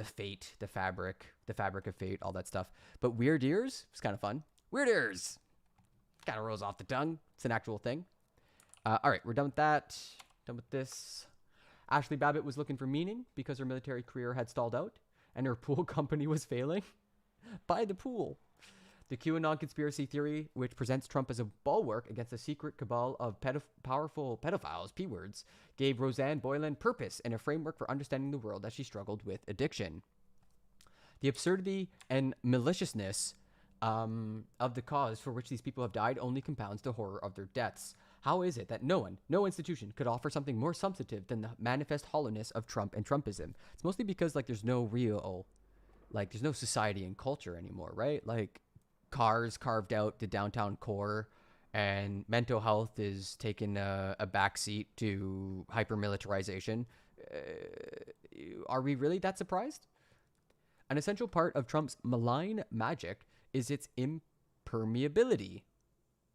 Speaker 6: fate, the fabric of fate, all that stuff. But weird ears was kind of fun. Weird ears. Kind of rolls off the tongue. It's an actual thing. All right, we're done with that. Done with this. Ashley Babbitt was looking for meaning because her military career had stalled out and her pool company was failing. Buy the pool. The QAnon conspiracy theory, which presents Trump as a bulwark against a secret cabal of powerful pedophiles, P-words, gave Roseanne Boylan purpose and a framework for understanding the world as she struggled with addiction. The absurdity and maliciousness of the cause for which these people have died only compounds the horror of their deaths. How is it that no institution could offer something more substantive than the manifest hollowness of Trump and Trumpism? It's mostly because like there's no society and culture anymore, right? Like cars carved out the downtown core and mental health is taking a backseat to hyper-militarization. Are we really that surprised? An essential part of Trump's malign magic is its impermeability.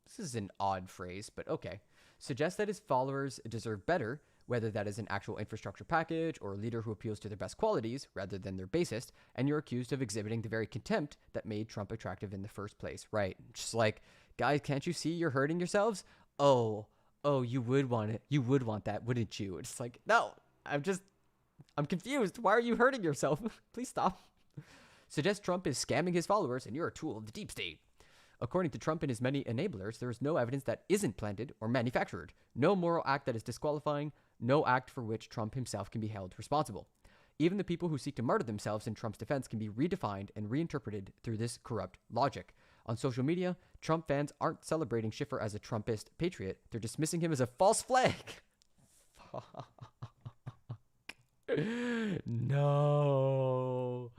Speaker 6: This is an odd phrase, but okay. Suggests that his followers deserve better, whether that is an actual infrastructure package or a leader who appeals to their best qualities rather than their basest, and you're accused of exhibiting the very contempt that made Trump attractive in the first place. Right. Just like, guys, can't you see you're hurting yourselves? Oh, you would want it. You would want that, wouldn't you? It's like, no, I'm confused. Why are you hurting yourself? Please stop. Suggests Trump is scamming his followers and you're a tool of the deep state. According to Trump and his many enablers, there is no evidence that isn't planted or manufactured, no moral act that is disqualifying, no act for which Trump himself can be held responsible. Even the people who seek to martyr themselves in Trump's defense can be redefined and reinterpreted through this corrupt logic. On social media, Trump fans aren't celebrating Schiffer as a Trumpist patriot. They're dismissing him as a false flag. No.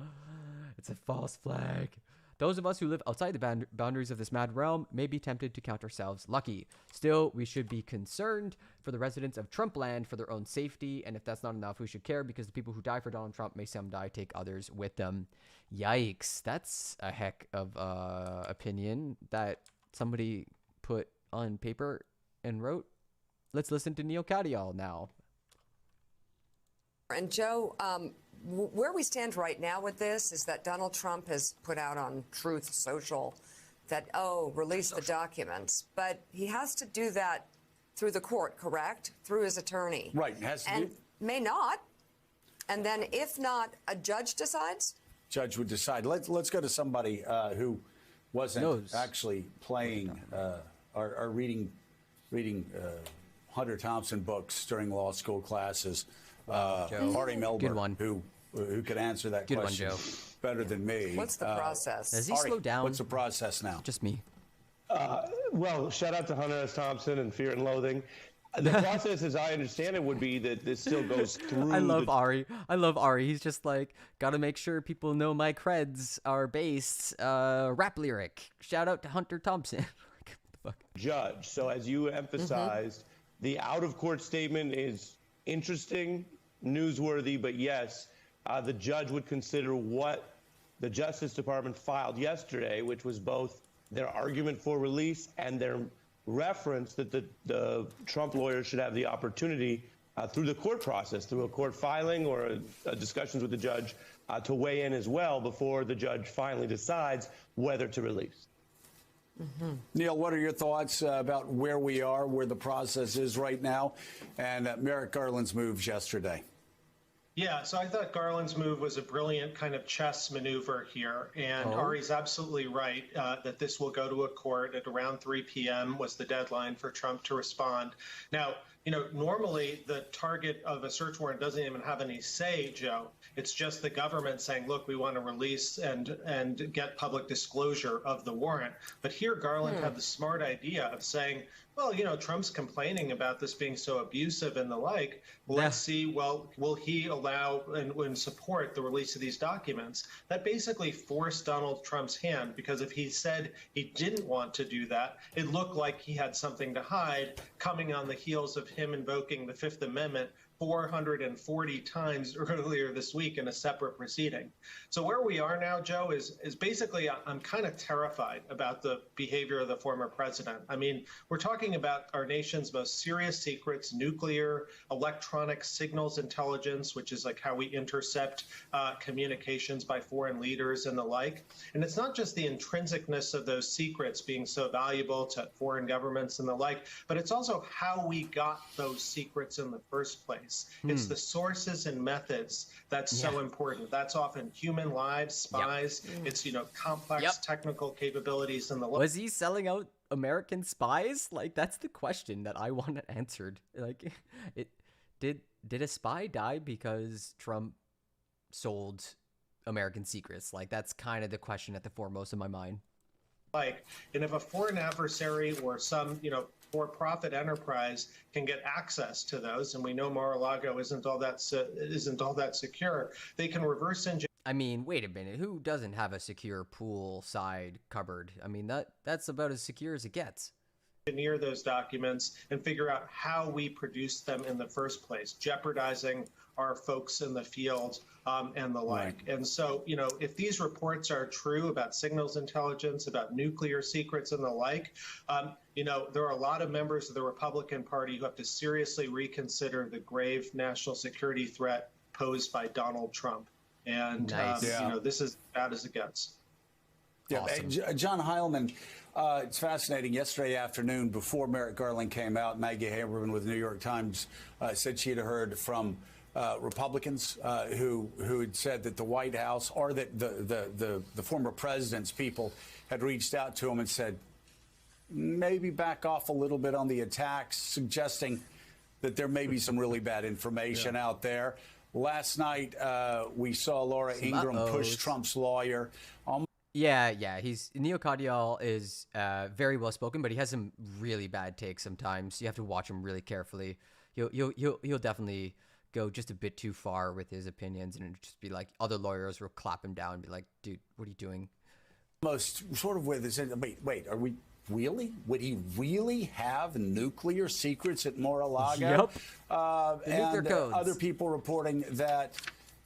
Speaker 6: It's a false flag. Those of us who live outside the boundaries of this mad realm may be tempted to count ourselves lucky. Still, we should be concerned for the residents of Trump land for their own safety, and if that's not enough, we should care because the people who die for Donald Trump may someday take others with them. Yikes. That's a heck of opinion that somebody put on paper and wrote. Let's listen to Neil Katyal now.
Speaker 9: And Joe, where we stand right now with this is that Donald Trump has put out on Truth Social that, release the documents. But he has to do that through the court, correct? Through his attorney.
Speaker 10: Right. Has to
Speaker 9: and may not. And then if not, a judge decides?
Speaker 10: Judge would decide. Let's go to somebody who wasn't actually playing or reading Hunter Thompson books during law school classes. Ari Melber, who could answer that question better than me.
Speaker 9: What's the process?
Speaker 6: Does he slow down?
Speaker 10: What's the process now?
Speaker 6: Just me.
Speaker 11: Well, shout out to Hunter S. Thompson and Fear and Loathing. The process, as I understand it, would be that this still goes through.
Speaker 6: I love Ari. I love Ari. He's just like, gotta make sure people know my creds are based. Rap lyric. Shout out to Hunter Thompson. What the fuck?
Speaker 11: Judge. So as you emphasized, the out-of-court statement is interesting, newsworthy, but yes, the judge would consider what the Justice Department filed yesterday, which was both their argument for release and their reference that the Trump lawyers should have the opportunity through the court process, through a court filing or discussions with the judge to weigh in as well before the judge finally decides whether to release.
Speaker 10: Neil, what are your thoughts about where we are, where the process is right now, and Merrick Garland's moves yesterday?
Speaker 24: Yeah, so I thought Garland's move was a brilliant kind of chess maneuver here. And Ari's absolutely right that this will go to a court at around 3 p.m. was the deadline for Trump to respond. Now, you know, normally the target of a search warrant doesn't even have any say, Joe. It's just the government saying, look, we want to release and get public disclosure of the warrant. But here Garland had the smart idea of saying, well, you know, Trump's complaining about this being so abusive and the like. Let's see, well, will he allow and support the release of these documents? That basically forced Donald Trump's hand, because if he said he didn't want to do that, it looked like he had something to hide, coming on the heels of him invoking the Fifth Amendment 440 times earlier this week in a separate proceeding. So where we are now, Joe, is basically I'm kind of terrified about the behavior of the former president. I mean, we're talking about our nation's most serious secrets, nuclear, electronic signals intelligence, which is like how we intercept communications by foreign leaders and the like. And it's not just the intrinsicness of those secrets being so valuable to foreign governments and the like, but it's also how we got those secrets in the first place. It's the sources and methods that's so important. That's often human lives, spies. It's, you know, complex technical capabilities and the like.
Speaker 6: Was he selling out American spies? Like, that's the question that I want answered. Like, did a spy die because Trump sold American secrets? Like, that's kind of the question at the foremost of my mind.
Speaker 24: Like, and if a foreign adversary or some, you know, for-profit enterprise can get access to those, and we know Mar-a-Lago isn't all that secure, they can reverse engineer.
Speaker 6: I mean, wait a minute. Who doesn't have a secure poolside cupboard? I mean, that's about as secure as it gets.
Speaker 24: Engineer those documents and figure out how we produced them in the first place, jeopardizing our folks in the field and the like. And so, you know, if these reports are true about signals intelligence, about nuclear secrets and the like, you know, there are a lot of members of the Republican Party who have to seriously reconsider the grave national security threat posed by Donald Trump. And, you know, this is as bad as it gets.
Speaker 10: Yeah, awesome. John Heilman, it's fascinating. Yesterday afternoon, before Merrick Garland came out, Maggie Haberman with the New York Times said she had heard from Republicans who had said that the White House or that the former president's people had reached out to him and said, maybe back off a little bit on the attacks, suggesting that there may be some really bad information out there. Last night, we saw Laura Ingraham push Trump's lawyer.
Speaker 6: Yeah. Neil Katyal is very well spoken, but he has some really bad takes sometimes. You have to watch him really carefully. He'll definitely go just a bit too far with his opinions, and it'll just be like other lawyers will clap him down and be like, dude, what are you doing?
Speaker 10: Most sort of with this. Wait, are we really? Would he really have nuclear secrets at Mar-a-Lago?
Speaker 6: Yep.
Speaker 10: The nuclear codes. Other people reporting that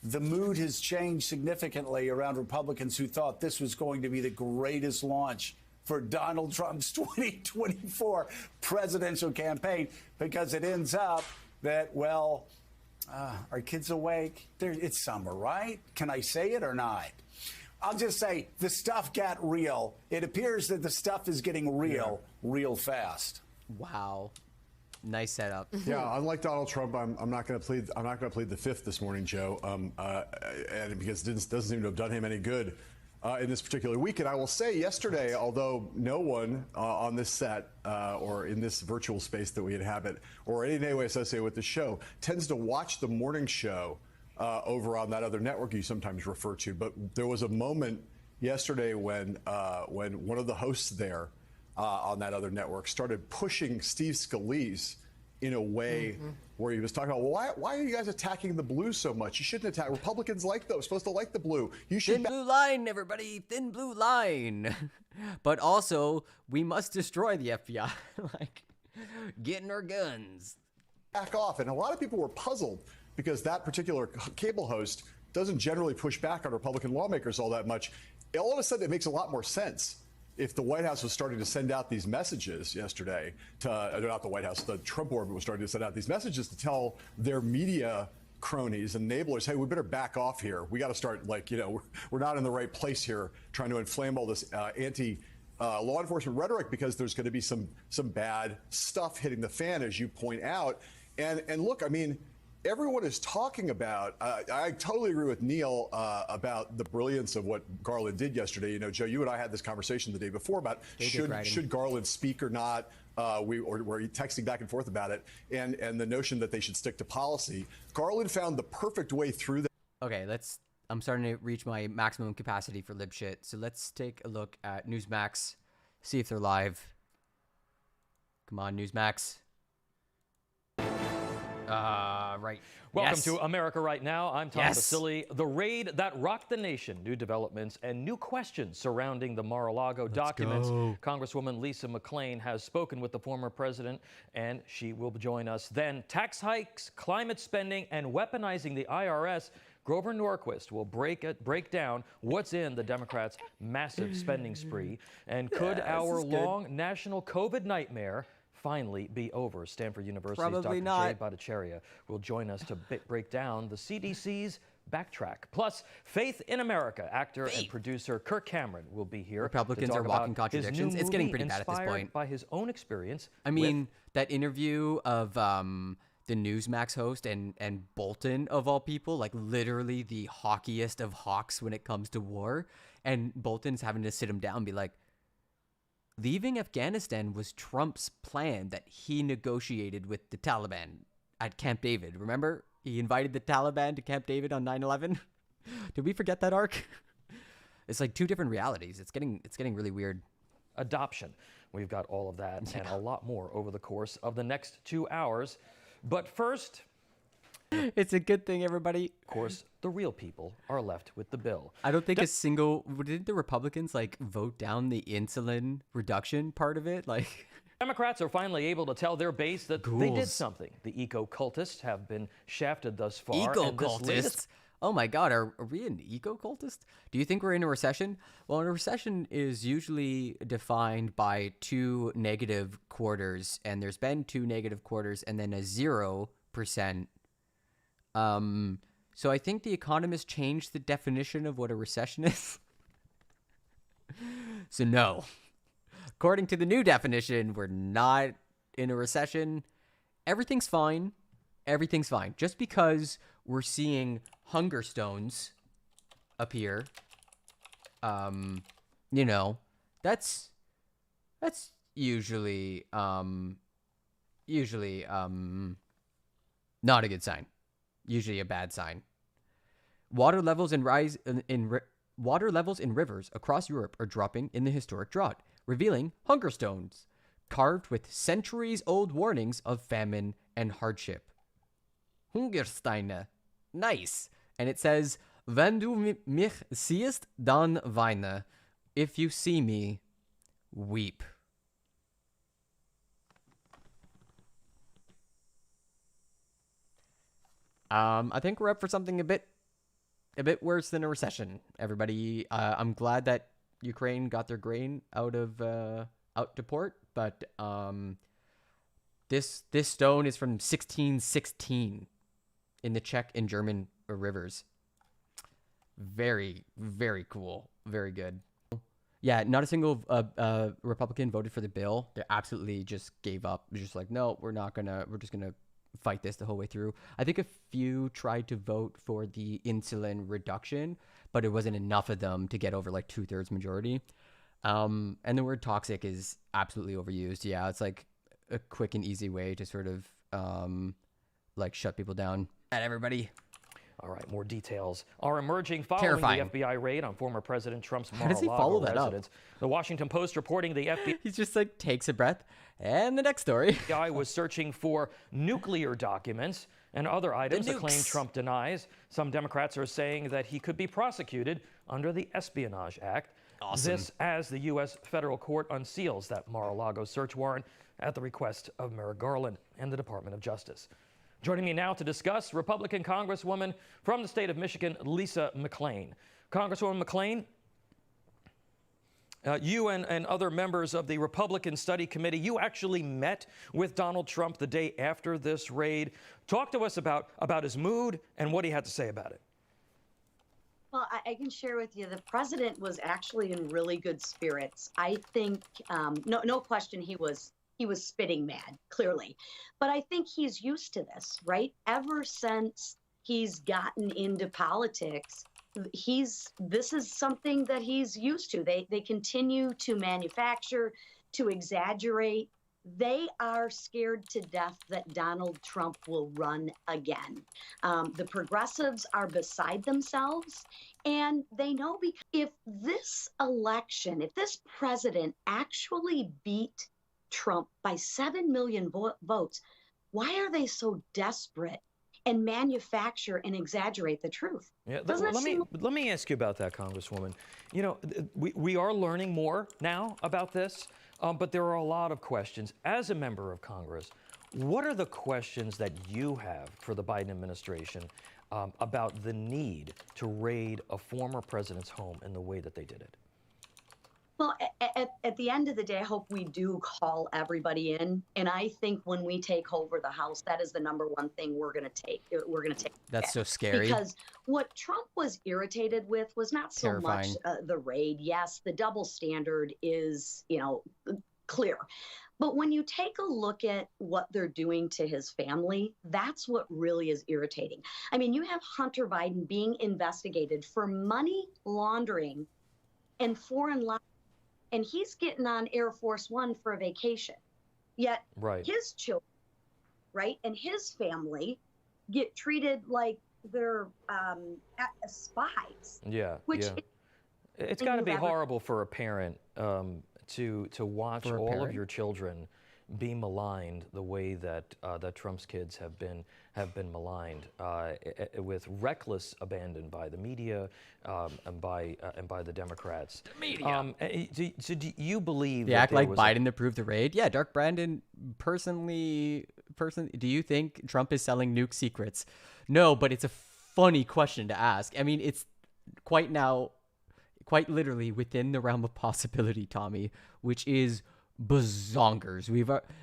Speaker 10: the mood has changed significantly around Republicans who thought this was going to be the greatest launch for Donald Trump's 2024 presidential campaign, because it ends up that, well, are kids awake? It's summer, right? Can I say it or not? I'll just say the stuff got real. It appears that the stuff is getting real fast.
Speaker 6: Wow. Nice setup.
Speaker 8: Yeah, unlike Donald Trump, I'm not going to plead. I'm not going to plead the fifth this morning, Joe, and because it doesn't seem to have done him any good in this particular week. And I will say, yesterday, although no one on this set or in this virtual space that we inhabit, or in any way associated with the show, tends to watch the morning show over on that other network you sometimes refer to. But there was a moment yesterday when one of the hosts there on that other network started pushing Steve Scalise in a way where he was talking about, well, why are you guys attacking the blue so much? You shouldn't attack. Republicans like those, supposed to like the blue. You should.
Speaker 6: Thin blue line, everybody. Thin blue line. But also, we must destroy the FBI. Like, getting our guns.
Speaker 8: Back off. And a lot of people were puzzled because that particular cable host doesn't generally push back on Republican lawmakers all that much. All of a sudden, it makes a lot more sense if the White House was starting to send out these messages yesterday to, not the White House, the Trump orbit was starting to send out these messages to tell their media cronies and enablers, hey, we better back off here. We got to start, like, we're not in the right place here trying to inflame all this anti-law enforcement rhetoric, because there's going to be some bad stuff hitting the fan, as you point out. And look, I mean, everyone is talking about, I totally agree with Neil about the brilliance of what Garland did yesterday. Joe, you and I had this conversation the day before about should Garland speak or not. We were texting back and forth about it, and the notion that they should stick to policy. Garland found the perfect way through that.
Speaker 6: Okay, I'm starting to reach my maximum capacity for lib shit. So let's take a look at Newsmax, see if they're live. Come on, Newsmax. Right.
Speaker 12: Welcome to America Right Now. I'm Tom Basile. The raid that rocked the nation, new developments and new questions surrounding the Mar-a-Lago documents. Congresswoman Lisa McClain has spoken with the former president, and she will join us then. Tax hikes, climate spending, and weaponizing the IRS. Grover Norquist will break down what's in the Democrats' massive spending spree. And could our long national COVID nightmare finally be over? Stanford University's
Speaker 6: Probably
Speaker 12: Dr.
Speaker 6: not.
Speaker 12: Jay Bhattacharya will join us to break down the CDC's backtrack. Plus, Faith in America actor and producer Kirk Cameron will be here.
Speaker 6: Republicans
Speaker 12: to talk
Speaker 6: are walking
Speaker 12: about
Speaker 6: contradictions.
Speaker 12: His new
Speaker 6: It's getting
Speaker 12: movie
Speaker 6: pretty bad at this
Speaker 12: inspired
Speaker 6: point.
Speaker 12: by his own experience.
Speaker 6: I mean, that interview of the Newsmax host and Bolton, of all people, like literally the hawkiest of hawks when it comes to war. And Bolton's having to sit him down and be like, leaving Afghanistan was Trump's plan that he negotiated with the Taliban at Camp David. Remember? He invited the Taliban to Camp David on 9/11. Did we forget that arc? It's like two different realities. It's getting really weird.
Speaker 12: Adoption. We've got all of that and a lot more over the course of the next 2 hours. But first,
Speaker 6: it's a good thing, everybody.
Speaker 12: Of course, the real people are left with the bill.
Speaker 6: I don't think did the Republicans vote down the insulin reduction part of it?
Speaker 12: Democrats are finally able to tell their base that they did something. The eco-cultists have been shafted thus far.
Speaker 6: Eco-cultists? Oh my God, are we an eco-cultist? Do you think we're in a recession? Well, a recession is usually defined by 2 negative quarters, and there's been 2 negative quarters and then a 0%. So I think The Economist changed the definition of what a recession is. So no. According to the new definition, we're not in a recession. Everything's fine. Everything's fine. Just because we're seeing hunger stones appear, that's usually not a good sign. Usually a bad sign. Water levels rise in water levels in rivers across Europe are dropping in the historic drought, revealing hunger stones carved with centuries-old warnings of famine and hardship. Hungersteine. Nice. And it says, Wenn du mich siehst, dann weine. If you see me, weep. I think we're up for something a bit worse than a recession. Everybody, I'm glad that Ukraine got their grain out to port, but this stone is from 1616 in the Czech and German rivers. Very, very cool. Very good. Yeah, not a single Republican voted for the bill. They absolutely just gave up. They're just like, no, we're just gonna fight this the whole way through. I think a few tried to vote for the insulin reduction, but it wasn't enough of them to get over like 2/3 majority. And the word toxic is absolutely overused. Yeah, it's like a quick and easy way to sort of like shut people down. Everybody.
Speaker 12: All right, more details are emerging following
Speaker 6: Terrifying.
Speaker 12: the FBI raid on former President Trump's
Speaker 6: How does he follow
Speaker 12: Mar-a-Lago
Speaker 6: that up?
Speaker 12: residence. The Washington Post reporting the FBI
Speaker 6: He's just like takes a breath. And the next story.
Speaker 12: was searching for nuclear documents and other items, a claim Trump denies. Some Democrats are saying that he could be prosecuted under the Espionage Act.
Speaker 6: Awesome.
Speaker 12: This as the U.S. federal court unseals that Mar-a-Lago search warrant at the request of Merrick Garland and the Department of Justice. Joining me now to discuss, Republican Congresswoman from the state of Michigan, Lisa McClain. Congresswoman McClain, you and other members of the Republican Study Committee, you actually met with Donald Trump the day after this raid. Talk to us about his mood and what he had to say about it.
Speaker 13: Well, I can share with you, the president was actually in really good spirits. I think, no question, he was spitting mad, clearly. But I think he's used to this, right? Ever since he's gotten into politics, this is something that he's used to. They continue to manufacture, to exaggerate. They are scared to death that Donald Trump will run again. The progressives are beside themselves, and they know because if this election, if this president actually beat Trump by 7 million votes, why are they so desperate and manufacture and exaggerate the truth?
Speaker 12: Yeah, let me ask you about that, Congresswoman. You know, we are learning more now about this, but there are a lot of questions. As a member of Congress, what are the questions that you have for the Biden administration about the need to raid a former president's home in the way that they did it?
Speaker 13: Well, at the end of the day, I hope we do call everybody in. And I think when we take over the House, that is the number one thing we're going to take.
Speaker 6: That's so scary.
Speaker 13: Because what Trump was irritated with was not so
Speaker 6: Terrifying.
Speaker 13: much the raid. Yes, the double standard is, clear. But when you take a look at what they're doing to his family, that's what really is irritating. I mean, you have Hunter Biden being investigated for money laundering and foreign law. And he's getting on Air Force One for a vacation. Yet his children, right, and his family get treated like they're spies.
Speaker 12: Yeah,
Speaker 13: which
Speaker 12: it's got to be horrible for a parent to watch all of your children be maligned the way that that Trump's kids have been maligned with reckless abandon by the media and by the Democrats.
Speaker 6: The media.
Speaker 12: So do you believe
Speaker 6: they act like Biden approved the raid? Yeah, Dark Brandon, personally, do you think Trump is selling nuke secrets? No, but it's a funny question to ask. I mean, it's quite literally within the realm of possibility, Tommy, which is bazonkers.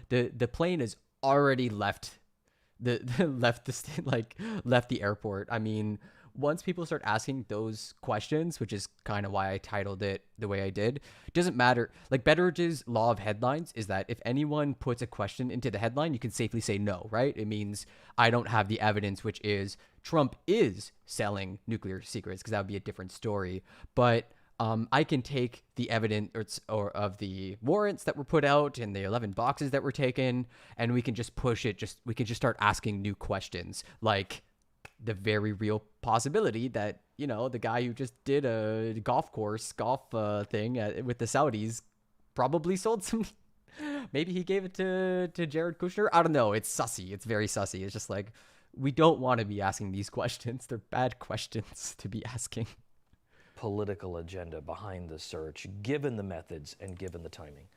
Speaker 6: The plane has already left left the airport. I mean, once people start asking those questions, which is kind of why I titled it the way I did, it doesn't matter. Like Betteridge's law of headlines is that if anyone puts a question into the headline, you can safely say no, right? It means I don't have the evidence, which is Trump is selling nuclear secrets, because that would be a different story. But I can take the evidence or of the warrants that were put out and the 11 boxes that were taken, and we can just push it. We can just start asking new questions, like the very real possibility that, you know, the guy who just did a golf thing with the Saudis probably sold some. Maybe he gave it to Jared Kushner. I don't know. It's sussy. It's very sussy. It's just like, we don't want to be asking these questions. They're bad questions to be asking.
Speaker 12: Political agenda behind the search, given the methods and given the timing.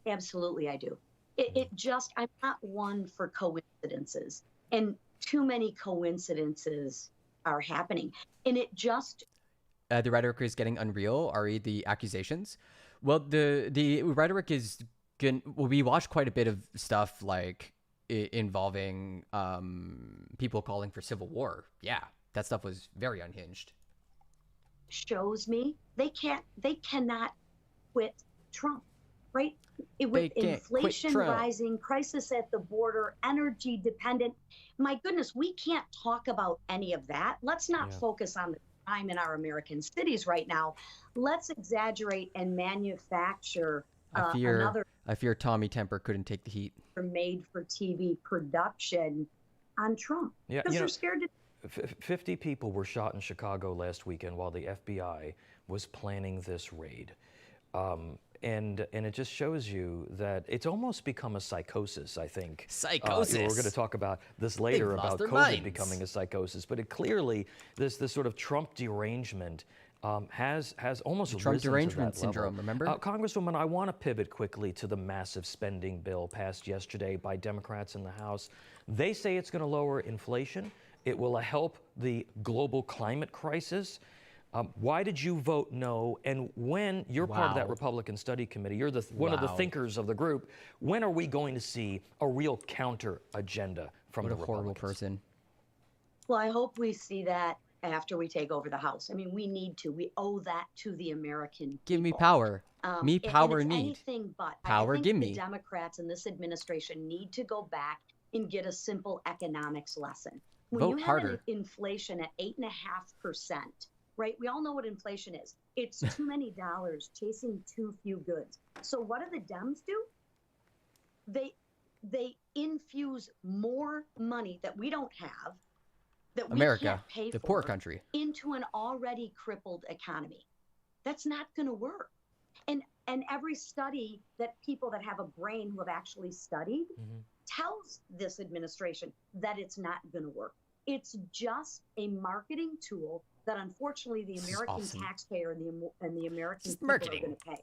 Speaker 13: Absolutely, I do. I'm not one for coincidences, and too many coincidences are happening. And it just...
Speaker 6: the rhetoric is getting unreal, Ari, the accusations. Well, the rhetoric is... we watched quite a bit of stuff like involving people calling for civil war. Yeah, that stuff was very unhinged.
Speaker 13: Shows me they cannot quit Trump, right? With inflation rising, crisis at the border, energy dependent. My goodness, we can't talk about any of that. Let's not focus on the crime in our American cities right now. Let's exaggerate and manufacture another.
Speaker 6: I fear Tommy Temper couldn't take the heat.
Speaker 13: Made-for-TV production on Trump.
Speaker 12: Yeah,
Speaker 13: because they're scared to.
Speaker 12: 50 people were shot in Chicago last weekend while the FBI was planning this raid. And it just shows you that it's almost become a psychosis, I think.
Speaker 6: Psychosis.
Speaker 12: We're going to talk about this later, about COVID becoming a psychosis. But it clearly, this sort of Trump derangement has almost
Speaker 6: Trump
Speaker 12: risen
Speaker 6: derangement
Speaker 12: to that level.
Speaker 6: syndrome, remember?
Speaker 12: Congresswoman, I want to pivot quickly to the massive spending bill passed yesterday by Democrats in the House. They say it's going to lower inflation. It will help the global climate crisis. Why did you vote no? And when you're part of that Republican Study Committee, you're one of the thinkers of the group, when are we going to see a real counter agenda from the Republicans? What a horrible person.
Speaker 13: Well, I hope we see that after we take over the House. I mean, we need to. We owe that to the American people.
Speaker 6: Give me power. Me power
Speaker 13: and it's
Speaker 6: need.
Speaker 13: Anything but.
Speaker 6: Power,
Speaker 13: I think
Speaker 6: give
Speaker 13: the
Speaker 6: me.
Speaker 13: Democrats in this administration need to go back and get a simple economics lesson. When
Speaker 6: Vote
Speaker 13: you
Speaker 6: harder.
Speaker 13: have inflation at 8.5%, right? We all know what inflation is. It's too many dollars chasing too few goods. So what do the Dems do? They infuse more money that we don't have, that
Speaker 6: America,
Speaker 13: we can't pay
Speaker 6: the
Speaker 13: for,
Speaker 6: poor country,
Speaker 13: into an already crippled economy. That's not going to work. And every study that people that have a brain who have actually studied tells this administration that it's not going to work. It's just a marketing tool that unfortunately the American taxpayer and the American people are going to pay.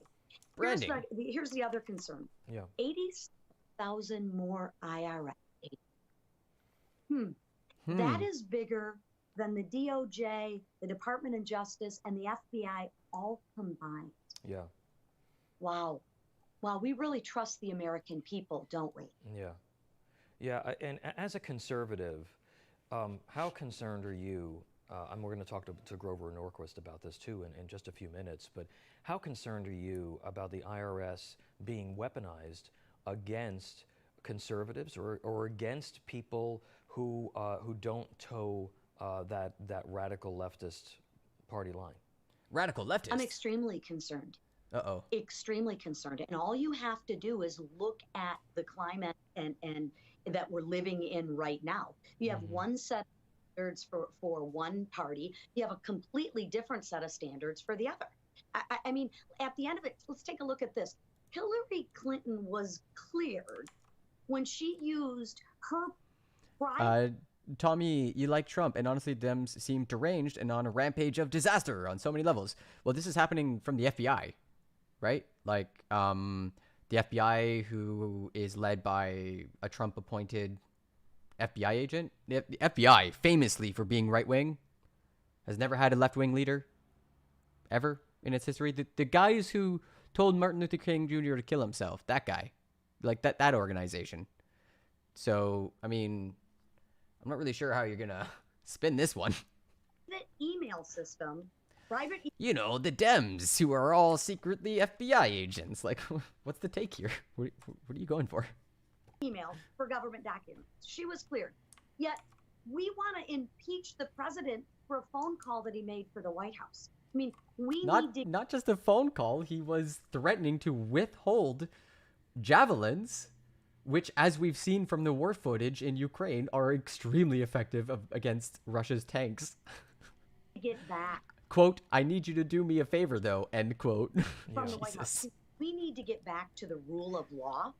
Speaker 6: Branding.
Speaker 13: Here's the other concern. 80,000 more IRS. That is bigger than the DOJ, the Department of Justice, and the FBI all combined.
Speaker 12: Yeah.
Speaker 13: Wow. We really trust the American people, don't we?
Speaker 12: Yeah. And as a conservative, how concerned are you? And we're going to talk to Grover Norquist about this too in just a few minutes. But how concerned are you about the IRS being weaponized against conservatives or against people who don't toe that radical leftist party line?
Speaker 6: Radical leftist.
Speaker 13: I'm extremely concerned. Extremely concerned. And all you have to do is look at the climate and that we're living in right now. You have one set of standards for one party. You have a completely different set of standards for the other. I mean, at the end of it, let's take a look at this. Hillary Clinton was cleared when she used her private...
Speaker 6: Tommy, you like Trump, and honestly, Dems seem deranged and on a rampage of disaster on so many levels. Well, this is happening from the FBI, right? Like, the FBI, who is led by a Trump-appointed FBI agent. The FBI, famously for being right-wing, has never had a left-wing leader, ever, in its history. The guys who told Martin Luther King Jr. to kill himself, that guy, like that organization. So, I mean, I'm not really sure how you're going to spin this one.
Speaker 13: The email system, private...
Speaker 6: You know, the Dems, who are all secretly FBI agents. Like, what's the take here? What are you going for?
Speaker 13: Email for government documents. She was cleared. Yet, we want to impeach the president for a phone call that he made for the White House. I mean,
Speaker 6: Not just a phone call. He was threatening to withhold javelins, which, as we've seen from the war footage in Ukraine, are extremely effective against Russia's tanks.
Speaker 13: We get back.
Speaker 6: Quote, I need you to do me a favor, though, end quote.
Speaker 13: From the White House. We need to get back to the rule of law.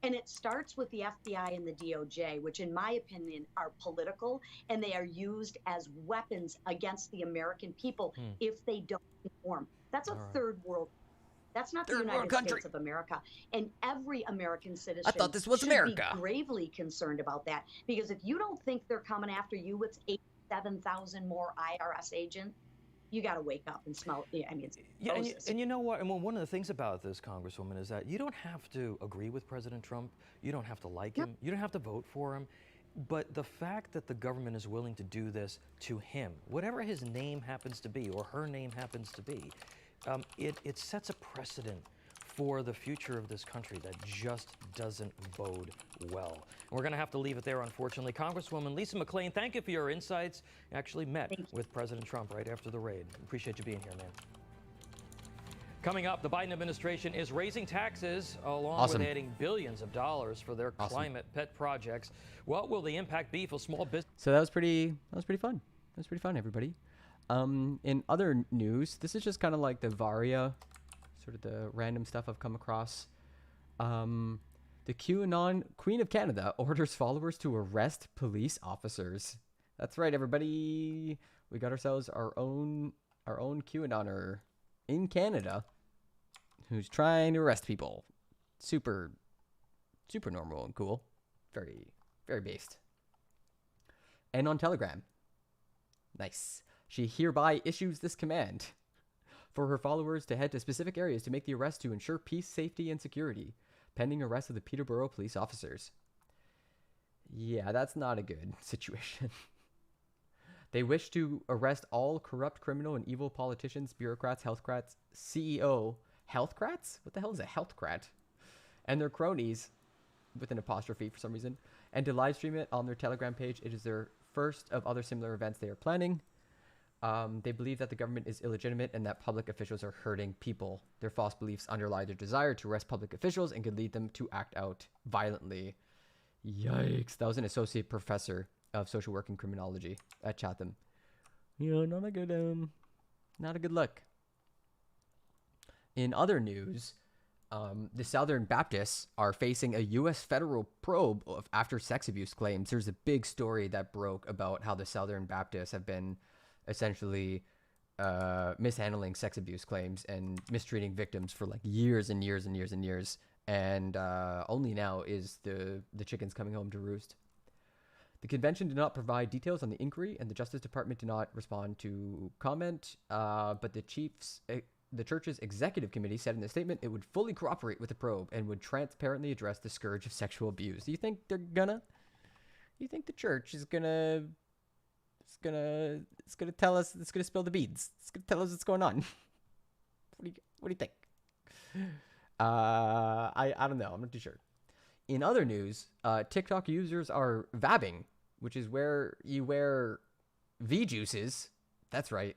Speaker 13: And it starts with the FBI and the DOJ, which in my opinion are political, and they are used as weapons against the American people if they don't conform. That's a third world. That's not the United States of America. And every American citizen
Speaker 6: I thought this was
Speaker 13: should
Speaker 6: America.
Speaker 13: be gravely concerned about that. Because if you don't think they're coming after you with 87,000 more IRS agents, you got to wake up and smell. I mean, it's
Speaker 12: and you know what? And one of the things about this, Congresswoman, is that you don't have to agree with President Trump. You don't have to like him. You don't have to vote for him. But the fact that the government is willing to do this to him, whatever his name happens to be or her name happens to be, it sets a precedent for the future of this country that just doesn't bode well. And we're going to have to leave it there, unfortunately. Congresswoman Lisa McClain, thank you for your insights. You actually met with President Trump right after the raid. Appreciate you being here, man. Coming up, the Biden administration is raising taxes along with adding billions of dollars for their climate pet projects. What will the impact be for small business?
Speaker 6: So that was pretty fun. That was pretty fun, everybody. In other news, this is just kind of like the Varia, sort of the random stuff I've come across. The QAnon Queen of Canada orders followers to arrest police officers. That's right, everybody. We got ourselves our own QAnoner in Canada who's trying to arrest people. Super normal and cool. Very, very based. And on Telegram. Nice. She hereby issues this command for her followers to head to specific areas to make the arrest to ensure peace, safety, and security, pending arrest of the Peterborough police officers. Yeah, that's not a good situation. They wish to arrest all corrupt, criminal, and evil politicians, bureaucrats, healthcrats, CEO, healthcrats? What the hell is a healthcrat? And their cronies, with an apostrophe for some reason, and to live stream it on their Telegram page. It is their first of other similar events they are planning. They believe that the government is illegitimate and that public officials are hurting people. Their false beliefs underlie their desire to arrest public officials and could lead them to act out violently. Yikes. That was an associate professor of social work and criminology at Chatham. Yeah, not a good look. In other news, the Southern Baptists are facing a U.S. federal probe after sex abuse claims. There's a big story that broke about how the Southern Baptists have been essentially mishandling sex abuse claims and mistreating victims for like years and years and years and years. And only now is the chickens coming home to roost. The convention did not provide details on the inquiry, and the Justice Department did not respond to comment. But the church's executive committee said in a statement it would fully cooperate with the probe and would transparently address the scourge of sexual abuse. Do you think they're gonna? You think the church is gonna? It's gonna tell us. It's gonna spill the beans. It's gonna tell us what's going on. What do you think? I don't know. I'm not too sure. In other news, TikTok users are vabbing, which is where you wear V juices. That's right,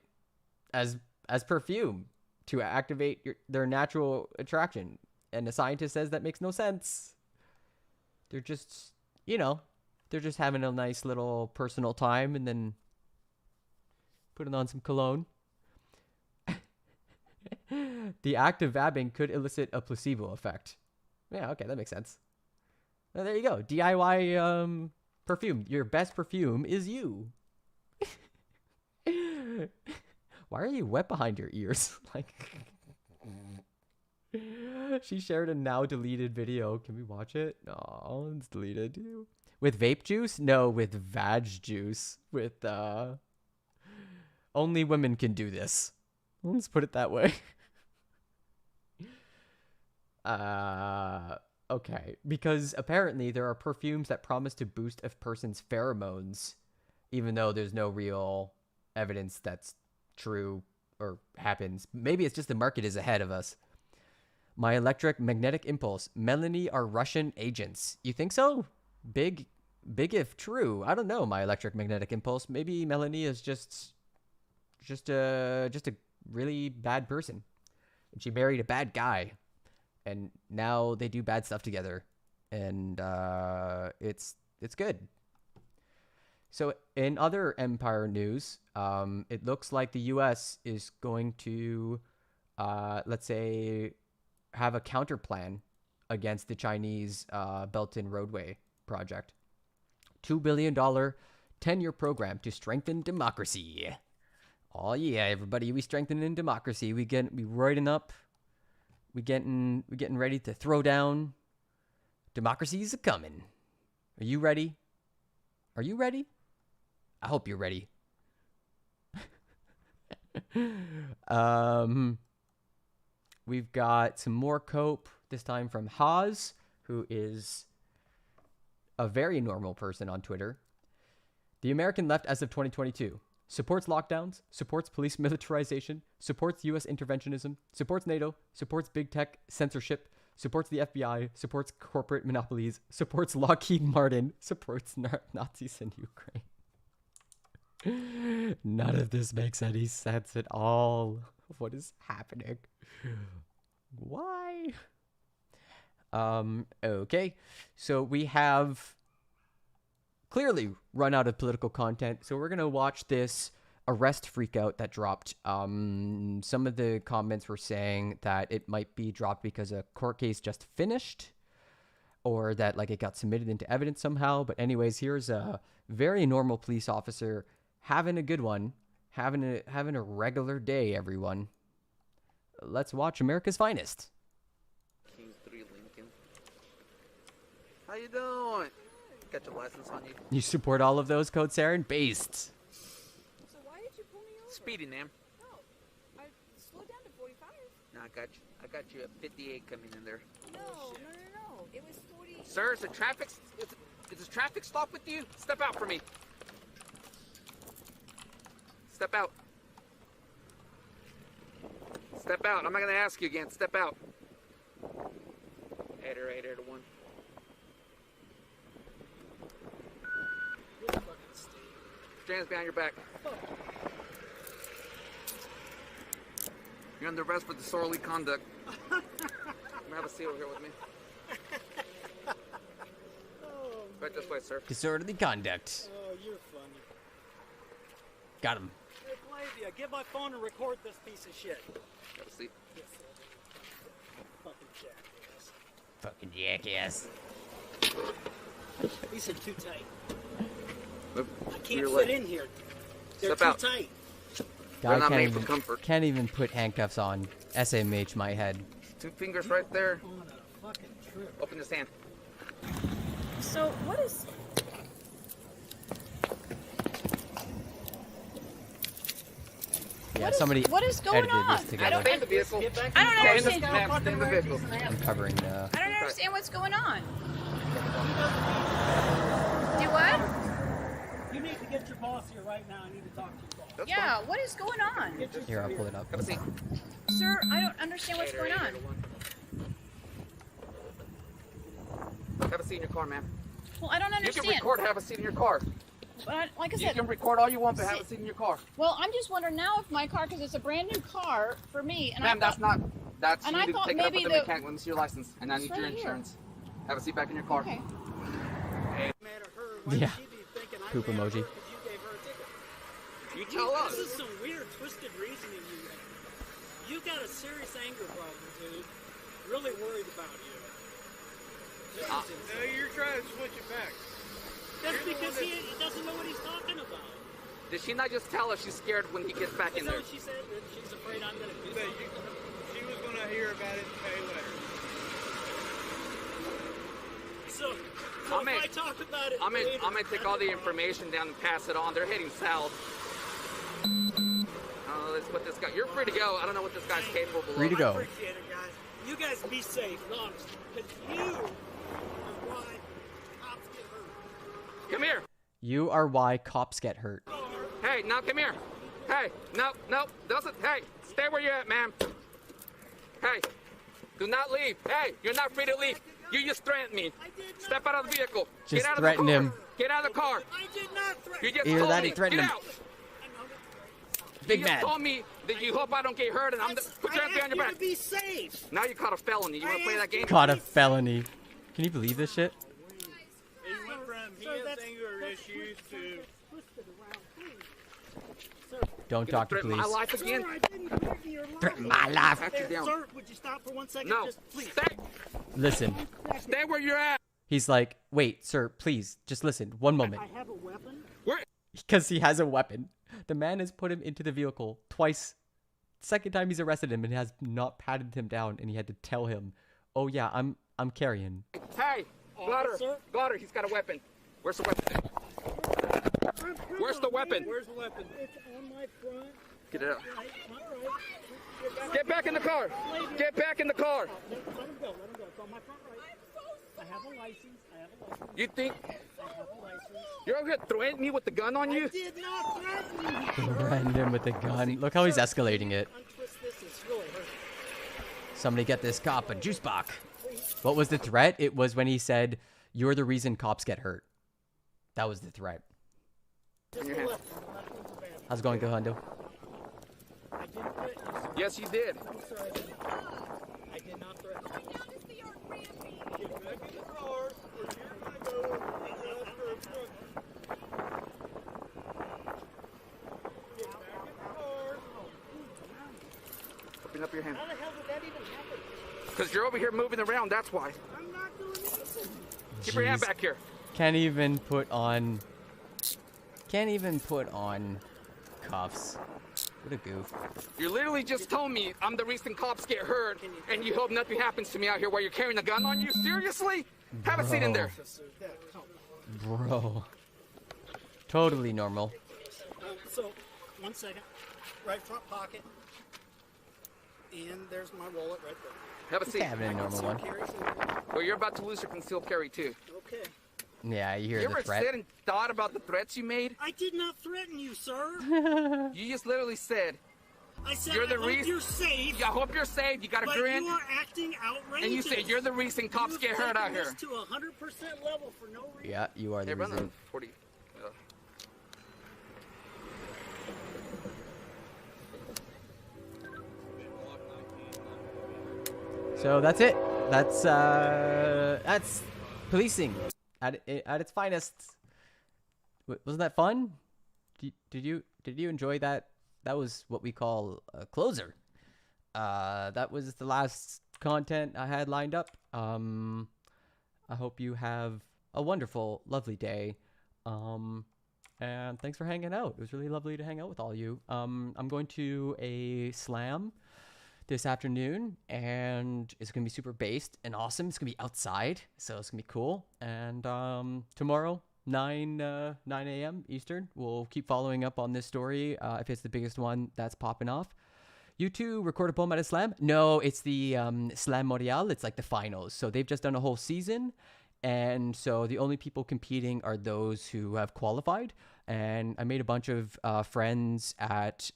Speaker 6: as perfume to activate their natural attraction. And a scientist says that makes no sense. They're just, they're just having a nice little personal time and then putting on some cologne. The act of vabbing could elicit a placebo effect. Yeah, okay, that makes sense. Well, there you go. DIY perfume. Your best perfume is you. Why are you wet behind your ears? She shared a now deleted video. Can we watch it? No, it's deleted. With vape juice? No, with vag juice. With only women can do this. Let's put it that way. Okay, because apparently there are perfumes that promise to boost a person's pheromones, even though there's no real evidence that's true or happens. Maybe it's just the market is ahead of us. My electric magnetic impulse. Melanie are Russian agents. You think so? Big if true. I don't know. My electric magnetic impulse. Maybe Melanie is just a really bad person, and she married a bad guy, and now they do bad stuff together, and it's good. So in other Empire news, it looks like the U.S. is going to, let's say, have a counter plan against the Chinese Belt and Roadway project. $2 billion 10-year program to strengthen democracy. Oh yeah, everybody, we strengthening democracy. We roiding up. We getting ready to throw down. Democracy's a coming. Are you ready? Are you ready? I hope you're ready. We've got some more cope, this time from Haas, who is a very normal person on Twitter. The American left as of 2022 supports lockdowns, supports police militarization, supports U.S. interventionism, supports NATO, supports big tech censorship, supports the FBI, supports corporate monopolies, supports Lockheed Martin, supports Nazis in Ukraine. None of this makes any sense at all. What is happening? Why? Okay. So we have clearly run out of political content. So we're going to watch this arrest freakout that dropped. Some of the comments were saying that it might be dropped because a court case just finished, or that like it got submitted into evidence somehow. But anyways, here's a very normal police officer having a good one, having a regular day, everyone. Let's watch America's Finest.
Speaker 14: King 3 Lincoln. How you doing? Got your license on you?
Speaker 6: You support all of those, Code Saren? Based.
Speaker 15: So why did you pull me over?
Speaker 14: Speeding, ma'am.
Speaker 15: No, I slowed down to 45.
Speaker 14: No, I got you at 58 coming in there.
Speaker 15: No. It was 40.
Speaker 14: Sir, is a traffic stop with you? Step out for me. Step out. Step out. I'm not going to ask you again. Step out. 8 or 8 or 1. Hands behind your back. You're under arrest for disorderly conduct. Have a seat over here with me. Right this way, sir.
Speaker 6: Disorderly conduct.
Speaker 16: Oh, you're funny.
Speaker 6: Got him.
Speaker 16: Hey, Flavia, get my phone and record this piece of shit.
Speaker 14: Have a seat.
Speaker 16: Fucking
Speaker 6: Fucking
Speaker 16: jackass.
Speaker 6: jackass.
Speaker 16: These are too tight.
Speaker 14: Move
Speaker 16: I can't fit in here. They're
Speaker 14: Step
Speaker 16: too
Speaker 14: out.
Speaker 16: tight.
Speaker 14: They're not made for comfort.
Speaker 6: Can't even put handcuffs on. SMH my head.
Speaker 14: 2 fingers right there.
Speaker 16: On a fucking trip.
Speaker 14: Open this hand.
Speaker 15: So what is?
Speaker 6: Yeah, somebody
Speaker 15: what is going
Speaker 6: edited
Speaker 15: on?
Speaker 6: this together.
Speaker 14: Stay in the vehicle.
Speaker 15: I don't understand.
Speaker 14: Stay in the vehicle.
Speaker 6: I'm covering the...
Speaker 15: I don't understand what's going on. Do what?
Speaker 16: You need to get your boss here right now. I need to talk to your boss.
Speaker 15: Yeah, what is going on?
Speaker 6: Here, I'll pull it up.
Speaker 14: Have a seat.
Speaker 15: Sir, I don't understand what's going on.
Speaker 14: Have a seat in your car, ma'am.
Speaker 15: Well, I don't
Speaker 14: You
Speaker 15: understand.
Speaker 14: can record, have a seat in your car.
Speaker 15: But like I
Speaker 14: You
Speaker 15: said,
Speaker 14: can record all you want, but have a seat in your car.
Speaker 15: well, I'm just wondering now if my car, because it's a brand new car for me, and
Speaker 14: Ma'am, that's not. That's
Speaker 15: and
Speaker 14: you
Speaker 15: I
Speaker 14: need to
Speaker 15: thought
Speaker 14: take it up
Speaker 15: maybe
Speaker 14: with the
Speaker 15: the-
Speaker 14: mechanic. Let me see your license, and I
Speaker 15: It's
Speaker 14: need
Speaker 15: right
Speaker 14: your
Speaker 15: here.
Speaker 14: insurance. Have a seat back in your car.
Speaker 15: Okay.
Speaker 6: Yeah. Poop emoji.
Speaker 14: You tell us.
Speaker 16: This is some weird, twisted reasoning you have. You got a serious anger problem, dude. Really worried about you.
Speaker 14: No,
Speaker 16: you're trying to switch it back. That's because he doesn't know what he's talking about.
Speaker 14: Did she not just tell us she's scared when he gets back in
Speaker 16: Is that
Speaker 14: there?
Speaker 16: what she said? That she's afraid I'm going to do something?
Speaker 18: She was going to hear about it and pay later.
Speaker 16: So
Speaker 14: I'm
Speaker 16: if I talk about it
Speaker 14: I'm
Speaker 16: later,
Speaker 14: gonna take all the information down and pass it on. They're heading south. Let's put this guy. You're free to go. I don't know what this guy's capable of.
Speaker 6: Free to go.
Speaker 16: I appreciate it, guys. You guys be safe, honestly, because you are why cops get hurt.
Speaker 14: Come here.
Speaker 6: You are why cops get hurt.
Speaker 14: Hey, now come here. Hey, no, doesn't. Hey, stay where you're at, ma'am. Hey, do not leave. Hey, you're not free to leave. You just threatened me. Step out of the vehicle.
Speaker 6: Just
Speaker 14: Get out
Speaker 6: threaten
Speaker 14: of the car.
Speaker 6: him.
Speaker 14: Get out of the car.
Speaker 16: I did not threaten.
Speaker 14: You just
Speaker 6: Hear
Speaker 14: told
Speaker 6: that?
Speaker 14: me.
Speaker 6: He threatened
Speaker 14: Get
Speaker 6: him.
Speaker 14: out.
Speaker 6: Big
Speaker 14: you just
Speaker 6: mad.
Speaker 14: told me that you hope I don't get hurt, and I'm put your hands behind your back.
Speaker 16: To be safe.
Speaker 14: Now you caught a felony. You want to play that game?
Speaker 6: Caught a felony. Can you believe this shit?
Speaker 18: He went from he has anger issues to
Speaker 6: Don't talk to police.
Speaker 14: My life again?
Speaker 16: Sir, I didn't threaten your life.
Speaker 6: Threaten my life.
Speaker 16: Sir, would you stop for 1 second?
Speaker 14: No.
Speaker 16: Just please.
Speaker 14: Stay.
Speaker 6: Listen.
Speaker 14: Stay where you're at.
Speaker 6: He's like, wait, sir, please, just listen. One moment.
Speaker 16: I have a weapon.
Speaker 14: Where?
Speaker 6: Because he has a weapon. The man has put him into the vehicle twice. Second time he's arrested him and has not patted him down, and he had to tell him, "Oh yeah, I'm carrying."
Speaker 14: Hey, Blotter, he's got a weapon. Where's the weapon? Where's the weapon?
Speaker 16: Where's the weapon? It's on my front.
Speaker 14: Get it out.
Speaker 16: All right.
Speaker 14: Get back in the car. Get back in the car.
Speaker 16: Let him go. It's on my front right. I have a license.
Speaker 14: You think
Speaker 16: I have a license.
Speaker 14: you're gonna threaten me with the gun on you?
Speaker 16: I did not threaten you.
Speaker 6: Threatened him with a gun. Look how he's escalating it.
Speaker 16: Untwist this. It's really hurting.
Speaker 6: Somebody get this cop a juice box. What was the threat? It was when he said, "You're the reason cops get hurt." That was the threat.
Speaker 14: In your hand.
Speaker 6: How's it going, Hundo?
Speaker 16: I didn't threaten you, sir.
Speaker 14: Yes, you did.
Speaker 16: I'm sorry. I did not threaten you. Get back in the car, or you're gonna go and ask for a truck. Get back in the car.
Speaker 14: Open up your hand.
Speaker 16: How the hell did that even happen?
Speaker 14: Because you're over here moving around, that's why.
Speaker 16: I'm not doing anything.
Speaker 14: Keep your hand
Speaker 6: Jeez.
Speaker 14: back here.
Speaker 6: Can't even put on cuffs. What a goof.
Speaker 14: You literally just told me I'm the reason cops get hurt, and you hope nothing happens to me out here while you're carrying a gun on you? Seriously? Have a seat in there.
Speaker 6: Bro. Totally normal.
Speaker 16: So, 1 second. Right front pocket. And there's my wallet right there.
Speaker 14: Have a seat.
Speaker 6: Having a normal one.
Speaker 14: Well, you're about to lose your concealed carry, too.
Speaker 16: Okay.
Speaker 6: Yeah, you hear
Speaker 14: You
Speaker 6: the
Speaker 14: ever
Speaker 6: threat.
Speaker 14: said and thought about the threats you made?
Speaker 16: I did not threaten you, sir.
Speaker 14: You just literally said,
Speaker 16: I said,
Speaker 14: you're the
Speaker 16: I hope
Speaker 14: reason.
Speaker 16: you're safe.
Speaker 14: I hope you're safe. You got a
Speaker 16: But
Speaker 14: grin.
Speaker 16: you are acting outrageous.
Speaker 14: And you said you're the reason cops
Speaker 16: You've
Speaker 14: get hurt out
Speaker 16: taken
Speaker 14: here.
Speaker 16: this to 100% level for no reason.
Speaker 6: Yeah, you are the
Speaker 14: Hey, run
Speaker 6: reason.
Speaker 14: the 40.
Speaker 6: So that's it. That's policing at its finest. Wasn't that fun? Did you enjoy that? That was what we call a closer. That was the last content I had lined up. I hope you have a wonderful, lovely day. And thanks for hanging out. It was really lovely to hang out with all you. I'm going to a slam this afternoon, and it's gonna be super based and awesome. It's gonna be outside, so it's gonna be cool. And tomorrow, 9 a.m. Eastern, we'll keep following up on this story if it's the biggest one that's popping off. You two record a poem at a slam? No, it's the Slam Montreal. It's like the finals. So they've just done a whole season, and so the only people competing are those who have qualified. And I made a bunch of friends at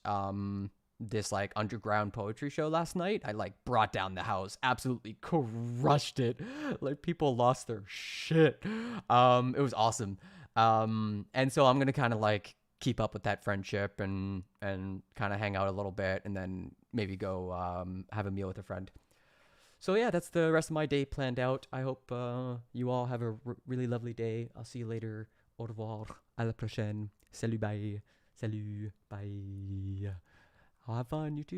Speaker 6: this like underground poetry show last night. I like brought down the house, absolutely crushed it. Like people lost their shit. It was awesome. And so I'm gonna kind of like keep up with that friendship and kind of hang out a little bit, and then maybe go have a meal with a friend. So yeah, that's the rest of my day planned out. I hope you all have a really lovely day. I'll see you later. Au revoir. À la prochaine. Salut, bye. Salut, bye. Have fun, you too.